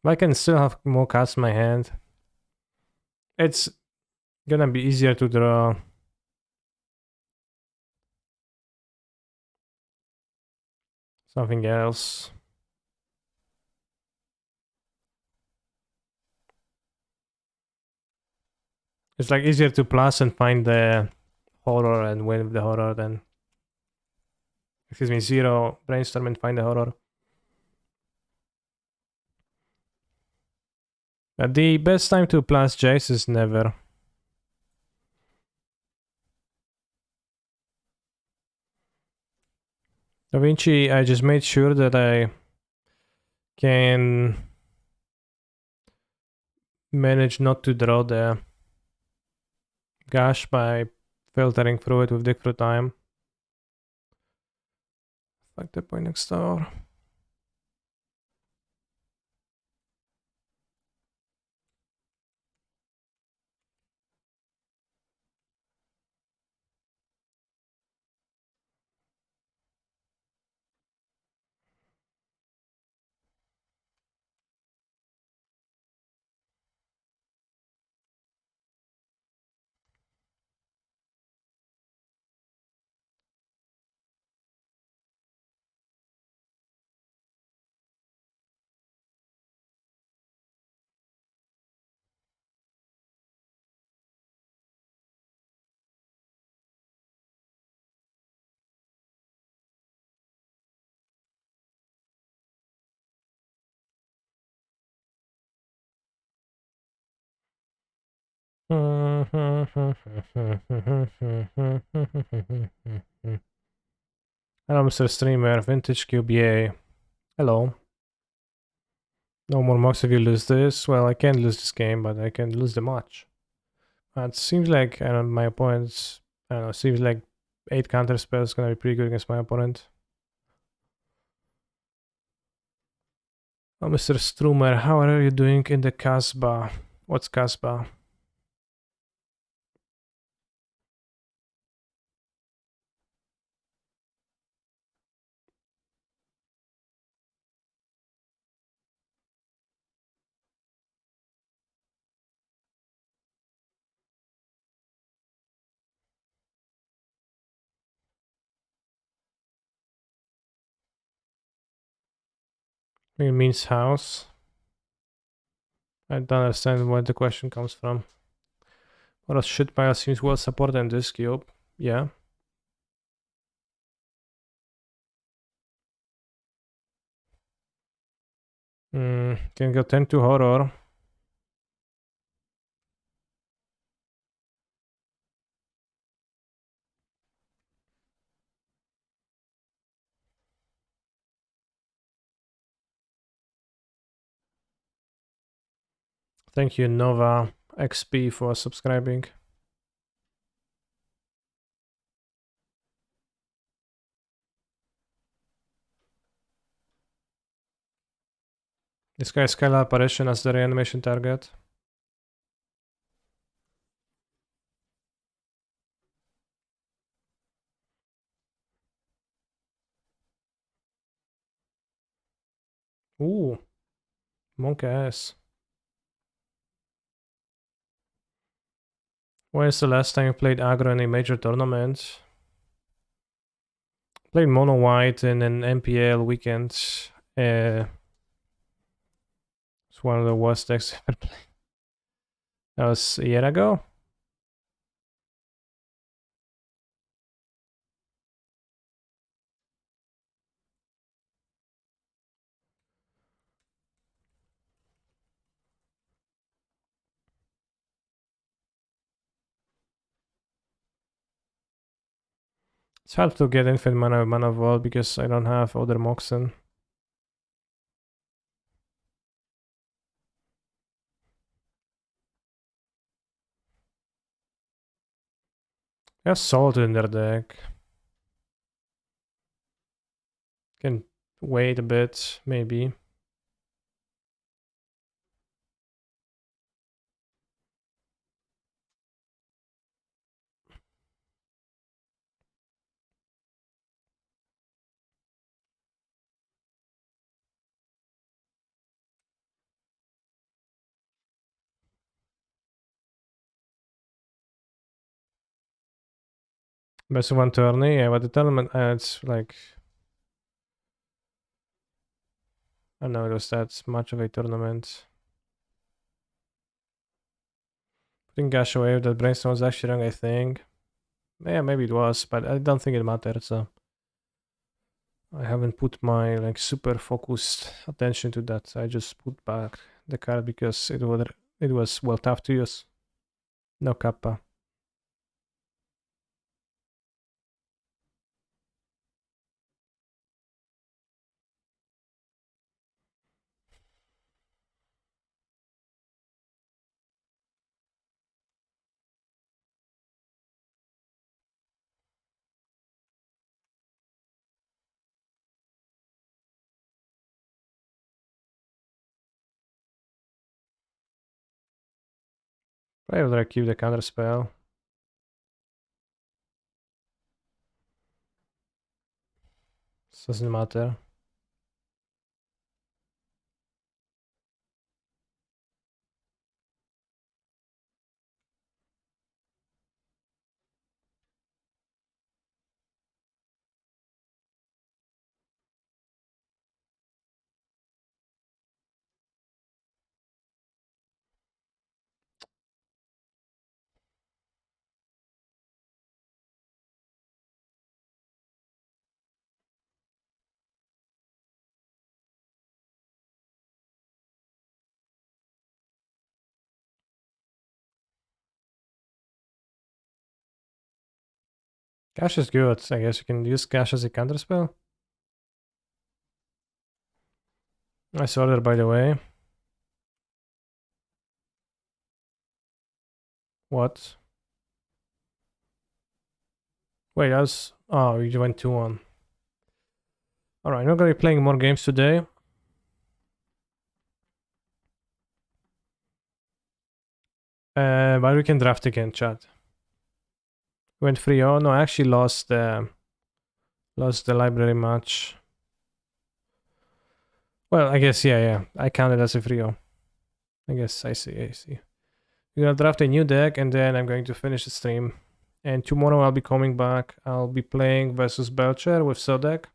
I can still have more cards in my hand. It's gonna be easier to draw. Something else. It's like easier to plus and find the horror and win with the horror than... Excuse me, 0 brainstorm and find the horror. But the best time to plus Jace is never. Da Vinci, I just made sure that I can manage not to draw the gash by filtering through it with Dig Through Time. Fuck the point next door. Hello, Mr. Streamer, Vintage Cube, yay. Hello. No more mocks if you lose this. Well, I can't lose this game, but I can lose the match. It seems like my opponent's... I don't know, seems like 8 counter spells is gonna be pretty good against my opponent. Oh, Mr. Stroomer, how are you doing in the Casbah? What's Casbah? It means house. I don't understand where the question comes from. What else shit pile seems well supported in this cube? Yeah. Can go 10 to horror. Thank you, Nova XP, for subscribing. This guy Skylar apparition as the reanimation target. Ooh. Monk ass. When is the last time you played aggro in a major tournament? Played mono white in an MPL weekend. It's one of the worst decks I ever played. That was a year ago. It's hard to get infinite mana vault because I don't have other Moxen. They have Salt in their deck. Can wait a bit, maybe. Best of one tourney, yeah, but the tournament, it's like, I don't know, it was that much of a tournament. Putting Gash away with that Brainstorm was actually wrong, I think. Yeah, maybe it was, but I don't think it mattered, so. I haven't put my like super focused attention to that. I just put back the card because it was well tough to use. No kappa. Probably would keep the counter spell. Doesn't matter. Cash is good. I guess you can use cash as a counter spell. Nice order, by the way. What? Wait, that's. Oh, you went 2-1. Alright, I'm not gonna be playing more games today. But we can draft again, chat. Went 3-0. No, I actually lost the library match. Well, I guess, yeah. I counted as a 3-0. I guess I see. We're gonna draft a new deck and then I'm going to finish the stream. And tomorrow I'll be coming back. I'll be playing versus Belcher with Sodek.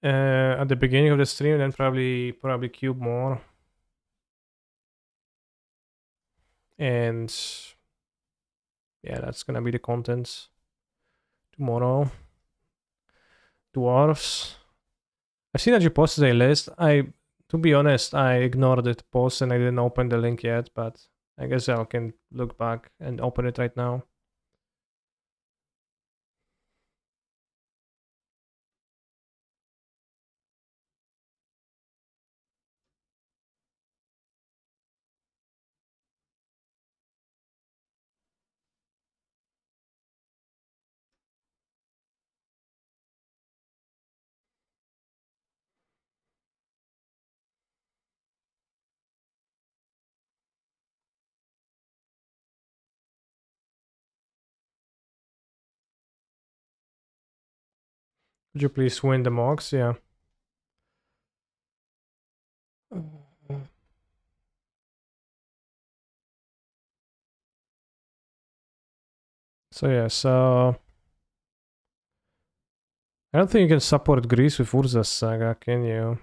At the beginning of the stream, then probably cube more. And yeah, that's gonna be the content tomorrow. Dwarfs. I've seen that you posted a list. To be honest, I ignored it post and I didn't open the link yet, but I guess I can look back and open it right now. Could you please win the Mox? Yeah. So yeah, so I don't think you can support Greece with Urza's Saga, can you?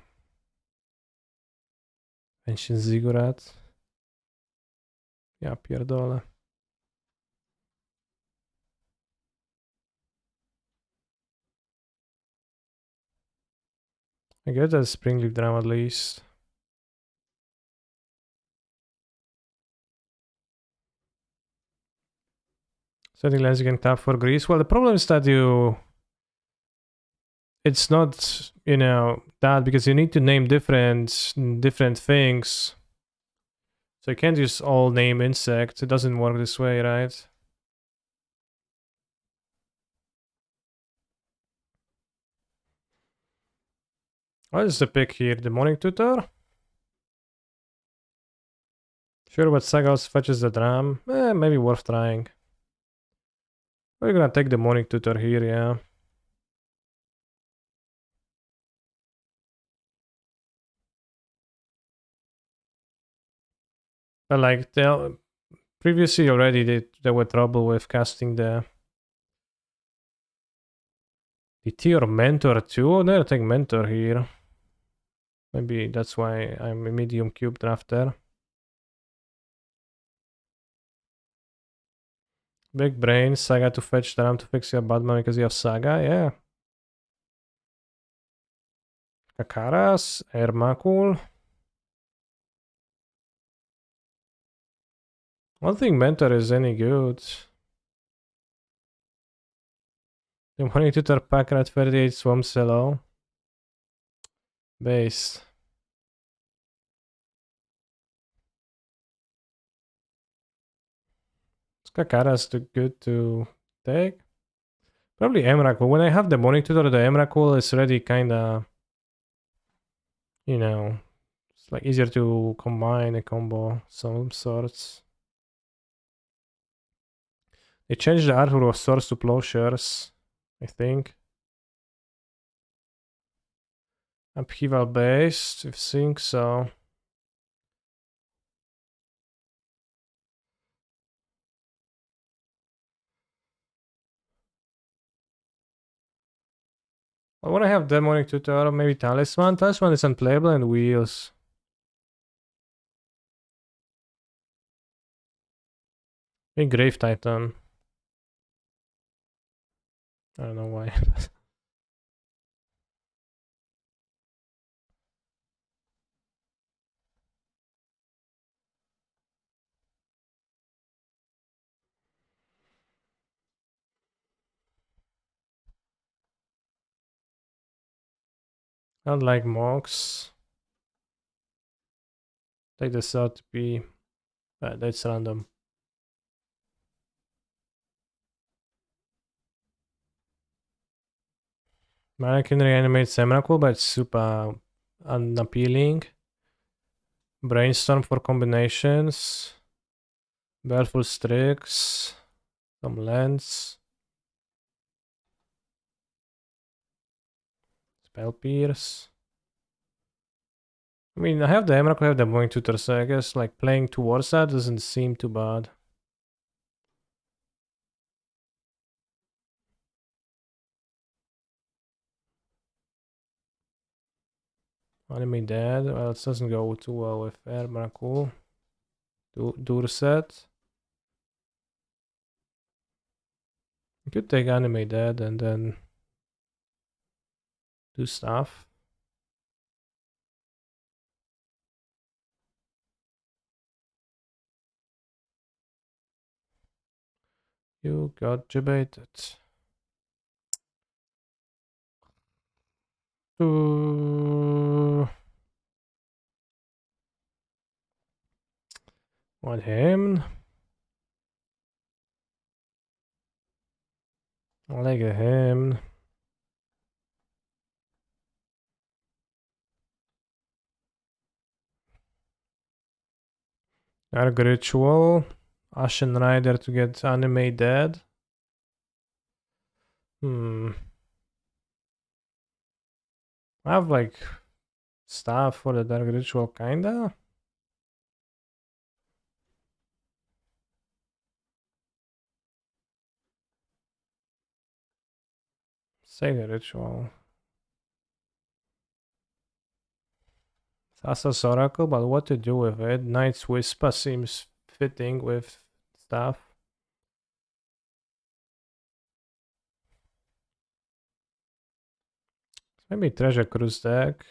Ancient Ziggurat. Ja pierdolę. I get that Springleaf Dram at least. Setting lands you can tap for Greece. Well, the problem is that it's not, you know, that, because you need to name different things. So you can't just all name insects. It doesn't work this way, right? What is the pick here? Demonic Tutor? Sure, but Sagos fetches the drum. Maybe worth trying. We're gonna take Demonic Tutor here, yeah. But like, previously already there were trouble with casting the tier Mentor too. Oh, they're taking Mentor here. Maybe that's why I'm a medium cube drafter. Big brain, Saga to fetch the RAM to fix your Batman because you have Saga, yeah. Kakaras, Ermakul. I don't think Mentor is any good. Demonic Tutor, Packrat, 38, Swamp Cello. Base. Is Kakaras too good to take? Probably Emrakul. When I have Demonic Tutor, the Emrakul is already kinda, you know, it's like easier to combine a combo some sorts. They changed the artwork of swords to plowshares, I think. Upheaval based, I think so. I want to have Demonic Tutor, maybe Talisman. Talisman is unplayable and wheels. Maybe Grave Titan. I don't know why. I don't like Mox. Take this out to be... that's random. Man can reanimate Semrakul, but it's super unappealing. Brainstorm for combinations. Baleful Strix. Some Lens. Spell Pierce. I mean, I have the Emrakul, I have the Demonic Tutor, so I guess like playing towards that doesn't seem too bad. Enemy dead. Well, it doesn't go too well with Emrakul. Durset. You could take Anime dead and then do stuff. You got debated. What him? I like a him. Arg Ritual. Ashen Rider to get Anime dead. I have like stuff for the Dark Ritual, kinda. Say the Ritual. Thassa's Oracle, but what to do with it? Knight's Whisper seems fitting with stuff. Maybe Treasure Cruise deck.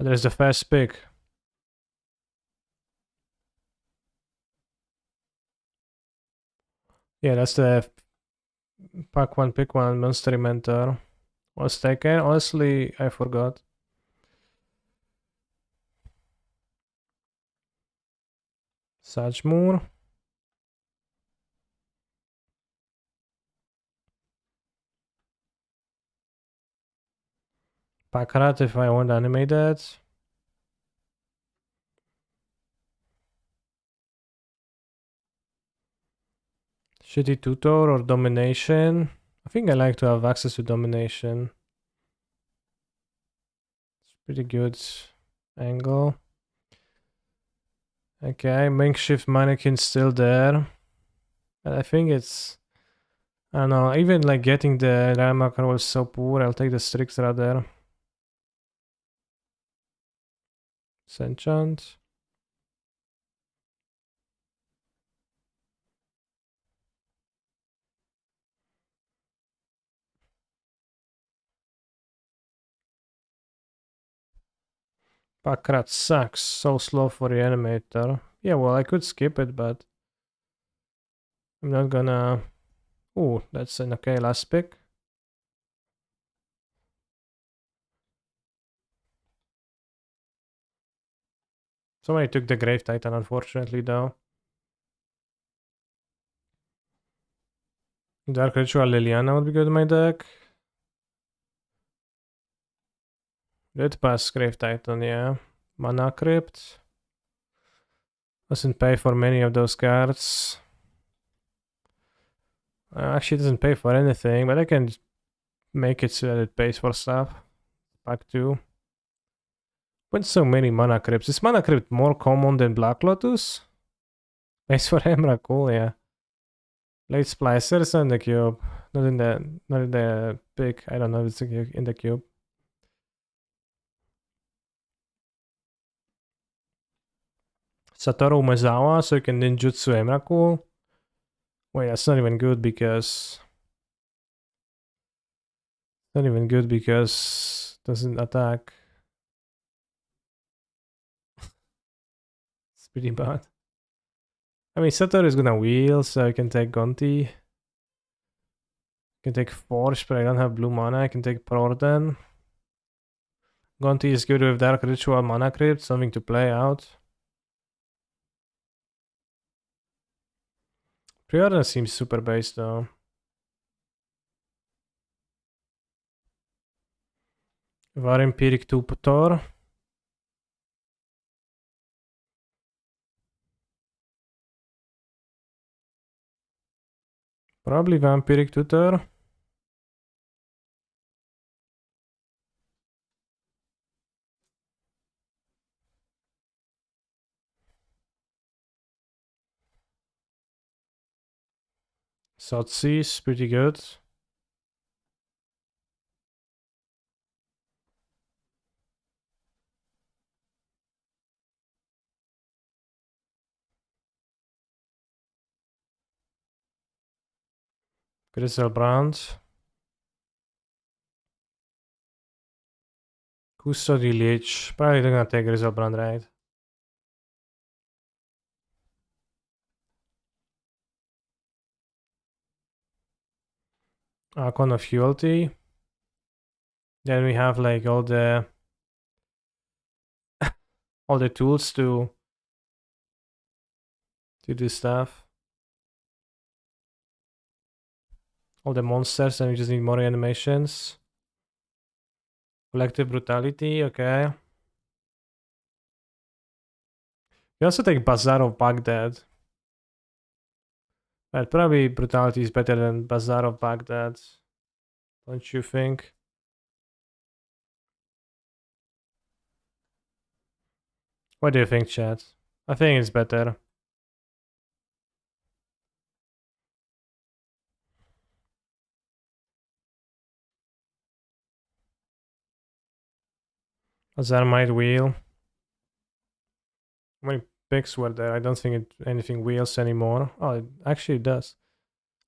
Oh, there's the first pick. Yeah, that's the pack one, pick one monster mentor. Was taken. Honestly, I forgot. Sajmur. Pakrat if I want to animate that. Shitty tutor or domination. I think I like to have access to domination. It's pretty good angle. Okay, makeshift mannequin still there. But I think it's, I don't know, even like getting the Ramak roll is so poor. I'll take the Strix rather. Senchant. Pakrat sucks. So slow for the animator. Yeah, well, I could skip it, but I'm not gonna. Oh, that's an okay last pick. Somebody took the Grave Titan, unfortunately, though. Dark Ritual Liliana would be good in my deck. Good pass Grave Titan, yeah. Mana Crypt. Doesn't pay for many of those cards. Actually, doesn't pay for anything, but I can make it so that it pays for stuff. Pack 2. What's so many Mana Crypts? Is Mana Crypt more common than Black Lotus? Pays for Emrakul, yeah. Late Splicers in the cube. Not in the pick. I don't know if it's in the cube. Satoru Umezawa, so you can ninjutsu Emrakul. Wait, that's not even good because not even good because doesn't attack. It's pretty bad. I mean, Satoru is gonna wheel, so I can take Gonti. I can take Forge, but I don't have blue mana. I can take Prorden. Gonti is good with Dark Ritual Mana Crypt, something to play out. Preordain seems super base though. Vampiric Tutor. Probably Vampiric Tutor. Sotsi is pretty good. Griselbrand. Custody Lich. Probably they're gonna take Griselbrand, right? Archon of Fealty. Then we have like all the tools to do stuff. All the monsters, and we just need more animations. Collective Brutality, okay. We also take Bazaar of Baghdad. But probably Brutality is better than Bazaar of Baghdad. Don't you think? What do you think, chat? I think it's better. Bazaar might wheel. How many picks were there? I don't think anything wheels anymore. Oh, it actually does.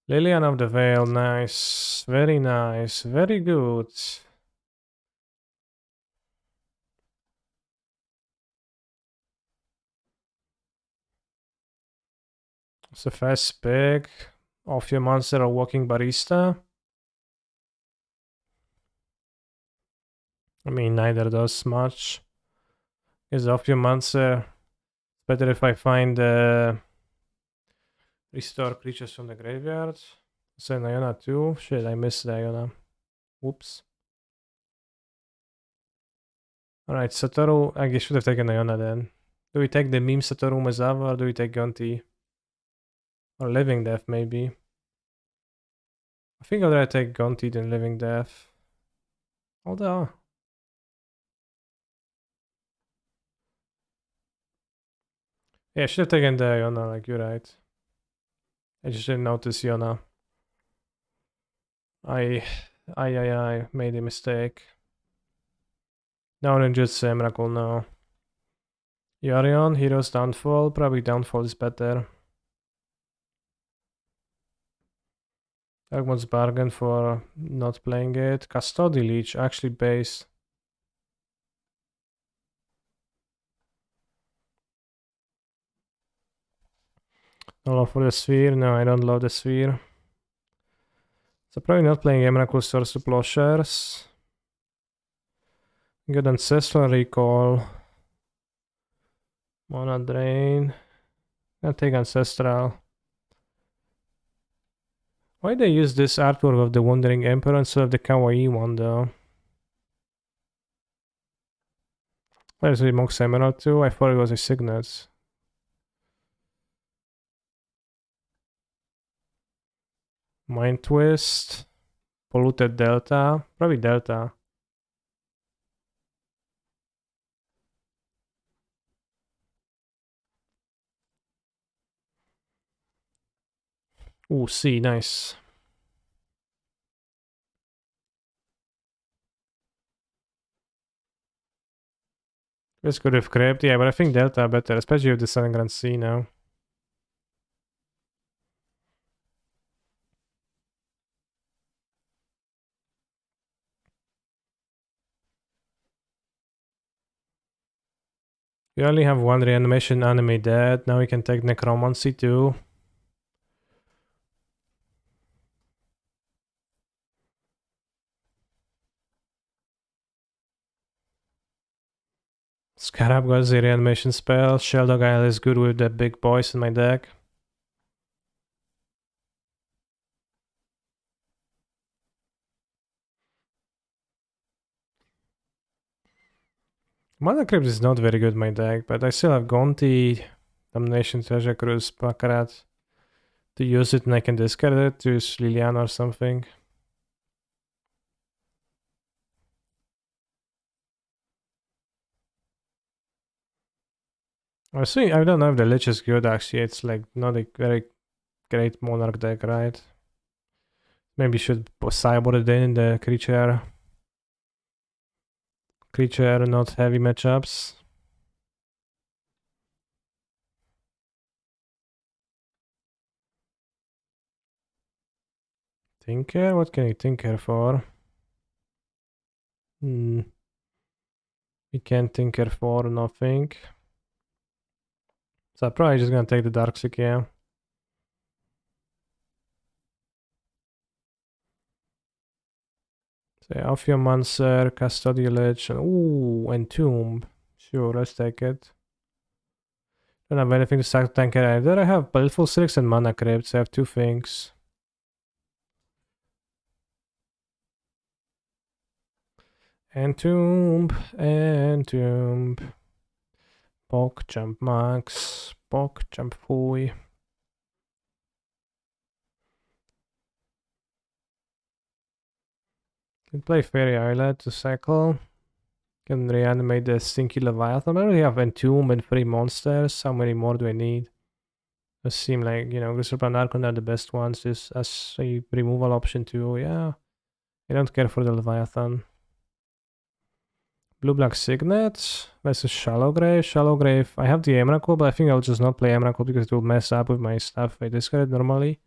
Lilian of the Veil, nice. Very nice. Very good. It's a fast pick. Off your monster or walking barista. I mean, neither does much. Is off your monster. Better if I find restore creatures from the graveyard. So Iona too. Shit, I missed the Iona. Whoops. Alright, Satoru. I guess should have taken Iona then. Do we take the meme Satoru Umezawa or do we take Gonti? Or Living Death maybe. I think I'd rather take Gonti than Living Death. Although. Yeah, I should have taken the Iona, like you're right. I just didn't notice Iona. I made a mistake. No, then just Emrakul now. Yarion, Hero's Downfall. Probably Downfall is better. Darkmoon's Bargain for not playing it. Custody Leech, actually base. No love for the Sphere. No, I don't love the Sphere. So probably not playing Emrakul Source to Plowshares. Good Ancestral Recall. Mana Drain. I'll take Ancestral. Why they use this artwork of the Wandering Emperor instead of the kawaii one though? Where's the Mox Emerald too? I thought it was a Signet. Mind Twist. Polluted Delta. Probably Delta. Ooh, C, nice. This could have crypt, yeah, but I think Delta better, especially with the Sun Grand C now. We only have one reanimation enemy dead. Now we can take Necromancy too. Scarab got the reanimation spell. Sheldog Isle is good with the big boys in my deck. Mana Crypt is not very good in my deck, but I still have Gonti, Domination, Treasure Cruise, Baccarat to use it, and I can discard it to use Liliana or something. I don't know if the Lich is good actually. It's like not a very great Monarch deck, right? Maybe should sideboard it in the creature, not heavy matchups. Tinker? What can you tinker for? We can't tinker for nothing. So I'm probably just gonna take the Darksec, yeah. So Ophiomancer, Custodial Lich, and ooh, Entomb. Sure, let's take it. Don't have anything to sack tanker either. I have Baleful Strix and Mana Crypt, so I have two things. Entomb. PogChamp Max, PogChamp Fui. Can play Fairy Islet to cycle. Can reanimate the Stinky Leviathan. I already have Entomb and 3 monsters. How many more do I need? It seem like, Griselbrand Archon are the best ones. Just as a removal option too. Yeah. I don't care for the Leviathan. Blue-black Signet versus Shallowgrave. Shallowgrave. I have the Emrakul, but I think I'll just not play Emrakul because it will mess up with my stuff I discard normally.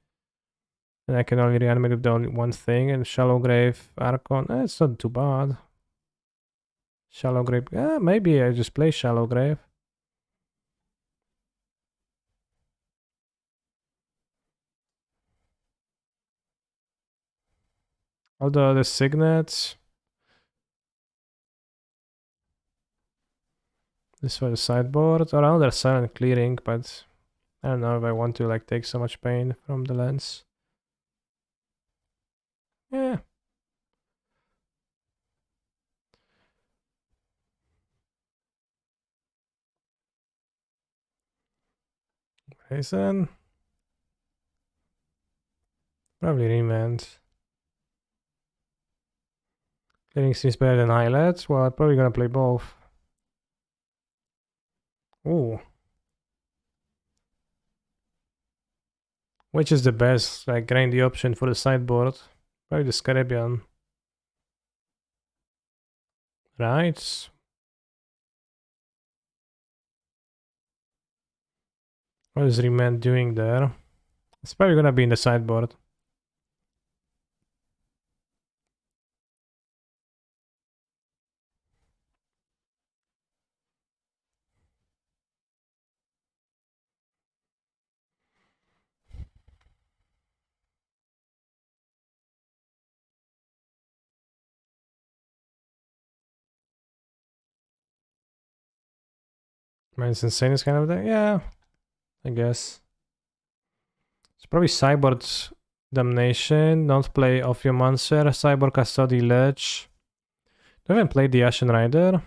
And I can only reanimate with the only one thing. And Shallowgrave Archon. It's not too bad. Shallowgrave. Maybe I just play Shallowgrave. Although the signets. This was the sideboard. Or another silent clearing, but I don't know if I want to like take so much pain from the lens. Yeah. Reason. Probably remand. Clearing seems better than highlights. Well, I'm probably gonna play both. Ooh. Which is the best, like, grindy option for the sideboard? Probably the Scarabian. Right. What is Remand doing there? It's probably gonna be in the sideboard. Man's Insane is kind of there. Yeah, I guess. It's probably sideboard Damnation. Don't play Ophiomancer. Sideboard Custody Ledge. Do I even play the Ashen Rider?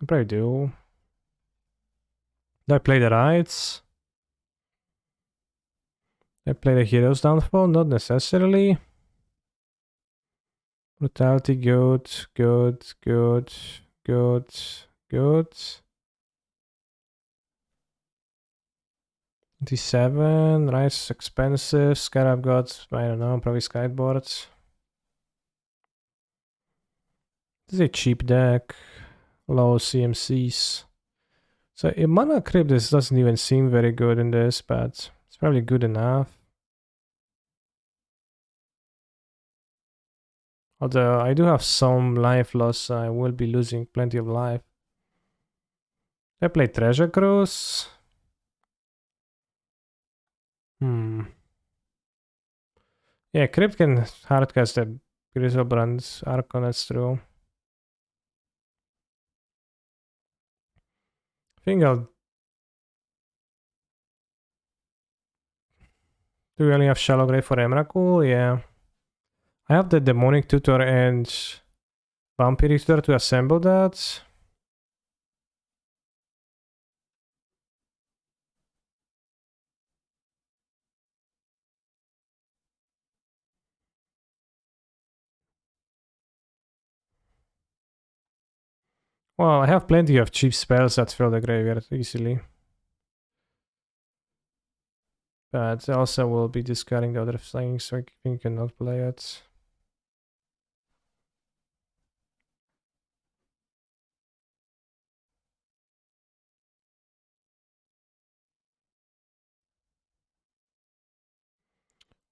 I probably do. Do I play the Rides? Do I play the Hero's Downfall? Not necessarily. Brutality, good, good, good, good, good. 27, Rice expensive. Scarab got, I don't know, probably Skyboards. This is a cheap deck. Low CMCs. So in Mana Crypt, this doesn't even seem very good in this, but it's probably good enough. Although I do have some life loss, I will be losing plenty of life. I play Treasure Cruise. Yeah, Crypt can hardcast a Griselbrand Archon, that's true. I think I'll... Do we only have Shallow Grave for Emrakul? Yeah. I have the Demonic Tutor and Vampiric Tutor to assemble that. Well, I have plenty of cheap spells that fill the graveyard easily. But also will be discarding the other things, so I think I cannot play it.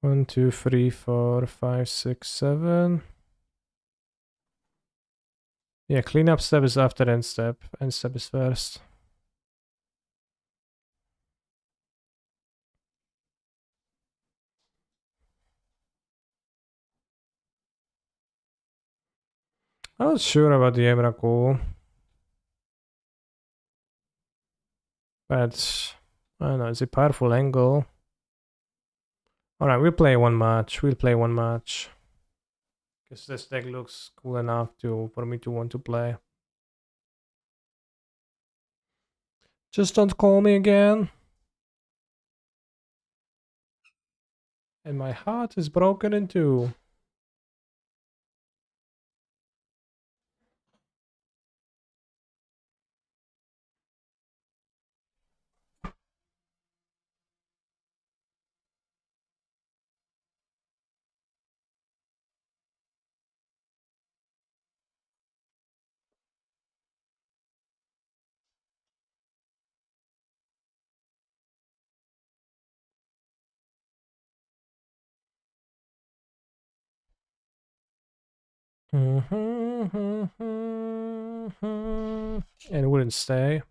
One, two, three, four, five, six, seven. Yeah, cleanup step is after end step. End step is first. I'm not sure about the Emrakul. But I don't know, it's a powerful angle. Alright, we'll play one match. We'll play one match. Because this deck looks cool enough for me to want to play. Just don't call me again. And my heart is broken in two. And it wouldn't stay.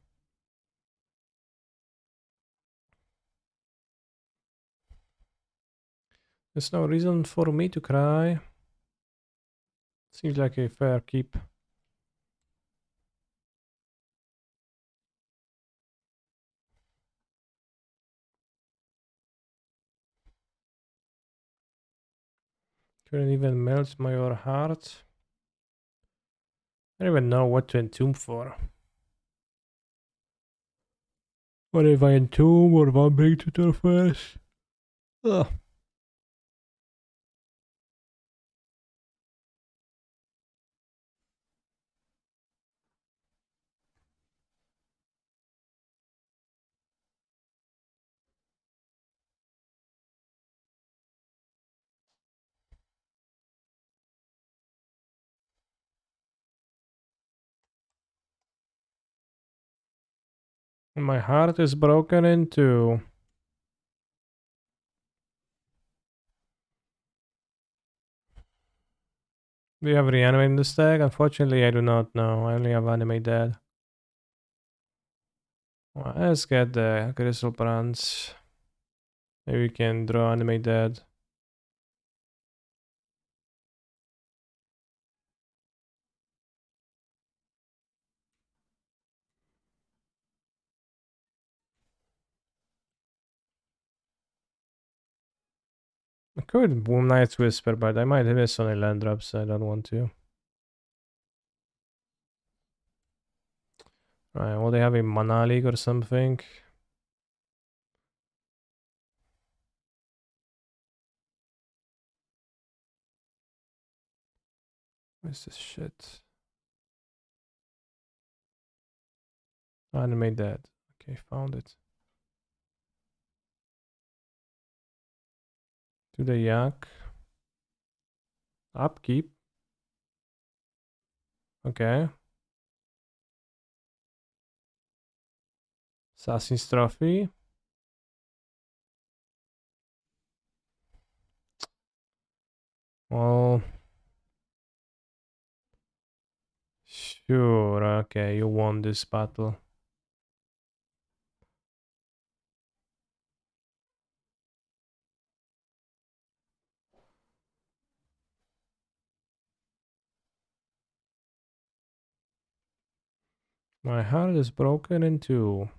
There's no reason for me to cry. Seems like a fair keep. Couldn't even melt my heart. I don't even know what to entomb for. What if I entomb or one big tutor first? Ugh. My heart is broken in two. Do you have reanimate in the stack? Unfortunately, I do not know. I only have animate dead. Well, let's get the crystal bronze. Maybe we can draw animate dead. I could Boom Knight's Whisper, but I might miss on a land drop, so I don't want to. Right, will they have a Mana League or something? What's this shit? Animate dead. Okay, found it. To the yak. Upkeep. Okay. Assassin's Trophy. Well, sure. Okay, you won this battle. My heart is broken in two.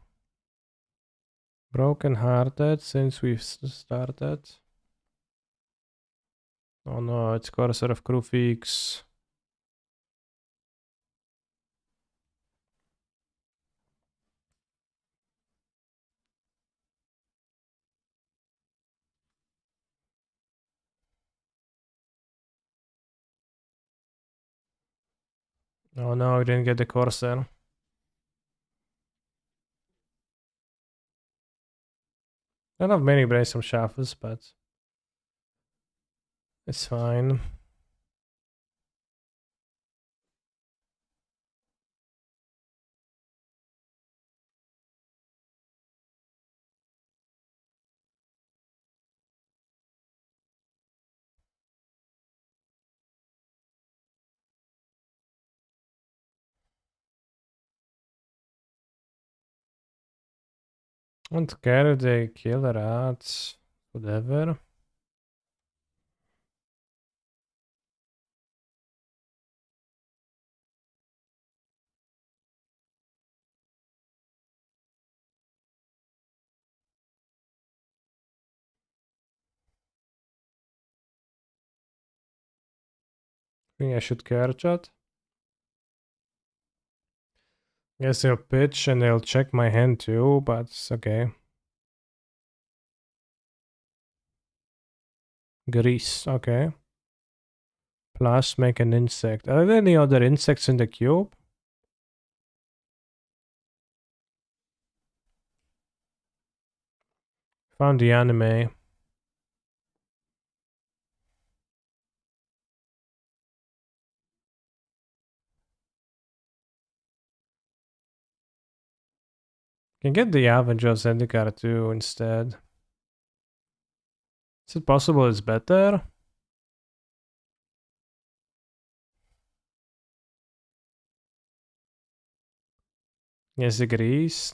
Broken hearted since we've started. Oh no, it's Corsair of Krufix. Oh no, we didn't get the Corsair. I don't have many Brainstorm Shuffles, but it's fine. Don't care if they kill the rats. Whatever. I think I should care chat. Guess they'll pitch and they'll check my hand too, but it's okay. Grease, okay. Plus make an insect. Are there any other insects in the cube? Found the anime. Can get the Avenger Zendikar too instead. Is it possible it's better? Yes, agrees.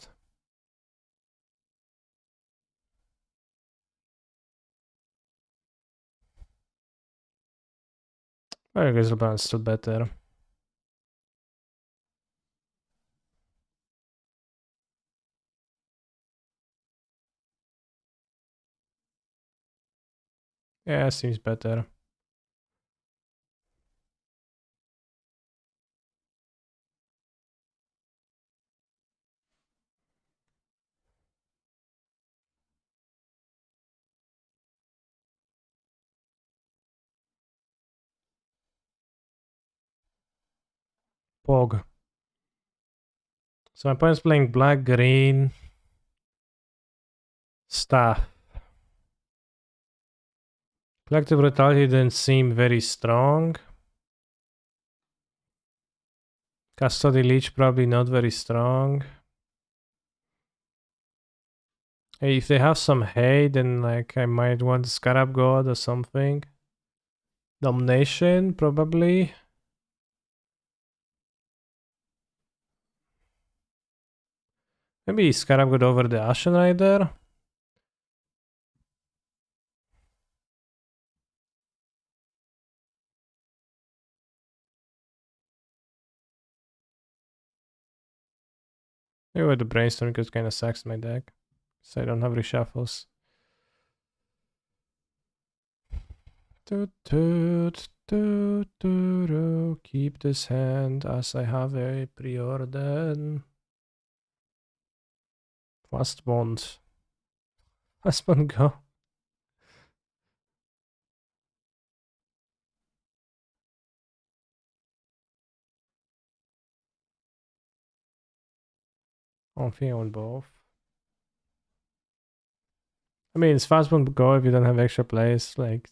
I guess Lebanon is still better. Yeah, seems better. Pog. So my opponent's playing black, green, staff. Collective Brutality didn't seem very strong. Custody Leech probably not very strong. Hey, if they have some hay, then like I might want Scarab God or something. Domination, probably. Maybe Scarab God over the Ashen Rider. Maybe with the Brainstorm because kind of sucks my deck. So I don't have reshuffles. Toot, toot, toot, toot, toot. Keep this hand as I have a preordain. Fast bond. Fast bond go. I think I want both. I mean, it's fast bond go if you don't have extra plays. Like,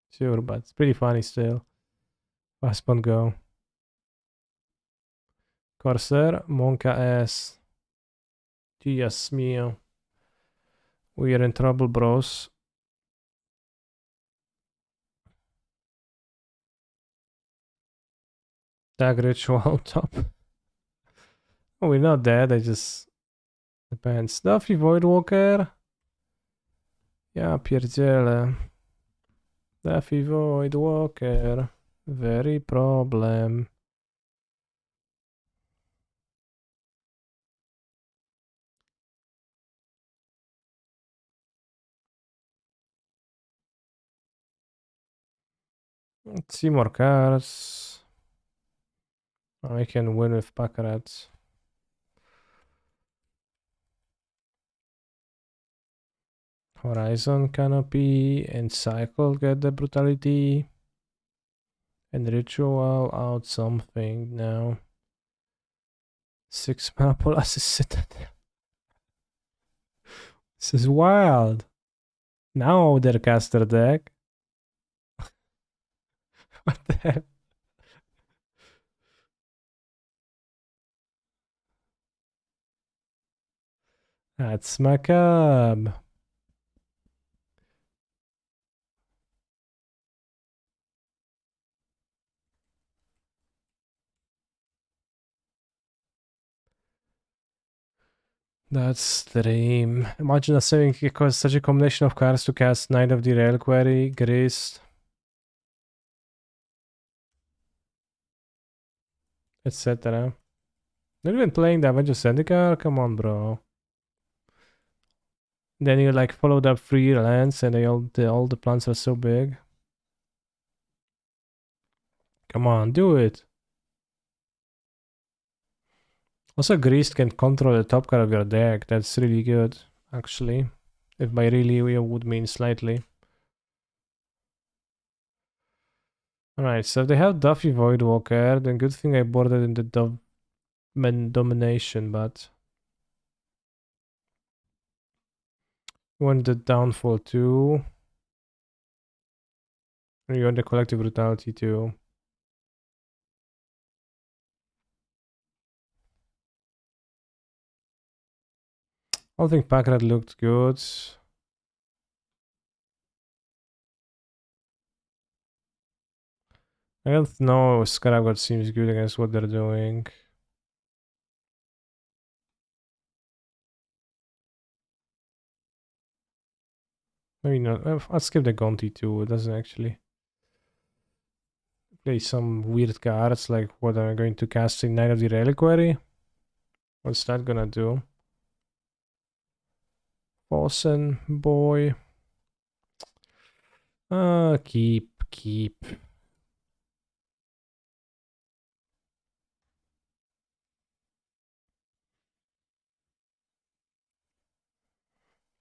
sure, but it's pretty funny still. Fast bond go. Corsair, Monka S. Dios mío. We are in trouble, bros. Tag ritual on top. Oh, we're not dead, I just... Depends. Duffy Voidwalker. Ja pierdzielę. Duffy Voidwalker. Very problem. Let's see more cards. I can win with pack rats. Horizon Canopy and Cycle get the brutality. And Ritual out something now. 6 mana Polaris Citadel. This is wild. Now their caster deck. What the hell? That's macabre. That's the dream. Imagine us having such a combination of cards to cast Knight of the Reliquary, Grist, etc. Not even playing the Avenger Zendikar? Come on, bro. Then you like followed up 3 lands and all the plants are so big. Come on, do it. Also, Grist can control the top card of your deck. That's really good, actually. If by really we would mean slightly. Alright, so if they have Duffy Voidwalker, then good thing I boarded in the domination, but... You want the downfall too. You want the collective brutality too. I don't think Packrat looked good. I don't know if Scarab seems good against what they're doing. Maybe not. I'll skip the Gonti too. It doesn't actually. Play some weird cards, like what am I going to cast in Night of the Reliquary? What's that gonna do? Fossen boy. Keep.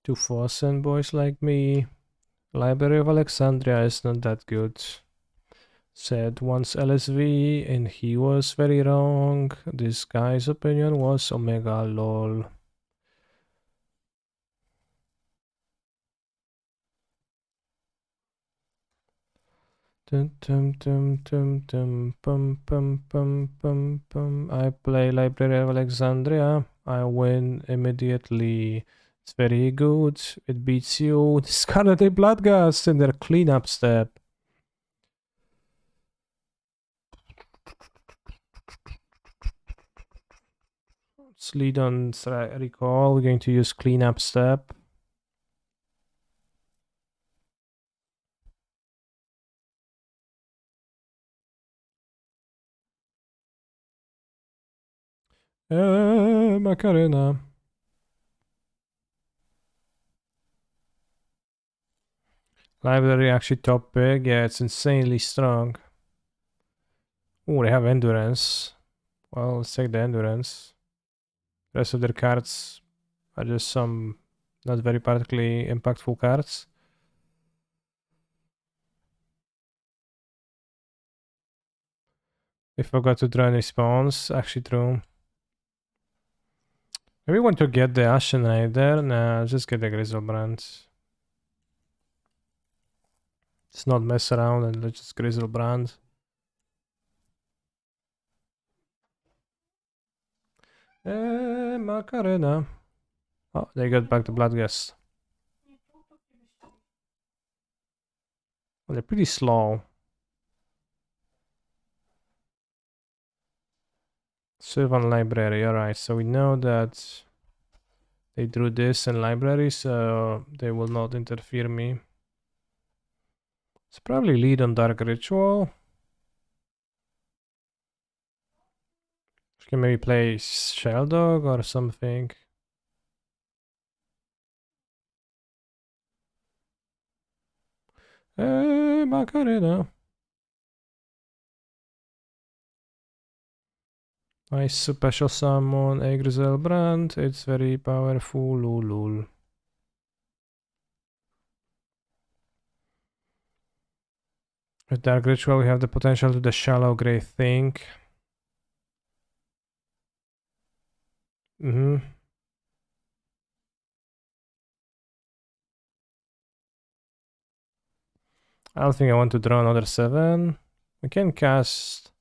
Two Fossen boys like me. Library of Alexandria is not that good. Said once LSV and he was very wrong. This guy's opinion was Omega lol. Dum dum dum dum dum pum pum pum pum pum. I play Library of Alexandria. I win immediately. It's very good. It beats you. Scarlet A Bloodgust in their cleanup step. Let's lead on recall. We're going to use cleanup step. Macarena. Library actually top big. Yeah, it's insanely strong. Oh, they have endurance. Well, let's take the endurance. The rest of their cards are just some not very particularly impactful cards. They forgot to draw any spawns. Actually true. Maybe want to get the Ashen Rider. Nah, just get the Griselbrand. Let's not mess around and let's just Griselbrand. Macarena. Oh, they got back the Bloodgust. Well, they're pretty slow. Sylvan Library, alright, so we know that they drew this in library, so they will not interfere me. It's probably lead on Dark Ritual. Can maybe play Sheldog or something. Macarena. Nice special summon, a Griselbrand. It's very powerful, lul. With Dark Ritual, we have the potential to the Shallow Grey thing. I don't think I want to draw another 7. We can cast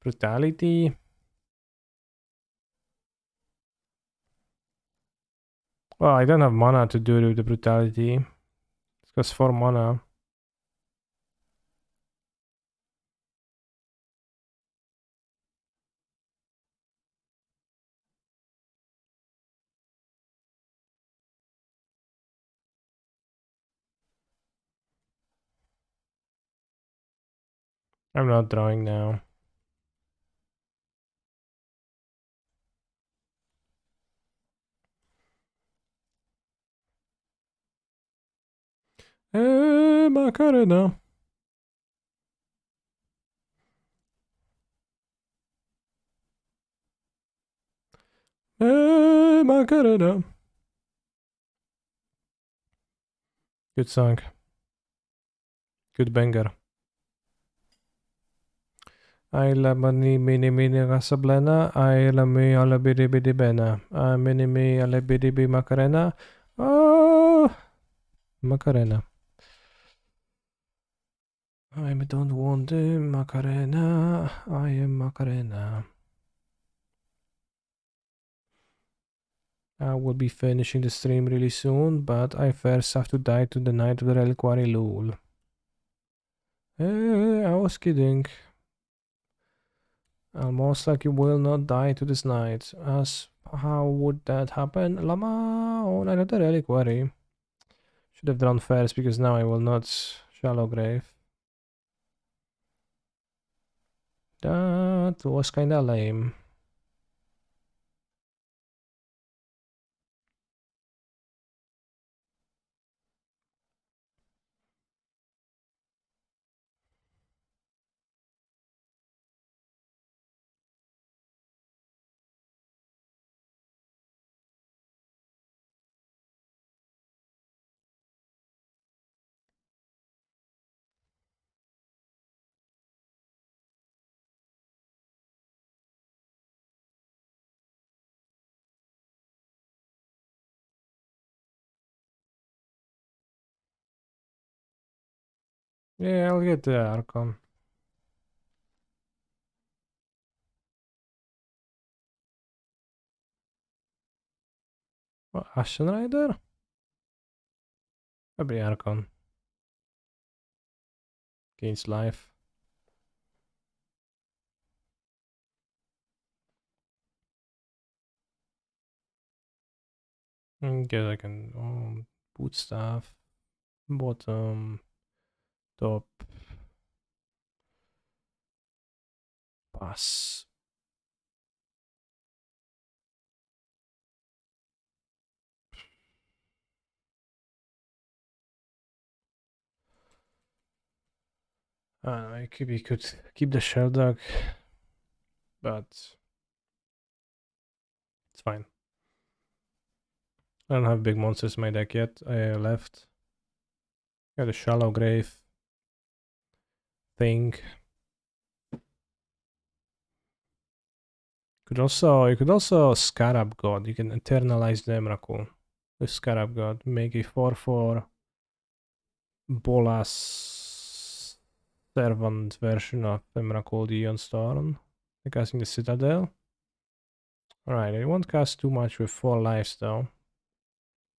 Brutality. Well, I don't have mana to do the Brutality. It costs 4 mana. I'm not drawing now. Macarena. Macarena. Good song. Good banger. I la mani mini mini Casablena. I la mi alla bidi bidi bena. I mini mi alla bidi bidi Macarena. Oh, Macarena. I don't want the Macarena. I am Macarena. I will be finishing the stream really soon, but I first have to die to the Night of the Reliquary lol. I was kidding. I'll most likely will not die to this night. As how would that happen? Lama or Night of the Reliquary. Should have drawn first because now I will not Shallow Grave. That was kinda lame. Yeah, I'll get the Archon. What, Ashen Rider? Maybe Archon. Gains life. Guess I can boot staff. Bottom. Top. Pass. I could keep the Sheldog, but it's fine. I don't have big monsters in my deck yet. I left. Got a Shallow Grave thing. You could also Scarab God. You can internalize the Emrakul. The Scarab God. Make a 4/4 Bolas servant version of Emrakul the Eon Storm. Casting the Citadel. Alright, I won't cast too much with 4 lives though.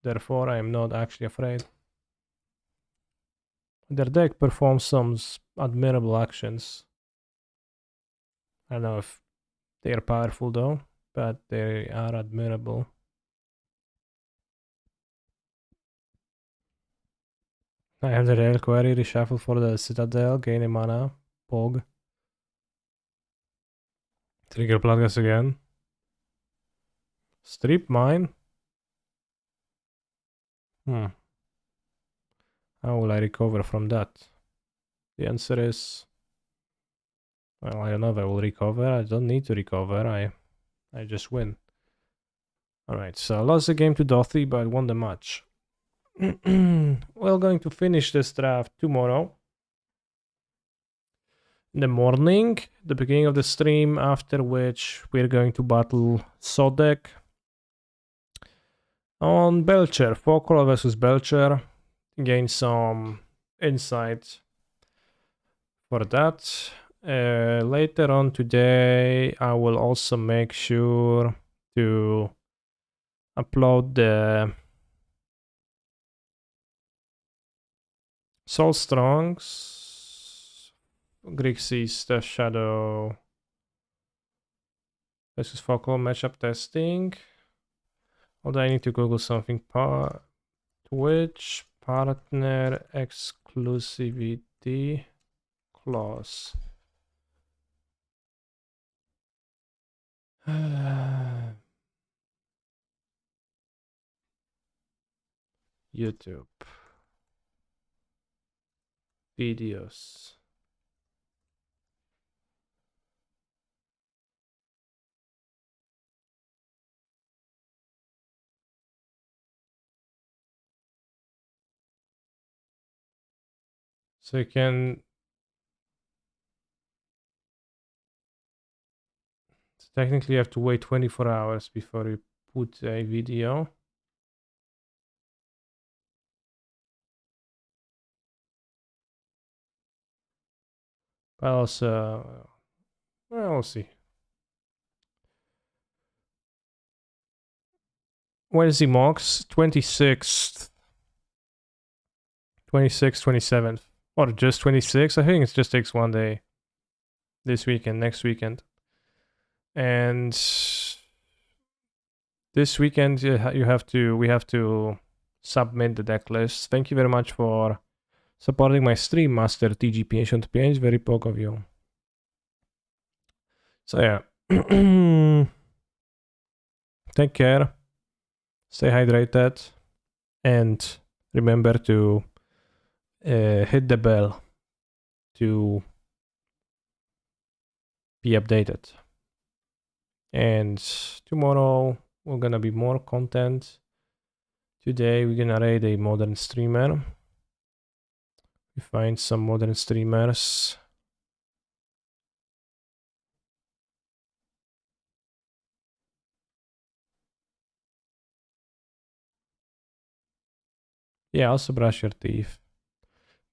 Therefore, I am not actually afraid. Their deck performs some admirable actions. I don't know if they are powerful though, but they are admirable. I have the Reliquary reshuffle for the Citadel, gain a mana, Pog. Trigger Bloodgus again. Strip mine? How will I recover from that? The answer is... Well, I don't know if I will recover. I don't need to recover. I just win. Alright, so I lost the game to Dothy, but I won the match. We're going to finish this draft tomorrow. In the morning, the beginning of the stream, after which we're going to battle Sodek on Belcher. Folklore versus Belcher. Gain some insight for that. Later on today, I will also make sure to upload the Soul Strongs, Grixis, the Shadow versus Folklore matchup testing. Although I need to Google something. Twitch partner exclusivity clause. YouTube videos. So you can technically have to wait 24 hours before you put a video. But also, well, we'll see. Wednesday mocks, 26th, 26th, 27th, or just 26th. I think it just takes one day. This weekend, next weekend. And this weekend we have to submit the deck list. Thank you very much for supporting my stream, Master TGP Ancient PH. Very proud of you. So yeah. Take care. Stay hydrated. And remember to hit the bell to be updated. And tomorrow we're gonna be more content. Today we're gonna raid a modern streamer. We find some modern streamers. Yeah, also brush your teeth.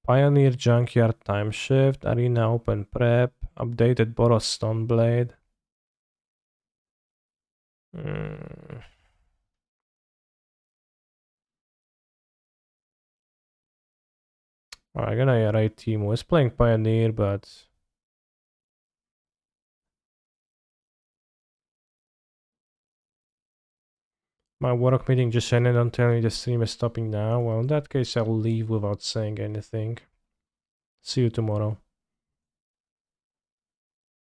Pioneer Junkyard Time Shift, Arena Open Prep, updated Boros Stoneblade. Mm. I'm gonna raid Timo. He's playing Pioneer, but my work meeting just ended. Don't tell me the stream is stopping now. Well, in that case, I'll leave without saying anything. See you tomorrow.